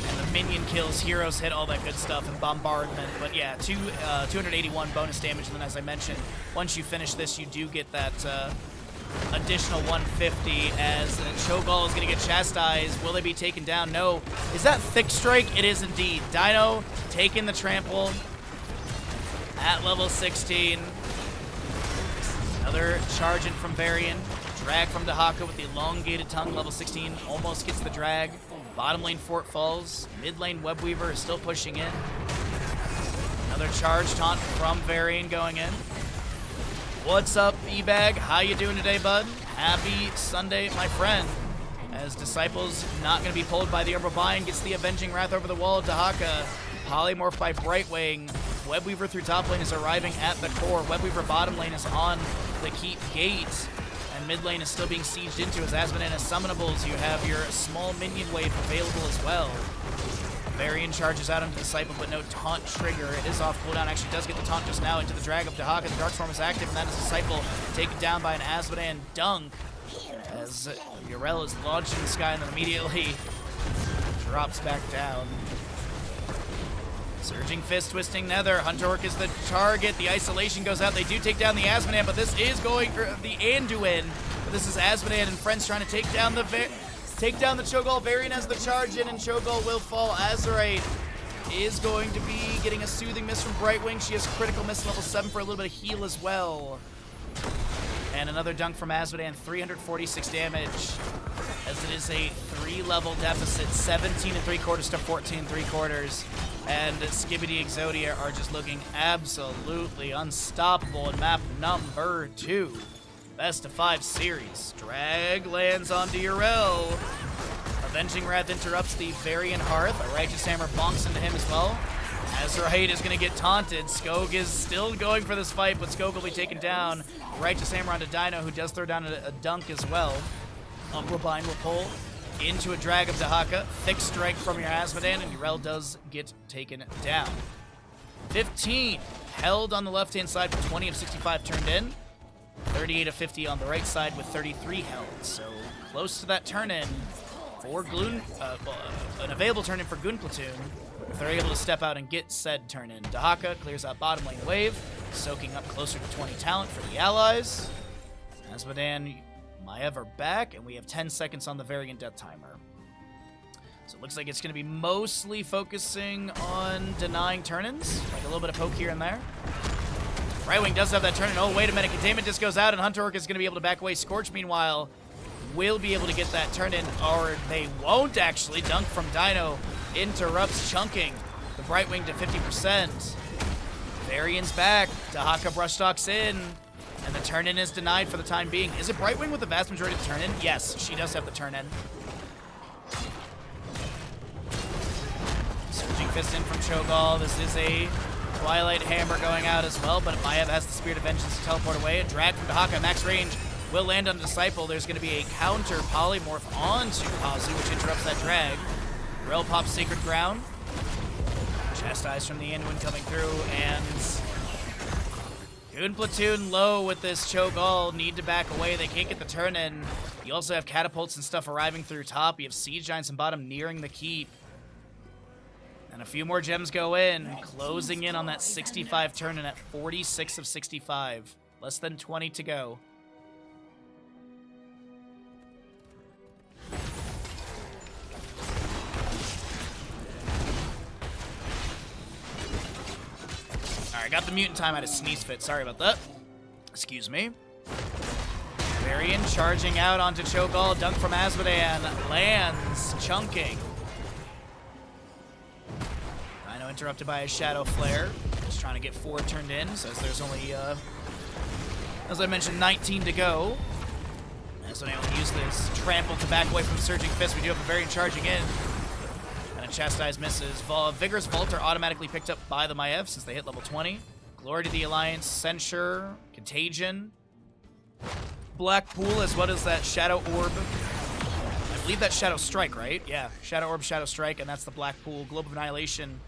Speaker 5: And the minion kills, heroes hit, all that good stuff, and bombardment. But yeah, 281 bonus damage. And then as I mentioned, once you finish this, you do get that additional 150 as Cho'Gall is going to get chastised. Will they be taken down? No. Is that Thick Strike? It is indeed. Dino taking the trample at level 16. Another charge in from Varian. Drag from Dahaka with the elongated tongue, level 16. Almost gets the drag. Bottom lane fort falls. Mid lane Webweaver is still pushing in. Another charge taunt from Varian going in. What's up, E-Bag? How you doing today, bud? Happy Sunday, my friend. As Disciples not going to be pulled by the Umber Bind, gets the Avenging Wrath over the wall of Dahaka. Polymorph by Brightwing. Webweaver through top lane is arriving at the core. Webweaver bottom lane is on the keep gate. And mid lane is still being sieged into as Asmodan has summonables. You have your small minion wave available as well. Varian charges out into the Disciple, but no taunt trigger. It is off cooldown. Actually does get the taunt just now into the drag of Dahaka. The Darkstorm is active, and that is Disciple taken down by an Asmodean dunk. As Yrel is launched in the sky and then immediately drops back down. Surging Fist, Twisting Nether. Hunterorc is the target. The isolation goes out. They do take down the Asmodean, but this is going for the Anduin. But this is Asmodean and friends trying to take down the Cho'Gall. Varian has the charge in, and Cho'Gall will fall. Azerite is going to be getting a Soothing Mist from Brightwing. She has Critical Mist level 7 for a little bit of heal as well. And another dunk from Asmodean, 346 damage. As it is a 3-level deficit, 17 3/4 to 14 3/4. And Skibidi Exodia are just looking absolutely unstoppable in map number 2. Best of 5 series. Drag lands onto Yrel. Avenging Wrath interrupts the Varian Hearth. A Righteous Hammer bonks into him as well. Azerite is going to get taunted. Skog is still going for this fight, but Skog will be taken down. Righteous Hammer onto Dino, who does throw down a dunk as well. Umbrobind will pull into a drag of Dahaka. Thick strike from your Asmodean, and Yrel does get taken down. 15 held on the left-hand side with 20 of 65 turned in. 38 of 50 on the right side with 33 held. So close to that turn-in for an available turn-in for Goon Platoon. If they're able to step out and get said turn-in. Dahaka clears out bottom lane wave, soaking up closer to 20 talent for the allies. Asmodean, Maiev are back, and we have 10 seconds on the Variant death timer. So it looks like it's going to be mostly focusing on denying turn-ins, like a little bit of poke here and there. Brightwing does have that turn-in. Oh, wait a minute. Containment disc goes out, and Hunterorc is going to be able to back away. Scorch, meanwhile, will be able to get that turn-in, or they won't actually. Dunk from Dino interrupts chunking the Brightwing to 50%. Varian's back. Dahaka brush stalks in, and the turn-in is denied for the time being. Is it Brightwing with the vast majority of the turn-in? Yes, she does have the turn-in. Surging Fist in from Cho'Gall. This is a Twilight Hammer going out as well, but Maiev has the Spirit of Vengeance to teleport away. A drag from Dahaka, max range, will land on Disciple. There's going to be a counter polymorph onto Kazu, which interrupts that drag. Yrel pops Sacred Ground. Chastise from the Anduin coming through, and Goon Platoon low with this Cho'Gall. Need to back away. They can't get the turn in. You also have catapults and stuff arriving through top. You have Siege Giants and bottom nearing the keep. And a few more gems go in, closing in on that 65 turn in at 46 of 65. Less than 20 to go. Alright, got the mutant time out of Sneeze Fit. Sorry about that. Excuse me. Varian charging out onto Cho'Gall. Dunk from Asmodean. Lands. Chunking. Dino interrupted by a Shadow Flare. Just trying to get 4 turned in, so there's only, as I mentioned, 19 to go. Asmodean will use this Trample to back away from Surging Fist. We do have a Varian charging in. Chastise misses. Vigorous Vault are automatically picked up by the Maiev since they hit level 20. Glory to the Alliance, Censure, Contagion, Blackpool, as well as that Shadow Orb. I believe that's Shadow Strike, right? Yeah, Shadow Orb, Shadow Strike, and that's the Blackpool. Globe of Annihilation,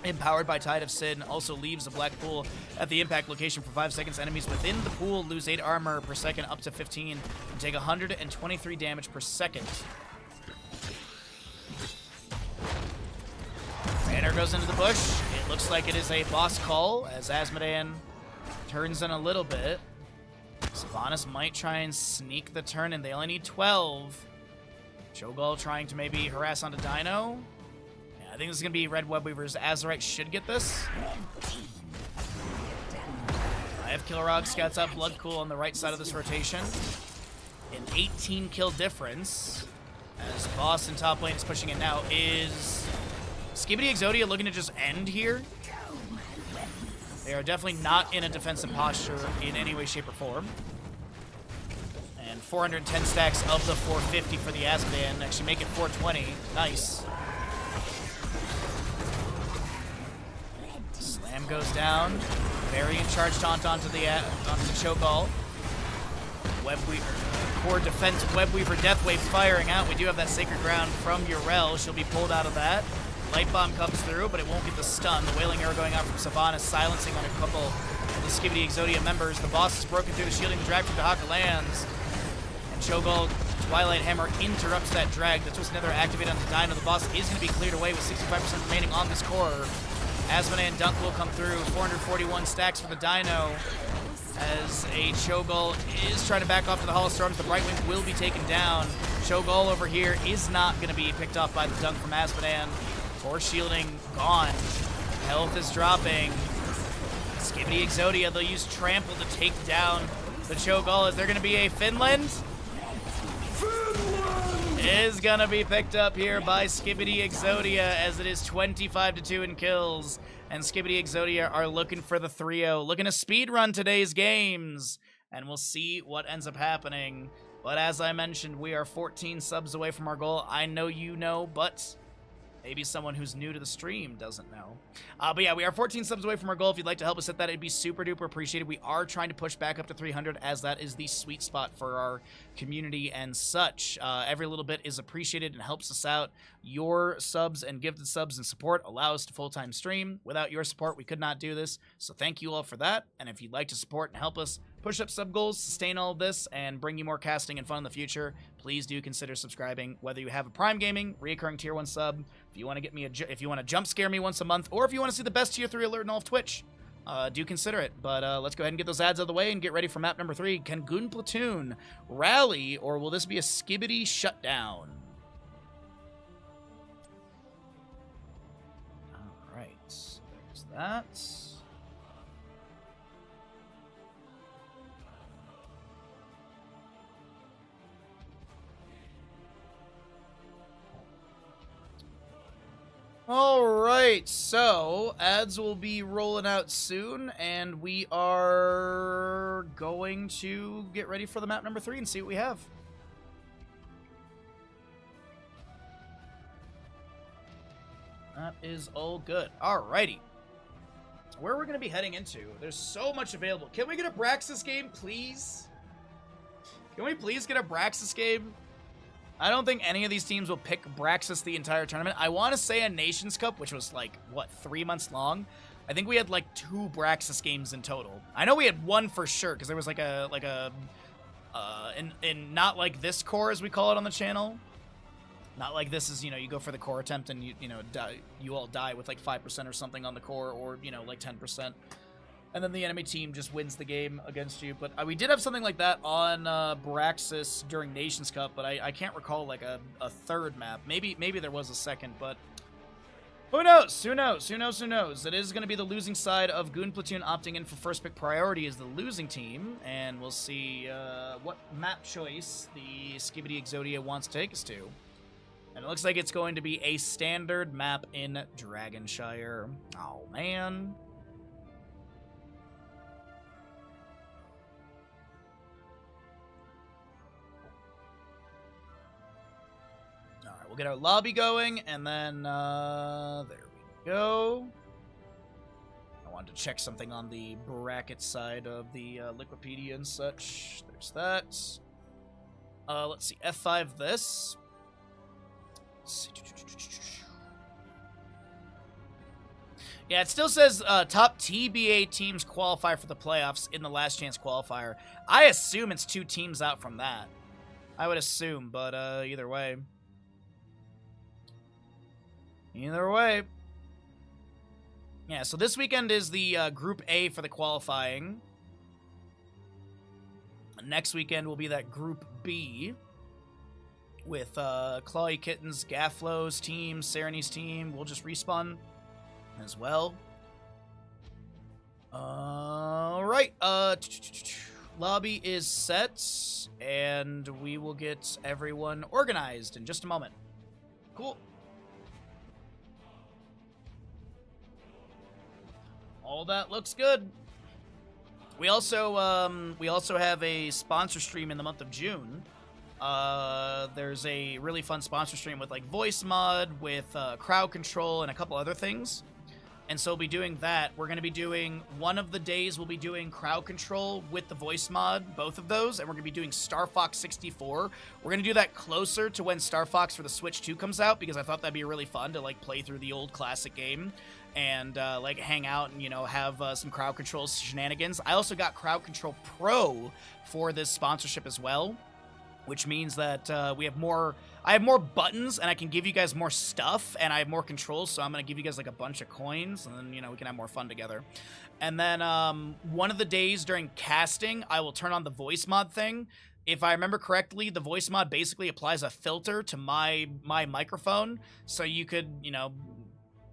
Speaker 5: empowered by Tide of Sin, also leaves the Blackpool at the impact location for 5 seconds. Enemies within the pool lose 8 armor per second up to 15 and take 123 damage per second. Banner goes into the bush. It looks like it is a boss call as Asmodean turns in a little bit. Sylvanas might try and sneak the turn in. They only need 12. Cho'Gall trying to maybe harass onto Dino. Yeah, I think this is going to be Red Web Weavers. Azerite should get this. I have Kilrog, scouts out Blood Cool on the right side of this rotation. An 18 kill difference. As Boss in top lane is pushing it now is Skibidi Exodia looking to just end here. They are definitely not in a defensive posture in any way, shape, or form. And 410 stacks of the 450 for the Asmodean. Actually make it 420. Nice. Slam goes down. Varian charge taunt onto the Cho'Gall. Core defense Webweaver Deathwave firing out. We do have that Sacred Ground from Yrel. She'll be pulled out of that. Light Bomb comes through, but it won't get the stun. The Wailing Arrow going out from Savannah, silencing on a couple of the Skibidi Exodia members. The boss is broken through, shielding the drag from Dahaka lands. And Cho'Gall Twilight Hammer interrupts that drag. That's what's another activate on the Dino. The boss is going to be cleared away with 65% remaining on this core. Asmodee and Dunk will come through. 441 stacks for the Dino. As a Cho'Gall is trying to back off to the Hall of Storms, the Brightwing will be taken down. Cho'Gall over here is not going to be picked off by the Dunk from Asmodee. Force shielding gone. Health is dropping. Skibidi Exodia, they'll use Trample to take down the Cho'Gall. Is there going to be a Finland? Is going to be picked up here by Skibidi Exodia as it is 25-2 in kills. And Skibidi Exodia are looking for the 3-0, looking to speedrun today's games. And we'll see what ends up happening. But as I mentioned, we are 14 subs away from our goal. I know you know, but maybe someone who's new to the stream doesn't know. But yeah, we are 14 subs away from our goal. If you'd like to help us hit that, it'd be super duper appreciated. We are trying to push back up to 300 as that is the sweet spot for our community and such. Every little bit is appreciated and helps us out. Your subs and gifted subs and support allow us to full-time stream. Without your support, we could not do this. So thank you all for that. And if you'd like to support and help us push up sub goals, sustain all of this, and bring you more casting and fun in the future, please do consider subscribing. Whether you have a Prime Gaming, reoccurring Tier 1 sub, if you want to get me if you want to jump scare me once a month, or if you want to see the best Tier 3 alert in all of Twitch, do consider it. But let's go ahead and get those ads out of the way and get ready for map number 3. Can Goon Platoon rally, or will this be a Skibidi shutdown? All right, there's that. Alright, so ads will be rolling out soon, and we are going to get ready for the map number 3 and see what we have. That is all good. Alrighty. Where are we going to be heading into? There's so much available. Can we get a Braxis game, please? Can we please get a Braxis game? I don't think any of these teams will pick Braxis the entire tournament. I want to say a Nations Cup, which was like, what, 3 months long? I think we had like 2 Braxis games in total. I know we had one for sure, because there was like a in not like this core, as we call it on the channel. Not like this is, you know, you go for the core attempt and you all die with like 5% or something on the core, or, you know, like 10%. And then the enemy team just wins the game against you. But we did have something like that on Braxis during Nations Cup, but I can't recall like a third map. Maybe there was a second, but who knows? Who knows? Who knows? Who knows? It is going to be the losing side of Goon Platoon opting in for first pick priority as the losing team, and we'll see what map choice the Skibidi Exodia wants to take us to. And it looks like it's going to be a standard map in Dragonshire. Oh, man. Alright, we'll get our lobby going, and then, there we go. I wanted to check something on the bracket side of the Liquipedia and such. There's that. Let's see, F5 this. Yeah, it still says top TBA teams qualify for the playoffs in the last chance qualifier. I assume it's 2 teams out from that. I would assume, but either way. Either way. Yeah, so this weekend is the Group A for the qualifying. Next weekend will be that Group B with Clawy Kittens, Gafflow's team, Sereni's team. We'll just respawn as well. Alright, lobby is set, and we will get everyone organized in just a moment. Cool. All that looks good. We also have a sponsor stream in the month of June. There's a really fun sponsor stream with like voice mod, with crowd control, and a couple other things. And so we'll be doing that. We're going to be doing, one of the days we'll be doing crowd control with the voice mod, both of those, and we're going to be doing Star Fox 64. We're going to do that closer to when Star Fox for the Switch 2 comes out, because I thought that'd be really fun to, like, play through the old classic game and, like, hang out and, you know, have some crowd control shenanigans. I also got Crowd Control Pro for this sponsorship as well, which means that I have more buttons, and I can give you guys more stuff, and I have more controls, so I'm going to give you guys, like, a bunch of coins, and then, you know, we can have more fun together. And then one of the days during casting, I will turn on the voice mod thing. If I remember correctly, the voice mod basically applies a filter to my microphone, so you could, you know,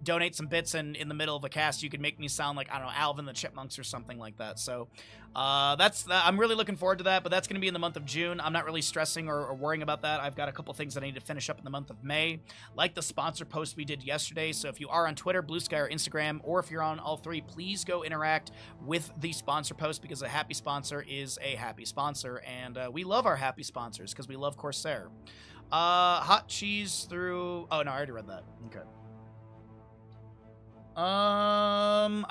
Speaker 5: donate some bits, and in the middle of a cast, you could make me sound like, I don't know, Alvin the Chipmunks or something like that. So I'm really looking forward to that, but that's going to be in the month of June. I'm not really stressing or worrying about that. I've got a couple things that I need to finish up in the month of May, like the sponsor post we did yesterday. So if you are on Twitter, Blue Sky, or Instagram, or if you're on all three, please go interact with the sponsor post, because a happy sponsor is a happy sponsor, and we love our happy sponsors because we love Corsair. Hot cheese through... Oh, no, I already read that. Okay. I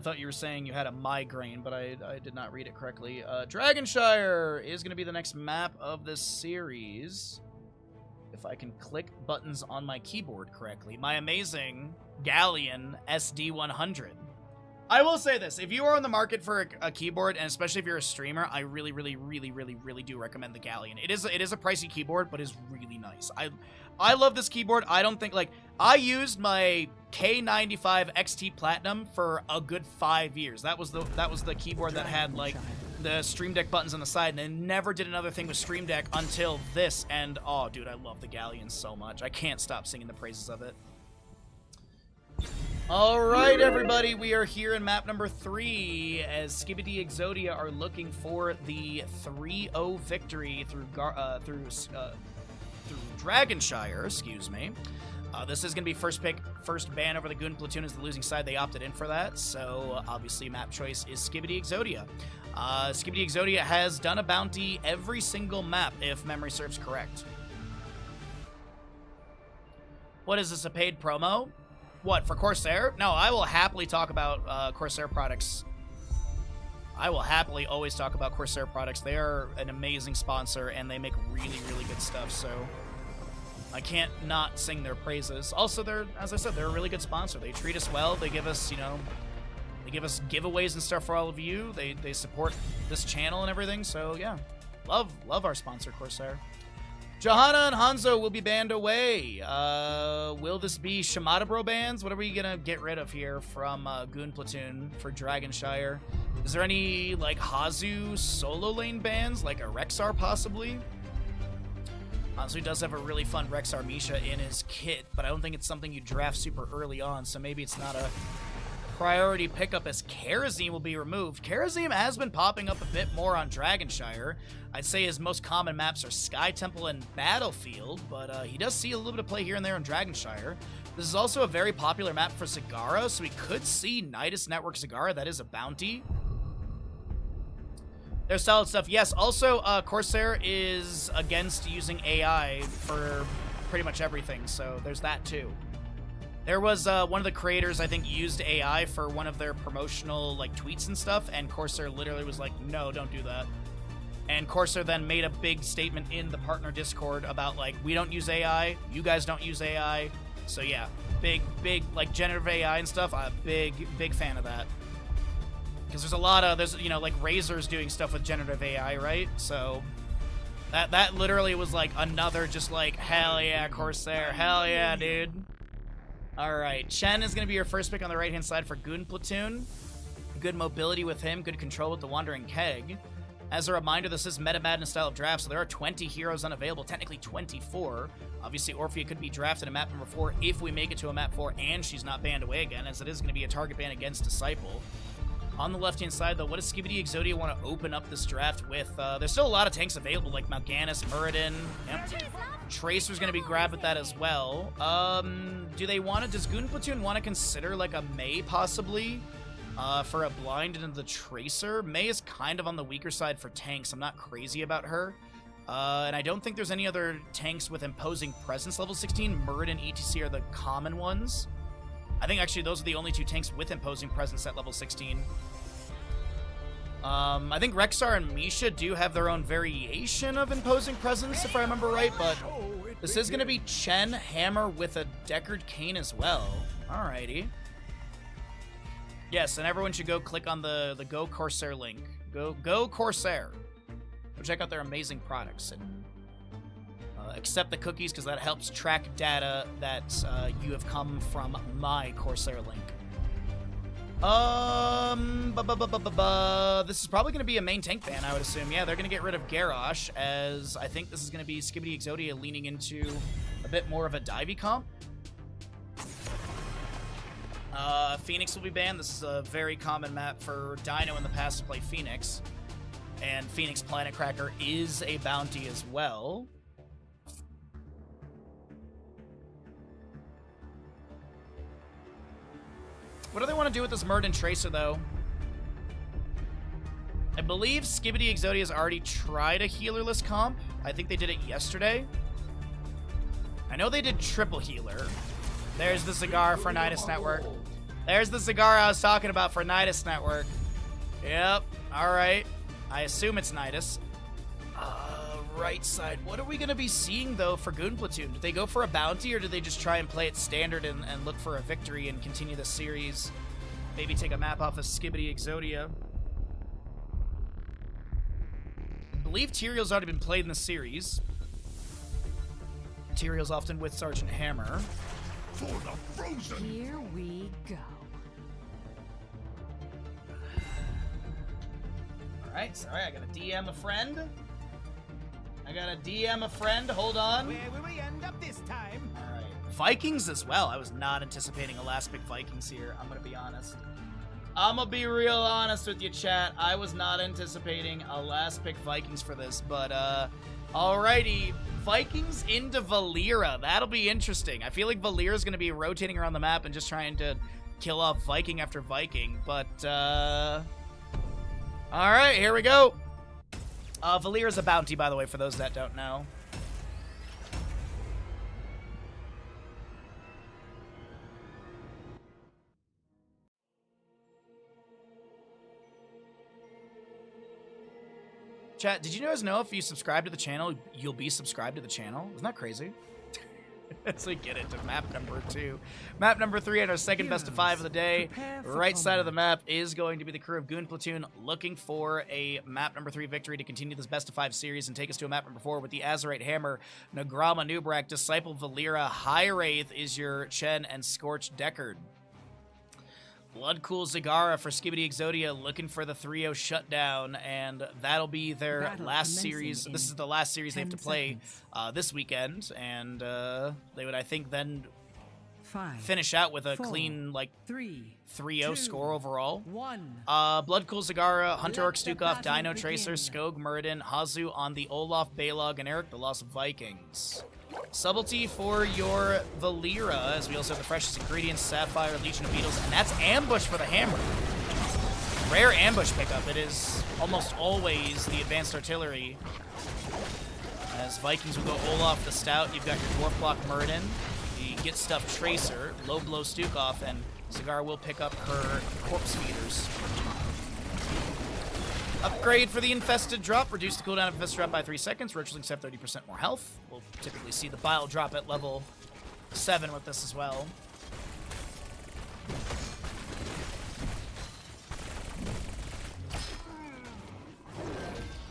Speaker 5: thought you were saying you had a migraine, but I did not read it correctly. Dragonshire is going to be the next map of this series. If I can click buttons on my keyboard correctly. My amazing Galleon SD100. I will say this. If you are on the market for a keyboard, and especially if you're a streamer, I really, really, really, really, really do recommend the Galleon. It is a pricey keyboard, but it's really nice. I love this keyboard. I don't think, like, I used my K95 XT Platinum for a good 5 years. That was the keyboard that had, like, the Stream Deck buttons on the side, and I never did another thing with Stream Deck until this, and, oh, dude, I love the Galleon so much. I can't stop singing the praises of it. All right, everybody, we are here in map number 3 as Skibidi Exodia are looking for the 3-0 victory through Dragonshire, excuse me. This is going to be first pick, first ban over the Goon Platoon as the losing side. They opted in for that, so obviously map choice is Skibidi Exodia. Skibidi Exodia has done a bounty every single map, if memory serves correct. What is this, a paid promo? What, for Corsair? No, I will happily talk about Corsair products. I will happily always talk about Corsair products. They are an amazing sponsor, and they make really, really good stuff, so I can't not sing their praises. Also, they're, as I said, they're a really good sponsor. They treat us well. They give us, you know, they give us giveaways and stuff for all of you. They support this channel and everything, so yeah. Love our sponsor, Corsair. Johanna and Hanzo will be banned away. Will this be Shimada Bro bans? What are we gonna get rid of here from Goon Platoon for Dragonshire? Is there any, like, Hazu solo lane bans, like a Rexar possibly? Hanzo does have a really fun Rexar Misha in his kit, but I don't think it's something you draft super early on, so maybe it's not a priority pickup as Karazim will be removed. Karazim has been popping up a bit more on Dragonshire. I'd say his most common maps are Sky Temple and Battlefield, but he does see a little bit of play here and there on Dragonshire. This is also a very popular map for Zagara, so we could see Nidus Network Zagara. That is a bounty. There's solid stuff. Yes, also, Corsair is against using AI for pretty much everything, so there's that too. There was one of the creators, I think, used AI for one of their promotional, like, tweets and stuff, and Corsair literally was like, no, don't do that. And Corsair then made a big statement in the partner Discord about, like, we don't use AI, you guys don't use AI. So yeah, big, like, generative AI and stuff, I'm a big fan of that. Because there's, you know, like, Razor's doing stuff with generative AI, right? So that literally was, like, another just, like, hell yeah, Corsair, hell yeah, dude. Alright, Chen is going to be your first pick on the right-hand side for Goon Platoon. Good mobility with him, good control with the Wandering Keg. As a reminder, this is Meta Madness style of draft, so there are 20 heroes unavailable, technically 24. Obviously, Orphea could be drafted in map number 4 if we make it to a map 4 and she's not banned away again, as it is going to be a target ban against Disciple. On the left-hand side, though, what does Skibidi Exodia want to open up this draft with? There's still a lot of tanks available, like Mal'Ganis, Muradin. Yep. Tracer's going to be grabbed at that as well. Does Goon Platoon want to consider, like, a Mei, possibly? For a blind into the Tracer? Mei is kind of on the weaker side for tanks. I'm not crazy about her. And I don't think there's any other tanks with imposing presence level 16. Murid and ETC are the common ones. I think actually those are the only 2 tanks with imposing presence at level 16. I think Rexar and Misha do have their own variation of imposing presence, if I remember right, but this is going to be Chen Hammer with a Deckard Cane as well. Alrighty. Yes, and everyone should go click on the Go Corsair link. Go Corsair. Go check out their amazing products and accept the cookies because that helps track data that you have come from my Corsair link. This is probably going to be a main tank ban, I would assume. Yeah, they're going to get rid of Garrosh, as I think this is going to be Skibidi Exodia leaning into a bit more of a divey comp. Phoenix will be banned. This is a very common map for Dino in the past to play Phoenix. And Phoenix Planet Cracker is a bounty as well. What do they want to do with this Murden Tracer, though? I believe Skibidi Exodia has already tried a healerless comp. I think they did it yesterday. I know they did triple healer. There's the cigar for Nidus Network. There's the cigar I was talking about for Nidus Network. Yep. All right. I assume it's Nidus. Right side. What are we going to be seeing, though, for Goon Platoon? Did they go for a bounty, or did they just try and play it standard and look for a victory and continue the series? Maybe take a map off of Skibidi Exodia. I believe Tyrael's already been played in the series. Tyrael's often with Sergeant Hammer.
Speaker 6: For the frozen.
Speaker 9: Here we go.
Speaker 5: Alright, sorry, I gotta DM a friend. Hold on.
Speaker 7: Where will we end up this time?
Speaker 5: Alright. Vikings as well. I was not anticipating a last pick Vikings here. I'm gonna be honest. I'm gonna be real honest with you, chat. I was not anticipating a last pick Vikings for this, but alrighty. Vikings into Valera. That'll be interesting. I feel like Valera's gonna be rotating around the map and just trying to kill off Viking after Viking, but alright, here we go. Valera's a bounty, by the way, for those that don't know. Chat, did you guys know if you subscribe to the channel, you'll be subscribed to the channel? Isn't that crazy? So we get into map number 2. Map number 3 and our second best of 5 of the day. Right side of the map is going to be the crew of Goon Platoon looking for a map number 3 victory to continue this best of 5 series and take us to a map number 4 with the Azerite Hammer, Nagrama Nubrak, Disciple Valera, High Wraith is your Chen, and Scorched Deckard. Bloodcool Zagara for Skibidi Exodia looking for the 3-0 shutdown, and that'll be their
Speaker 9: Battle
Speaker 5: last series. This is the last series they have to
Speaker 9: 10
Speaker 5: play
Speaker 9: seconds.
Speaker 5: this weekend, and they would, I think, then
Speaker 9: 5,
Speaker 5: finish out with a
Speaker 9: 4,
Speaker 5: clean, like,
Speaker 9: 3,
Speaker 5: 3-0
Speaker 9: 2,
Speaker 5: score overall.
Speaker 9: 1.
Speaker 5: Bloodcool Zagara, Hunter Orc
Speaker 9: Let the
Speaker 5: Stukov,
Speaker 9: battle
Speaker 5: Dino Tracer,
Speaker 9: begin.
Speaker 5: Skog Muradin, Hazu on the Olaf, Balog, and Eric, the Lost Vikings. Subtlety for your Valera, as we also have the freshest ingredients, Sapphire, Legion of Beetles, and that's Ambush for the Hammer. Rare ambush pickup. It is almost always the Advanced Artillery. As Vikings will go Olaf the Stout, you've got your Dwarf Block Muradin, the Get Stuff Tracer, Low Blow Stukov, and Cigar will pick up her Corpse Feeders. Upgrade for the Infested drop. Reduce the cooldown of Infested drop by 3 seconds. Virtually accept 30% more health. We'll typically see the Bile drop at level 7 with this as well.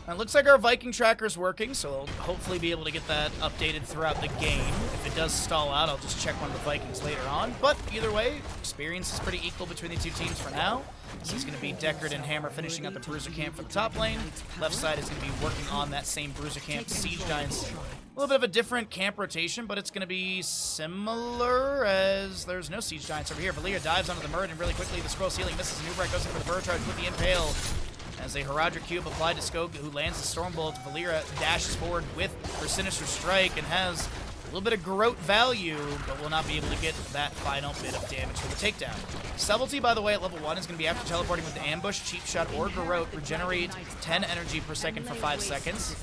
Speaker 5: It looks like our Viking tracker's working, so we'll hopefully be able to get that updated throughout the game. If it does stall out, I'll just check one of the Vikings later on. But either way, experience is pretty equal between the two teams for now. This is going to be Deckard and Hammer finishing up the Bruiser Camp for the top lane. Left side is going to be working on that same Bruiser Camp. Siege Giants, a little bit of a different camp rotation, but it's going to be similar as there's no Siege Giants over here. Valia dives onto the Muradin really quickly. The Scroll Ceiling misses. Nubrak goes in for the Burr Charge with the Impale. As a Herodric Cube applied to Skog, who lands the Stormbolt, Valera dashes forward with her Sinister Strike and has a little bit of Garrote value, but will not be able to get that final bit of damage for the takedown. Subtlety, by the way, at level 1 is going to be after teleporting with the Ambush, Cheap Shot, or Garrote, regenerate 10 energy per second for 5 seconds.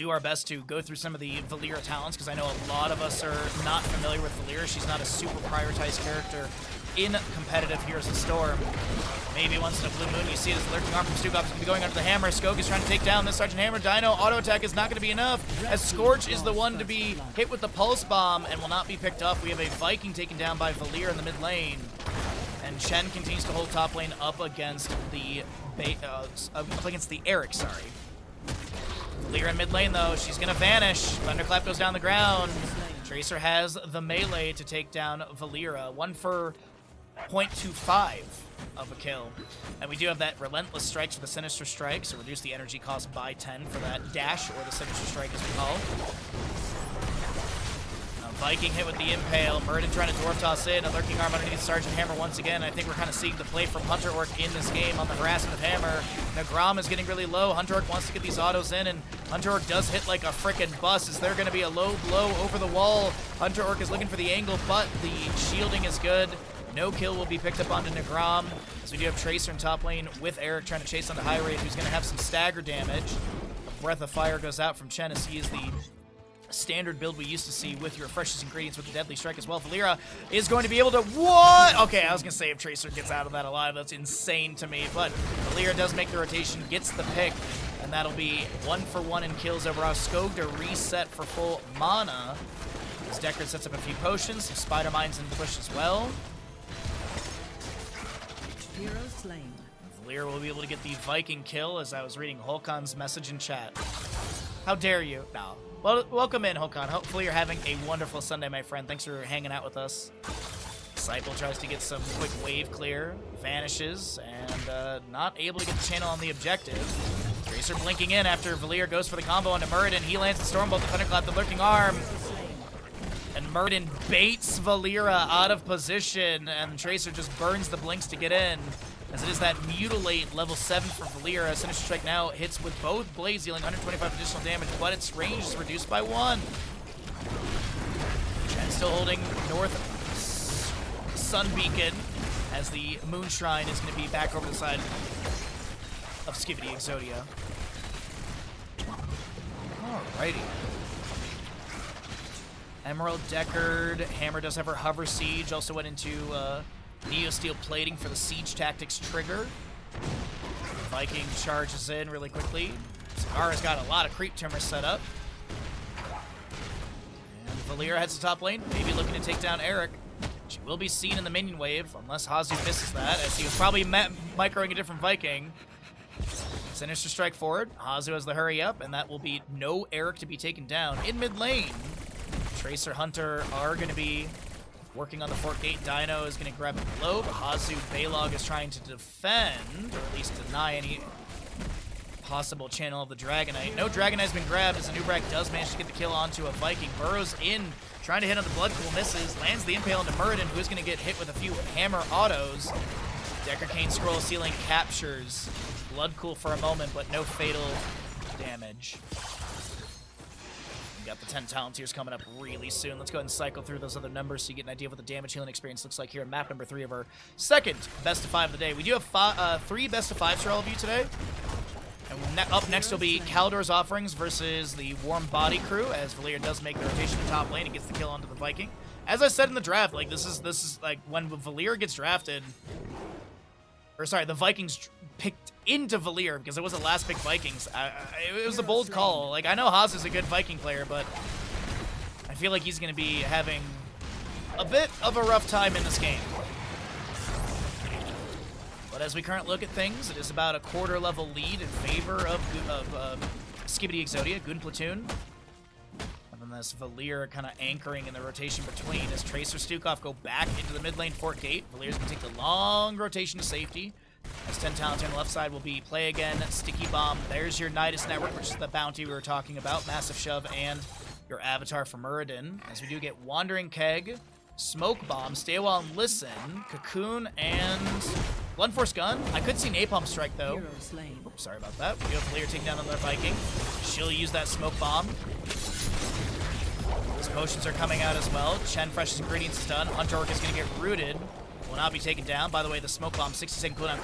Speaker 5: do our best to go through some of the Valeera talents, because I know a lot of us are not familiar with Valeera. She's not a super prioritized character in competitive Heroes of Storm. Maybe once in a blue moon, you see this lurking arm from Stukov is going to be going under the hammer. Skog is trying to take down this Sergeant Hammer. Dino auto attack is not going to be enough, as Scorch is the one to be hit with the Pulse Bomb and will not be picked up. We have a Viking taken down by Valeera in the mid lane. And Chen continues to hold top lane up against the Eric, sorry. Valeera in mid lane, though. She's going to vanish. Thunderclap goes down the ground. Tracer has the melee to take down Valeera. 1 for 0.25 of a kill. And we do have that Relentless Strikes for the Sinister Strike, so reduce the energy cost by 10 for that dash, or the Sinister Strike as we call it. Viking hit with the Impale. Murden trying to Dwarf Toss in. A Lurking Arm underneath Sergeant Hammer once again. I think we're kind of seeing the play from Hunter Orc in this game on the harassment of Hammer. Nagram is getting really low. Hunter Orc wants to get these autos in, and Hunter Orc does hit like a frickin' bus. Is there going to be a low blow over the wall? Hunter Orc is looking for the angle, but the shielding is good. No kill will be picked up onto Nagram, as we do have Tracer in top lane with Eric trying to chase onto High Rate, who's going to have some stagger damage. A Breath of Fire goes out from Chen, as he is the standard build we used to see with your freshest ingredients with the Deadly Strike as well. Valeera is going to be able to... What? Okay, I was going to say if Tracer gets out of that alive, that's insane to me. But Valeera does make the rotation, gets the pick, and that'll be 1 for 1 in kills overall. Skog to reset for full mana. As Deckard sets up a few potions, some Spider Mines in push as well.
Speaker 9: Hero slain.
Speaker 5: Valeera will be able to get the Viking kill, as I was reading Holkon's message in chat. How dare you? No. Well, welcome in, Holkon. Hopefully you're having a wonderful Sunday, my friend. Thanks for hanging out with us. Disciple tries to get some quick wave clear, vanishes, and not able to get the channel on the objective. Tracer blinking in after Valeera goes for the combo onto Muradin. He lands the Stormbolt, the Thunderclap, the Lurking Arm. And Muradin baits Valeera out of position, and Tracer just burns the blinks to get in. As it is that Mutilate level 7 for Valeera. Sinister Strike now hits with both blades, dealing 125 additional damage, but its range is reduced by 1. Chen still holding North Sun Beacon, as the Moon Shrine is going to be back over the side of Skibidi Exodia. Alrighty. Emerald, Deckard, Hammer does have her Hover Siege, also went into Neosteel Plating for the Siege Tactics trigger. Viking charges in really quickly. Sagara's got a lot of creep timers set up. And Valeera heads to top lane, maybe looking to take down Eric. She will be seen in the minion wave, unless Hazu misses that, as he was probably microing a different Viking. Sinister Strike forward. Hazu has the hurry up, and that will be no Eric to be taken down. In mid lane, Tracer, Hunter are going to be working on the Fort Gate. Dino is going to grab it below, but Hazu Balog is trying to defend, or at least deny any possible channel of the Dragonite. No Dragonite has been grabbed, as Anubrak does manage to get the kill onto a Viking. Burrows in, trying to hit on the Blood Pool, misses, lands the Impale into Muradin, who's going to get hit with a few hammer autos. Decker Cane Scroll Ceiling captures Blood Cool for a moment, but no fatal damage. Got the 10 talent tiers coming up really soon. Let's go ahead and cycle through those other numbers so you get an idea of what the damage healing experience looks like here in map number 3 of our second best of 5 of the day. We do have 3 best of 5s for all of you today. And up next will be Kaldor's Offerings versus the Warm Body Crew, as Valeera does make the rotation to top lane and gets the kill onto the Viking. As I said in the draft, like this is like when Valeera gets drafted, or sorry, the Vikings picked into Valeera, because it wasn't last pick Vikings. It was a bold call. Like, I know Haas is a good Viking player, but I feel like he's going to be having a bit of a rough time in this game. But as we currently look at things, it is about a quarter level lead in favor of Skibidi Exodia, Goon Platoon. And then this Valeera kind of anchoring in the rotation between, as Tracer, Stukov go back into the mid lane Fort Gate. Valeera's going to take the long rotation to safety. As 10 talent on the left side will be Play Again, Sticky Bomb. There's your Nidus Network, which is the bounty we were talking about. Massive Shove and your Avatar for Muradin. As we do get Wandering Keg, Smoke Bomb, Stay a While and Listen, Cocoon, and Blunt Force Gun. I could see Napalm Strike, though. Oops, sorry about that. We do have Valeera taking down another Viking. She'll use that Smoke Bomb. Those potions are coming out as well. Chen Fresh's Ingredients is done. Hunter Orc is going to get rooted. Will not be taken down. By the way, the Smoke Bomb, 60-second cooldown,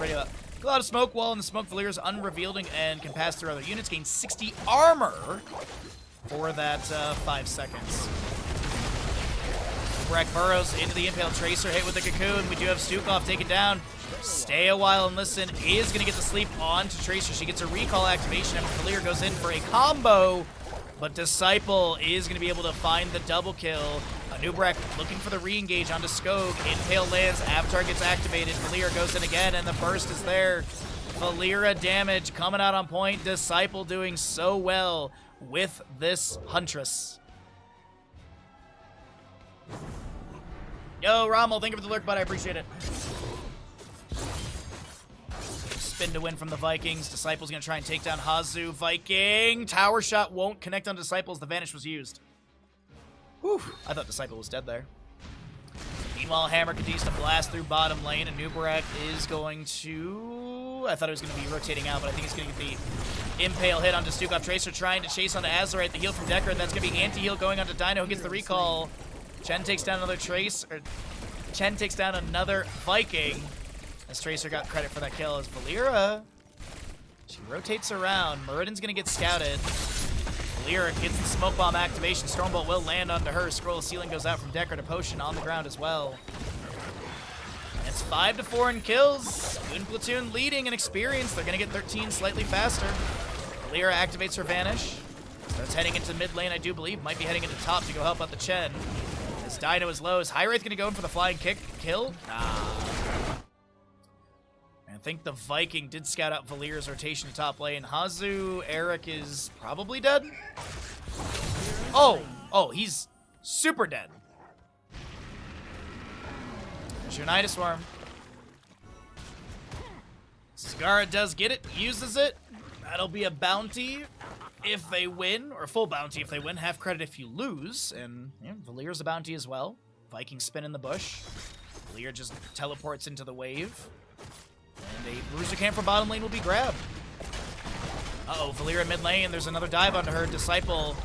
Speaker 5: Cloud of smoke wall, and the smoke Valeer is unrevealing and can pass through other units. Gain 60 armor for that 5 seconds. Breck burrows into the Impale Tracer, hit with the Cocoon. We do have Stukov taken down. Stay a while and listen is going to get the sleep onto Tracer. She gets a recall activation, and Valeer goes in for a combo, but Disciple is going to be able to find the double kill. Nubrak looking for the re-engage onto Skog. Impale lands, Avatar gets activated. Valeer goes in again, and the burst is there. Valeera damage coming out on point. Disciple doing so well with this Huntress. Yo, Rommel, thank you for the lurk, bud. I appreciate it. Spin to win from the Vikings. Disciple's going to try and take down Hazu. Viking. Tower shot won't connect on Disciples. The Vanish was used. Whew. I thought Disciple was dead there. Meanwhile, Hammer continues to blast through bottom lane, and Nubarak is going to... I thought it was going to be rotating out, but I think it's going to get the Impale hit onto Stukov. Tracer trying to chase onto Azerite. The heal from Decker, and that's going to be anti-heal going onto Dino, who gets the recall. Chen takes down another Chen takes down another Viking. As Tracer got credit for that kill as Valeera. She rotates around. Muradin's going to get scouted. Valeera gets the smoke bomb activation. Stormbolt will land onto her. Scroll of Ceiling goes out from Decker to Potion on the ground as well. It's 5-4 in kills. Goon Platoon leading in experience. They're going to get 13 slightly faster. Valeera activates her Vanish. Starts heading into mid lane, I do believe. Might be heading into top to go help out the Chen. As Dino is low. Is High Wraith going to go in for the flying kill? Nah. I think the Viking did scout out Valeera's rotation to top lane. Hazu, Eric is probably dead. Oh, he's super dead. There's your Nidus Worm. Zagara does get it, uses it. That'll be a bounty if they win, or a full bounty if they win, half credit if you lose. And yeah, Valeera's a bounty as well. Viking spin in the bush. Valeera just teleports into the wave. And a Bruiser Camp for bottom lane will be grabbed. Uh-oh, Valeera mid lane. There's another dive onto her. Disciple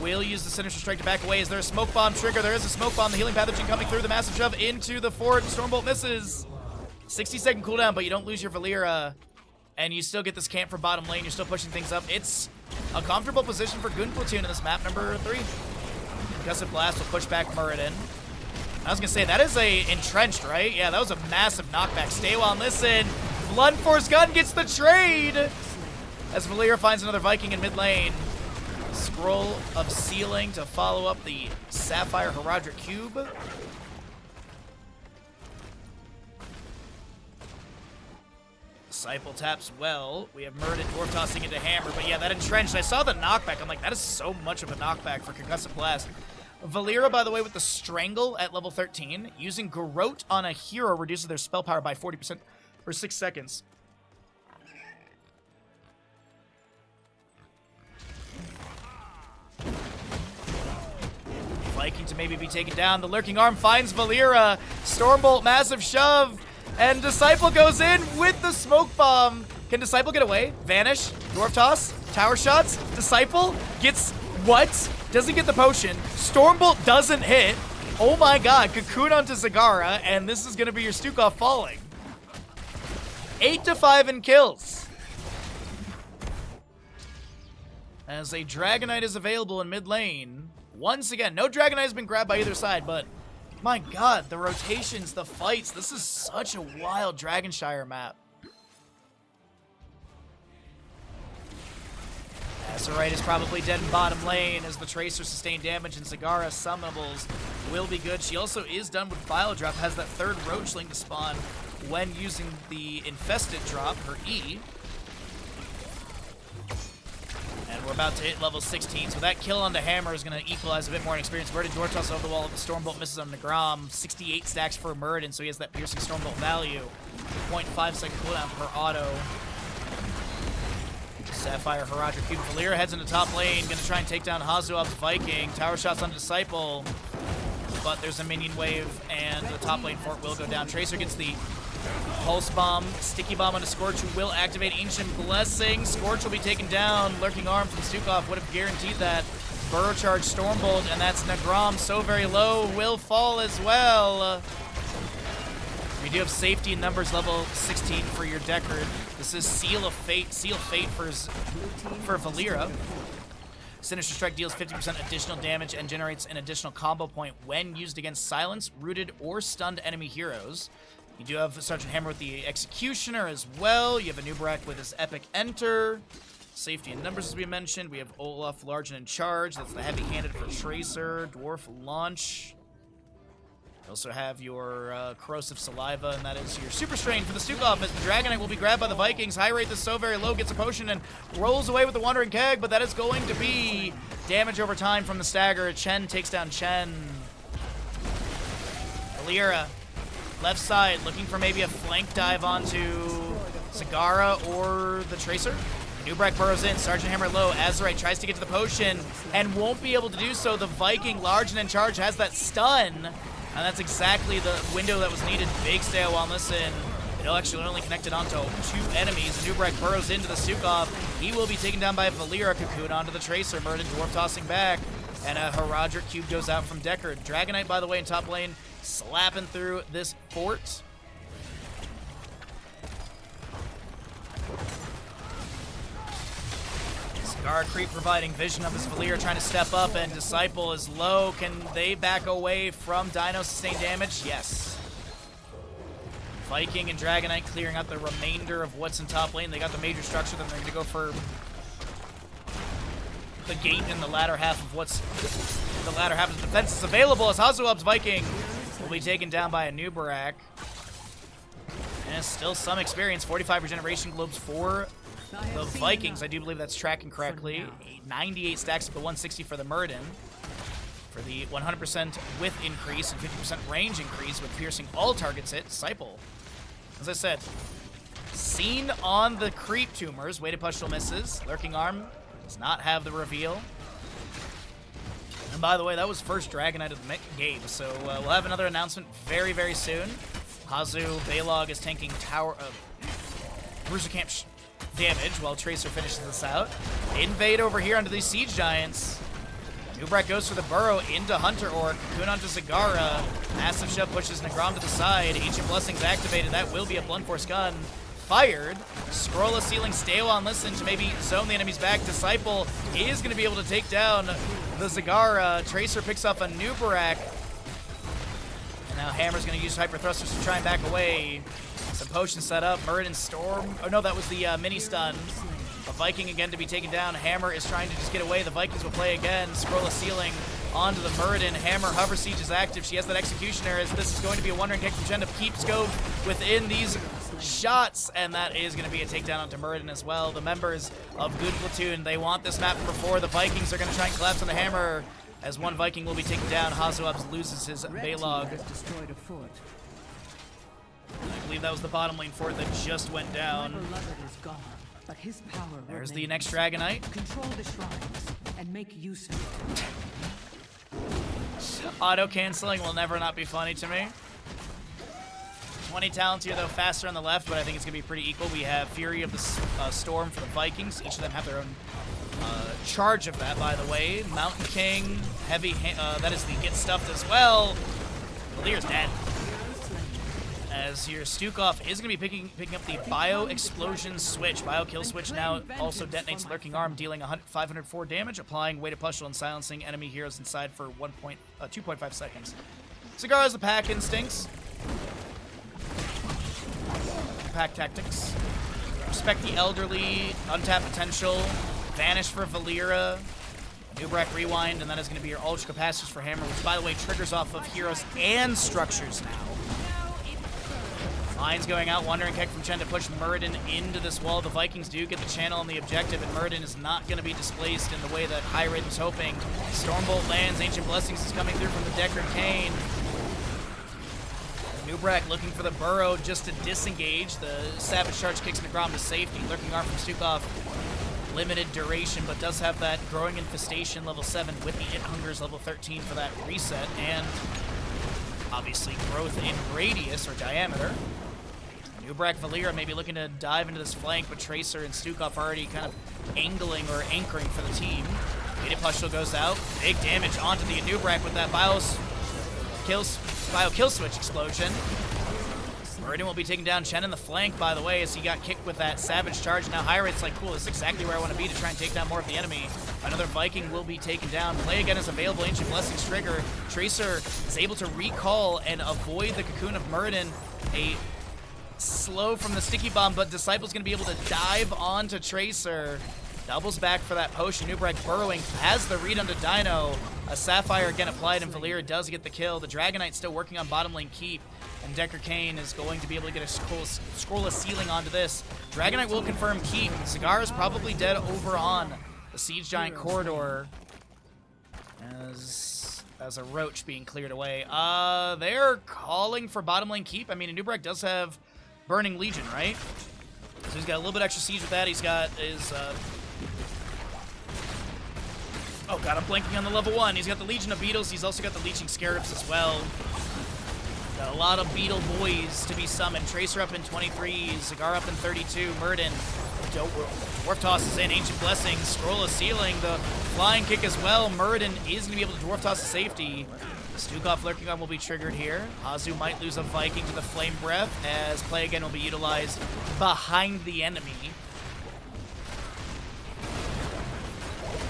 Speaker 5: will use the Sinister Strike to back away. Is there a smoke bomb trigger? There is a smoke bomb. The healing pathogen coming through. The massive shove into the fort. Stormbolt misses. 60-second cooldown, but you don't lose your Valeera. And you still get this camp for bottom lane. You're still pushing things up. It's a comfortable position for Goon Platoon in this map, number 3. Gusset Blast will push back Muradin. I was going to say, that is a entrenched, right? Yeah, that was a massive knockback. Stay while and listen. Blunt Force Gun gets the trade! As Valeera finds another Viking in mid lane. Scroll of Ceiling to follow up the Sapphire Herodric Cube. Disciple taps well. We have Muradin Dwarf tossing into Hammer. But yeah, that entrenched. I saw the knockback. I'm like, that is so much of a knockback for Concussive Blast. Valeera, by the way, with the Strangle at level 13. Using Garrote on a hero reduces their spell power by 40% for 6 seconds. Viking to maybe be taken down. The Lurking Arm finds Valeera. Stormbolt, massive shove. And Disciple goes in with the smoke bomb. Can Disciple get away? Vanish. Dwarf toss. Tower shots. Disciple gets what? Doesn't get the potion. Stormbolt doesn't hit. Oh my god. Cocoon onto Zagara. And this is going to be your Stukov falling. 8-5 in kills. As a Dragonite is available in mid lane. Once again, no Dragonite has been grabbed by either side, but my god, the rotations, the fights. This is such a wild Dragonshire map. Azerite is probably dead in bottom lane as the Tracer sustained damage, and Zagara summonables will be good. She also is done with Bile Drop, has that third Roachling to spawn when using the Infested drop, her E. And we're about to hit level 16, so that kill on the Hammer is going to equalize a bit more in experience. Muradin Dwarf toss over the wall, the Stormbolt misses on Nagram. 68 stacks for Muradin, so he has that piercing Stormbolt value. 0.5 second cooldown per auto. Sapphire, Herodric Cube. Valeera heads into top lane, going to try and take down Hazuov's Viking. Tower shots on Disciple, but there's a minion wave, and the top lane fort will go down. Tracer gets the Pulse Bomb, Sticky Bomb onto Scorch, who will activate Ancient Blessing. Scorch will be taken down. Lurking Arm from Stukov would have guaranteed that. Burrow Charge, Stormbolt, and that's Nagram, so very low, will fall as well. We do have safety in numbers level 16 for your Deckard. This is Seal Fate for Valera. Sinister Strike deals 50% additional damage and generates an additional combo point when used against silenced, rooted, or stunned enemy heroes. You do have Sergeant Hammer with the Executioner as well. You have Anubarak with his Epic Enter. Safety in numbers, as we mentioned. We have Olaf Large and in Charge. That's the heavy-handed for Tracer. Dwarf Launch. You also have your Corrosive Saliva, and that is your Super Strain for the Stukov, as the Dragonite will be grabbed by the Vikings. High rate is so very low, gets a potion, and rolls away with the Wandering Keg, but that is going to be damage over time from the stagger. Chen takes down Chen. Valera, left side, looking for maybe a flank dive onto Zagara or the Tracer. Nubrak burrows in, Sergeant Hammer low, Azurite tries to get to the potion, and won't be able to do so. The Viking, large and in charge, has that stun, and that's exactly the window that was needed. Big stay while listen. It'll actually only connected onto 2 enemies. Nubrak burrows into the Stukov. He will be taken down by a Valera Cocoon onto the Tracer. Murden Dwarf tossing back, and a Herodric Cube goes out from Deckard. Dragonite, by the way, in top lane, slapping through this fort. Guard creep providing vision of his Valera, trying to step up, and Disciple is low. Can they back away from Dino sustained damage? Yes. Viking and Dragonite clearing out the remainder of what's in top lane. They got the major structure, then they're going to go for the gate in the latter half of what's the latter half of the defense is available, as Hazuab's Viking will be taken down by a Nubarak. And still some experience. 45 regeneration globes for the Vikings. I do believe that's tracking correctly. 98 stacks up to 160 for the Murden. For the 100% width increase and 50% range increase with piercing all targets hit. Disciple, as I said, seen on the creep tumors. Weighted Pustule misses. Lurking Arm does not have the reveal. And by the way, that was first Dragonite of the game, so we'll have another announcement very, very soon. Hazu Baylog is tanking Tower of Bruiser Camp damage while Tracer finishes this out. Invade over here onto these Siege Giants. Nubrak goes for the burrow into Hunter Orc. Cocoon onto Zagara. Massive shove pushes Nagram to the side. Ancient Blessings activated. That will be a Blunt Force gun. Fired. Scroll of Ceiling, stay on listen to maybe zone the enemies back. Disciple is going to be able to take down the Zagara. Tracer picks up a Nubarak. And now Hammer's going to use Hyper Thrusters to try and back away. Some potions set up. Murden Storm. Oh no, that was the mini stun. A Viking again to be taken down. Hammer is trying to just get away. The Vikings will play again. Scroll of Ceiling onto the Murden. Hammer Hover Siege is active. She has that Executioner, as this is going to be a Wandering Kick from Jen to keep scope within these shots, and that is going to be a takedown onto Murden as well. The members of Good Platoon, they want this map before. The Vikings are going to try and collapse on the Hammer, as one Viking will be taken down. Hazuabs loses his Baylog. I believe that was the bottom lane fort that just went down. There's the next Dragonite.
Speaker 9: Control the shrines and make use of it.
Speaker 5: Auto canceling will never not be funny to me. 20 talents here, though, faster on the left, but I think it's going to be pretty equal. We have Fury of the Storm for the Vikings. Each of them have their own charge of that, by the way. Mountain King, heavy, that is the Get Stuffed as well. Valier's dead. As your Stukov is going to be picking up the Bio Explosion Switch. Bio Kill Switch now also detonates Lurking Arm, dealing 504 damage, applying Weighted Pustule and silencing enemy heroes inside for 2.5 seconds. Cigar has the Pack Instincts. Pack Tactics. Respect the Elderly, Untap Potential, Vanish for Valera, Nubrak Rewind, and that is going to be your Ultra Capacitors for Hammer, which, by the way, triggers off of heroes and structures now. Lines going out, Wandering Kick from Chen to push Murden into this wall. The Vikings do get the channel on the objective, and Murden is not going to be displaced in the way that High Rate was hoping. Stormbolt lands, Ancient Blessings is coming through from the Deckard Kane. Nubrak looking for the burrow just to disengage. The Savage Charge kicks Nagram to safety. Lurking Arm from Stukov. Limited duration, but does have that Growing Infestation level 7 with the It Hungers level 13 for that reset, and obviously growth in radius or diameter. Nubrak Valera may be looking to dive into this flank, but Tracer and Stukov already kind of angling or anchoring for the team. Weighted Pustule goes out. Big damage onto the Nubrak with that Bio Kill Switch explosion. Murden will be taking down Chen in the flank, by the way, as he got kicked with that savage charge. Now High Rate's like, cool, this is exactly where I want to be to try and take down more of the enemy. Another Viking will be taken down. Play again is available. Ancient Blessings trigger. Tracer is able to recall and avoid the cocoon of Murden. A slow from the sticky bomb, but Disciple's going to be able to dive onto Tracer. Doubles back for that potion. Nubrak burrowing, has the read onto Dino. A Sapphire again applied, and Valir does get the kill. The Dragonite still working on bottom lane keep, and Decker Kane is going to be able to get a scrollless ceiling onto this. Dragonite will confirm keep. Cigar is probably dead over on the Siege Giant corridor as a roach being cleared away. They're calling for bottom lane keep. I mean, Nubrak does have Burning Legion, right? So he's got a little bit extra siege with that. He's got his oh god, I'm blanking on the level 1. He's got the Legion of Beetles. He's also got the Leeching Scarabs as well. Got a lot of Beetle boys to be summoned. Tracer up in 23, Cigar up in 32, Murden. Dwarf Toss is in, Ancient Blessings, Scroll of Ceiling, the Flying Kick as well. Murden is going to be able to Dwarf Toss to safety. Stukov Lurking Arm will be triggered here. Hazu might lose a Viking to the Flame Breath, as Play Again will be utilized behind the enemy.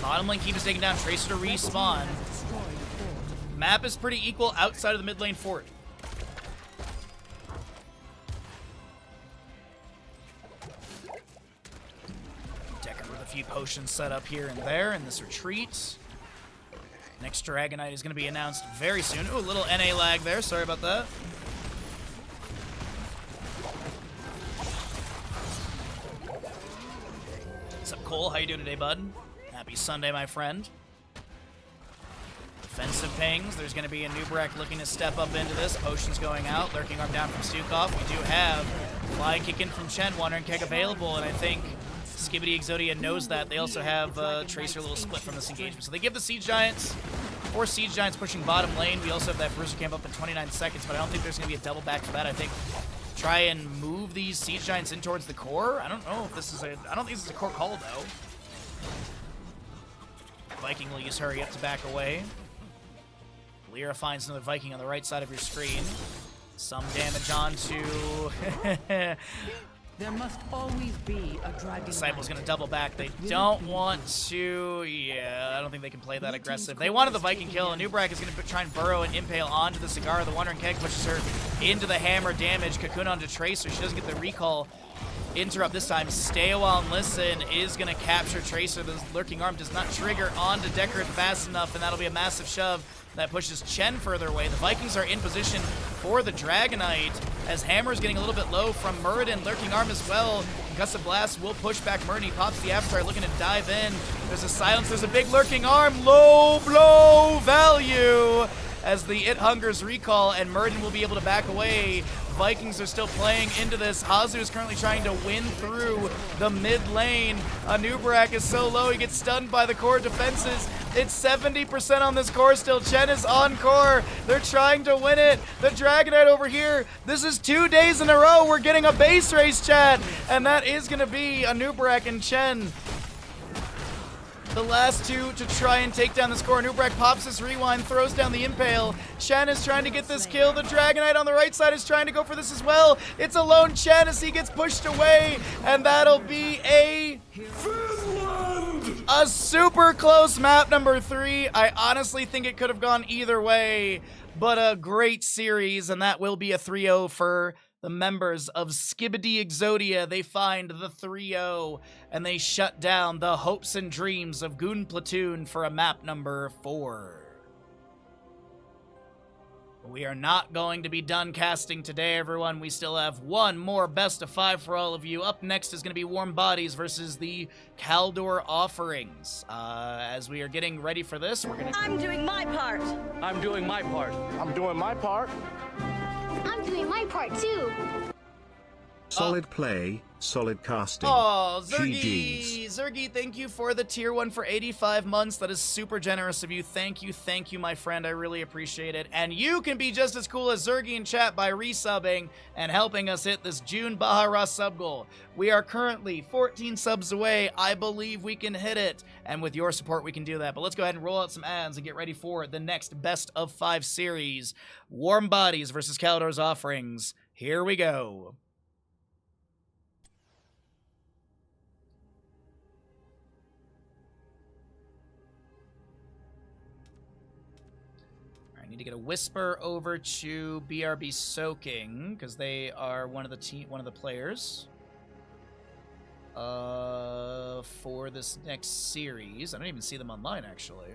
Speaker 5: Bottom lane keep is taken down, Tracer to respawn. Map is pretty equal outside of the mid lane fort. Decker with a few potions set up here and there in this retreat. Next Dragonite is going to be announced very soon. Ooh, a little NA lag there. Sorry about that. What's up, Cole? How you doing today, bud? Happy Sunday, my friend. Defensive pings. There's going to be a Nubrak looking to step up into this. Potions going out. Lurking Arm down from Stukov. We do have Flying Kick in from Chen. Wandering Keg available, and I think Skibidi Exodia knows that. They also have Tracer a little split from this engagement. So they give the Siege Giants, 4 Siege Giants pushing bottom lane. We also have that Bruiser Camp up in 29 seconds, but I don't think there's going to be a double back for that. I think try and move these Siege Giants in towards the core. I don't know if this is a... I don't think this is a core call, though. Viking will use Hurry Up to back away. Lyra finds another Viking on the right side of your screen. Some damage onto...
Speaker 9: There must always be a dragon.
Speaker 5: Disciple's going to double back. They don't want to... Yeah, I don't think they can play that aggressive. They wanted the Viking kill, and Nubrak is going to try and burrow and impale onto the Cigar. The Wandering Keg pushes her into the hammer damage. Cocoon onto Tracer. She doesn't get the recall. Interrupt this time. Stay a while and listen is going to capture Tracer. The Lurking Arm does not trigger onto Deckard fast enough, and that'll be a massive shove that pushes Chen further away. The Vikings are in position for the Dragonite, as Hammer is getting a little bit low from Murden. Lurking Arm as well. Gust of Blast will push back Murden. He pops the Avatar, looking to dive in. There's a silence. There's a big Lurking Arm. Low blow value as the It Hungers recall, and Murden will be able to back away. Vikings are still playing into this. Hazu is currently trying to win through the mid lane. Nubrak is so low, he gets stunned by the core defenses. It's 70% on this core still. Chen is on core. They're trying to win it. The Dragonite over here. This is 2 days in a row. We're getting a base race, chat. And that is going to be a Nubrak and Chen. The last two to try and take down the score. Nubrak pops his rewind, throws down the impale. Chen is trying to get this kill. The Dragonite on the right side is trying to go for this as well. It's a lone Chen as he gets pushed away, and that'll be a super close map number 3. I honestly think it could have gone either way, but a great series, and that will be a 3-0 for the members of Skibidi Exodia. They find the 3-0, and they shut down the hopes and dreams of Goon Platoon for a map number 4. We are not going to be done casting today, everyone. We still have one more best of 5 for all of you. Up next is going to be Warm Bodies versus the Kaldor Offerings. As we are getting ready for this, we're going to...
Speaker 8: I'm doing my part.
Speaker 11: I'm doing my part.
Speaker 12: I'm doing my part.
Speaker 13: I'm doing my part too.
Speaker 4: Solid play, solid casting.
Speaker 5: Oh,
Speaker 4: GGs.
Speaker 5: Zergy, thank you for the tier 1 for 85 months. That is super generous of you. Thank you, my friend. I really appreciate it. And you can be just as cool as Zergy in chat by resubbing and helping us hit this June Bahara sub goal. We are currently 14 subs away. I believe we can hit it. And with your support, we can do that. But let's go ahead and roll out some ads and get ready for the next best of 5 series. Warm Bodies versus Kaldor's Offerings. Here we go. I need to get a whisper over to BRB Soaking because they are one of the players for this next series. I don't even see them online actually.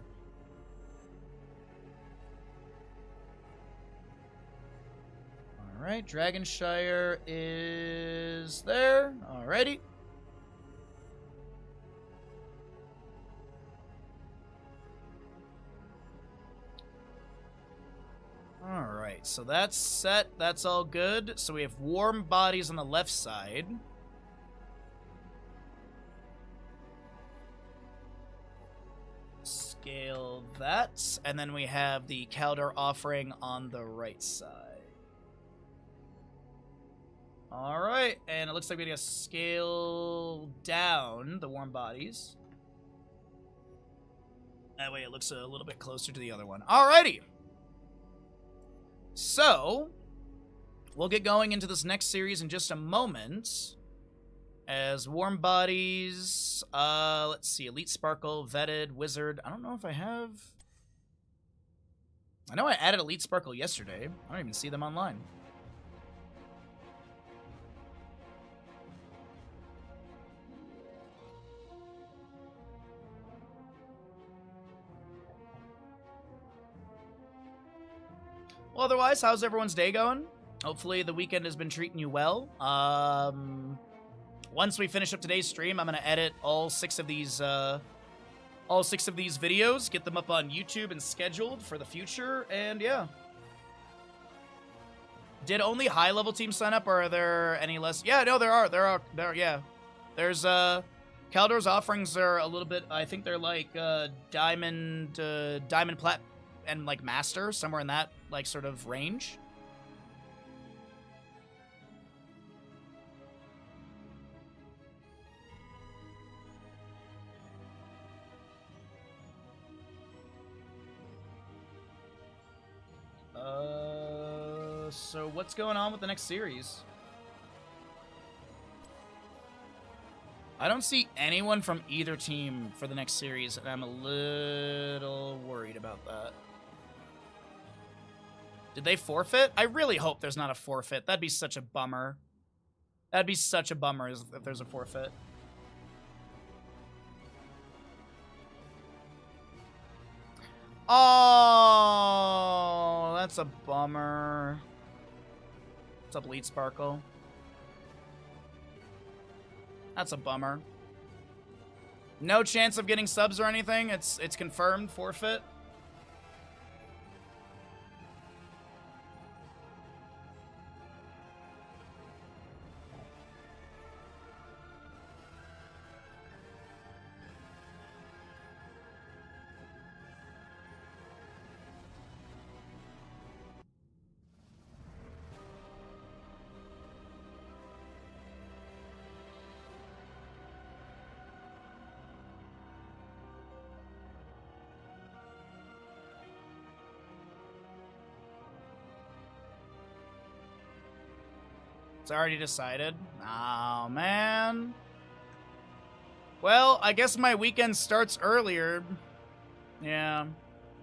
Speaker 5: All right, Dragonshire is there. Alrighty. Alright, so that's set. That's all good. So we have warm bodies on the left side. Scale that. And then we have the Caldor offering on the right side. Alright, and it looks like we're going to scale down the warm bodies. That way it looks a little bit closer to the other one. Alrighty! So, we'll get going into this next series in just a moment. As warm bodies, let's see, Elite Sparkle, Vetted, Wizard. I don't know if I have... I know I added Elite Sparkle yesterday. I don't even see them online. Well, otherwise, how's everyone's day going? Hopefully the weekend has been treating you well. Once we finish up today's stream, I'm going to edit all six of these videos, get them up on YouTube and scheduled for the future, and yeah. Did only high-level teams sign up, or are there any less? Yeah, no, there are, yeah. There's, Caldor's offerings are a little bit, I think they're like, Diamond Plat, and like Master, somewhere in that like sort of range. So what's going on with the next series? I don't see anyone from either team for the next series, and I'm a little worried about that. Did they forfeit? I really hope there's not a forfeit. That'd be such a bummer. That'd be such a bummer if there's a forfeit. Oh, that's a bummer. What's up, Lead Sparkle? That's a bummer. No chance of getting subs or anything? It's confirmed forfeit? It's already decided. Oh, man. Well, I guess my weekend starts earlier. Yeah.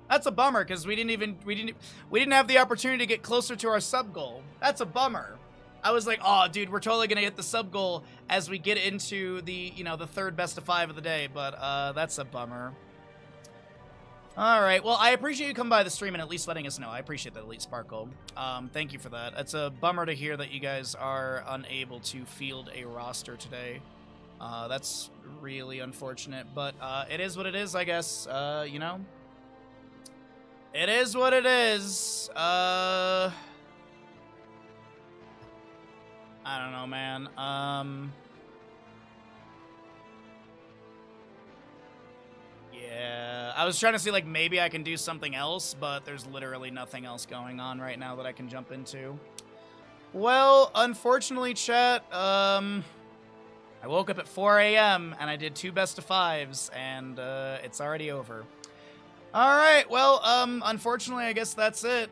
Speaker 5: That's a bummer, because we didn't have the opportunity to get closer to our sub goal. That's a bummer. I was like, oh, dude, we're totally gonna hit the sub goal as we get into the, the third best of 5 of the day, but that's a bummer. All right, well, I appreciate you coming by the stream and at least letting us know. I appreciate that, Elite Sparkle. Thank you for that. It's a bummer to hear that you guys are unable to field a roster today. That's really unfortunate, but it is what it is, I guess. It is what it is. I don't know, man. Yeah, I was trying to see, like, maybe I can do something else, but there's literally nothing else going on right now that I can jump into. Well, unfortunately, chat, I woke up at 4 a.m. and I did 2 best of 5s, and it's already over. All right, well, unfortunately, I guess that's it.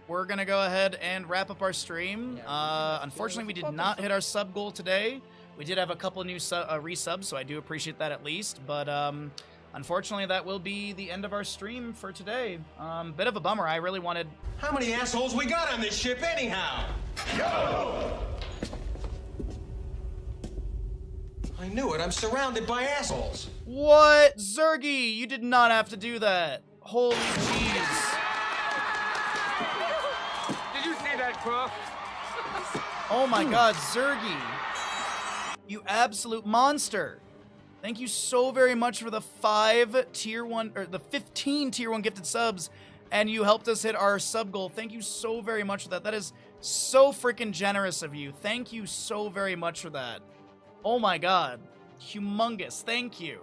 Speaker 5: we're gonna go ahead and wrap up our stream. Unfortunately, we did not hit our sub goal today. We did have a couple new resubs, so I do appreciate that at least. But unfortunately, that will be the end of our stream for today. Bit of a bummer. I really wanted...
Speaker 11: How many assholes we got on this ship anyhow? Yo! I knew it. I'm surrounded by assholes.
Speaker 5: What? Zergy, you did not have to do that. Holy jeez.
Speaker 12: Did you see that, Crook?
Speaker 5: Oh my god, Zergy. You absolute monster. Thank you so very much for the 5 tier 1, or the 15 tier 1 gifted subs, and you helped us hit our sub goal. Thank you so very much for that. That is so freaking generous of you. Thank you so very much for that. Oh my god. Humongous. Thank you.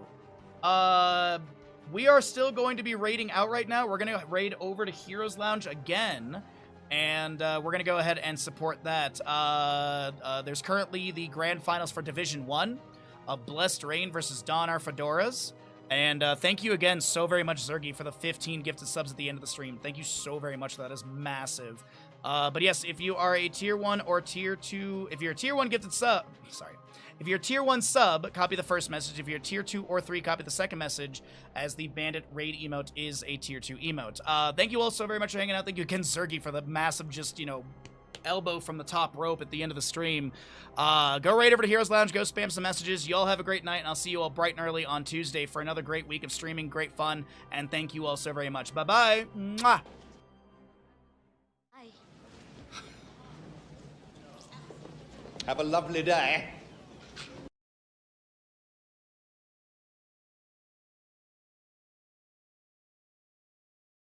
Speaker 5: We are still going to be raiding out right now. We're going to raid over to Heroes Lounge again, and we're going to go ahead and support that. There's currently the grand finals for Division 1, Blessed Rain versus Don Fedoras. And thank you again so very much, Zergy, for the 15 gifted subs at the end of the stream. Thank you so very much. That is massive. But yes, if you are a tier 1 or tier 2, if you're a tier 1 gifted sub, sorry. If you're a tier 1 sub, copy the first message. If you're tier 2 or 3, copy the second message, as the Bandit Raid emote is a tier 2 emote. Thank you all so very much for hanging out. Thank you again, Zergy, for the massive, just, you know, elbow from the top rope at the end of the stream. Go right over to Heroes Lounge, go spam some messages. Y'all have a great night, and I'll see you all bright and early on Tuesday for another great week of streaming, great fun, and thank you all so very much. Bye-bye. Mwah.
Speaker 11: Have a lovely day.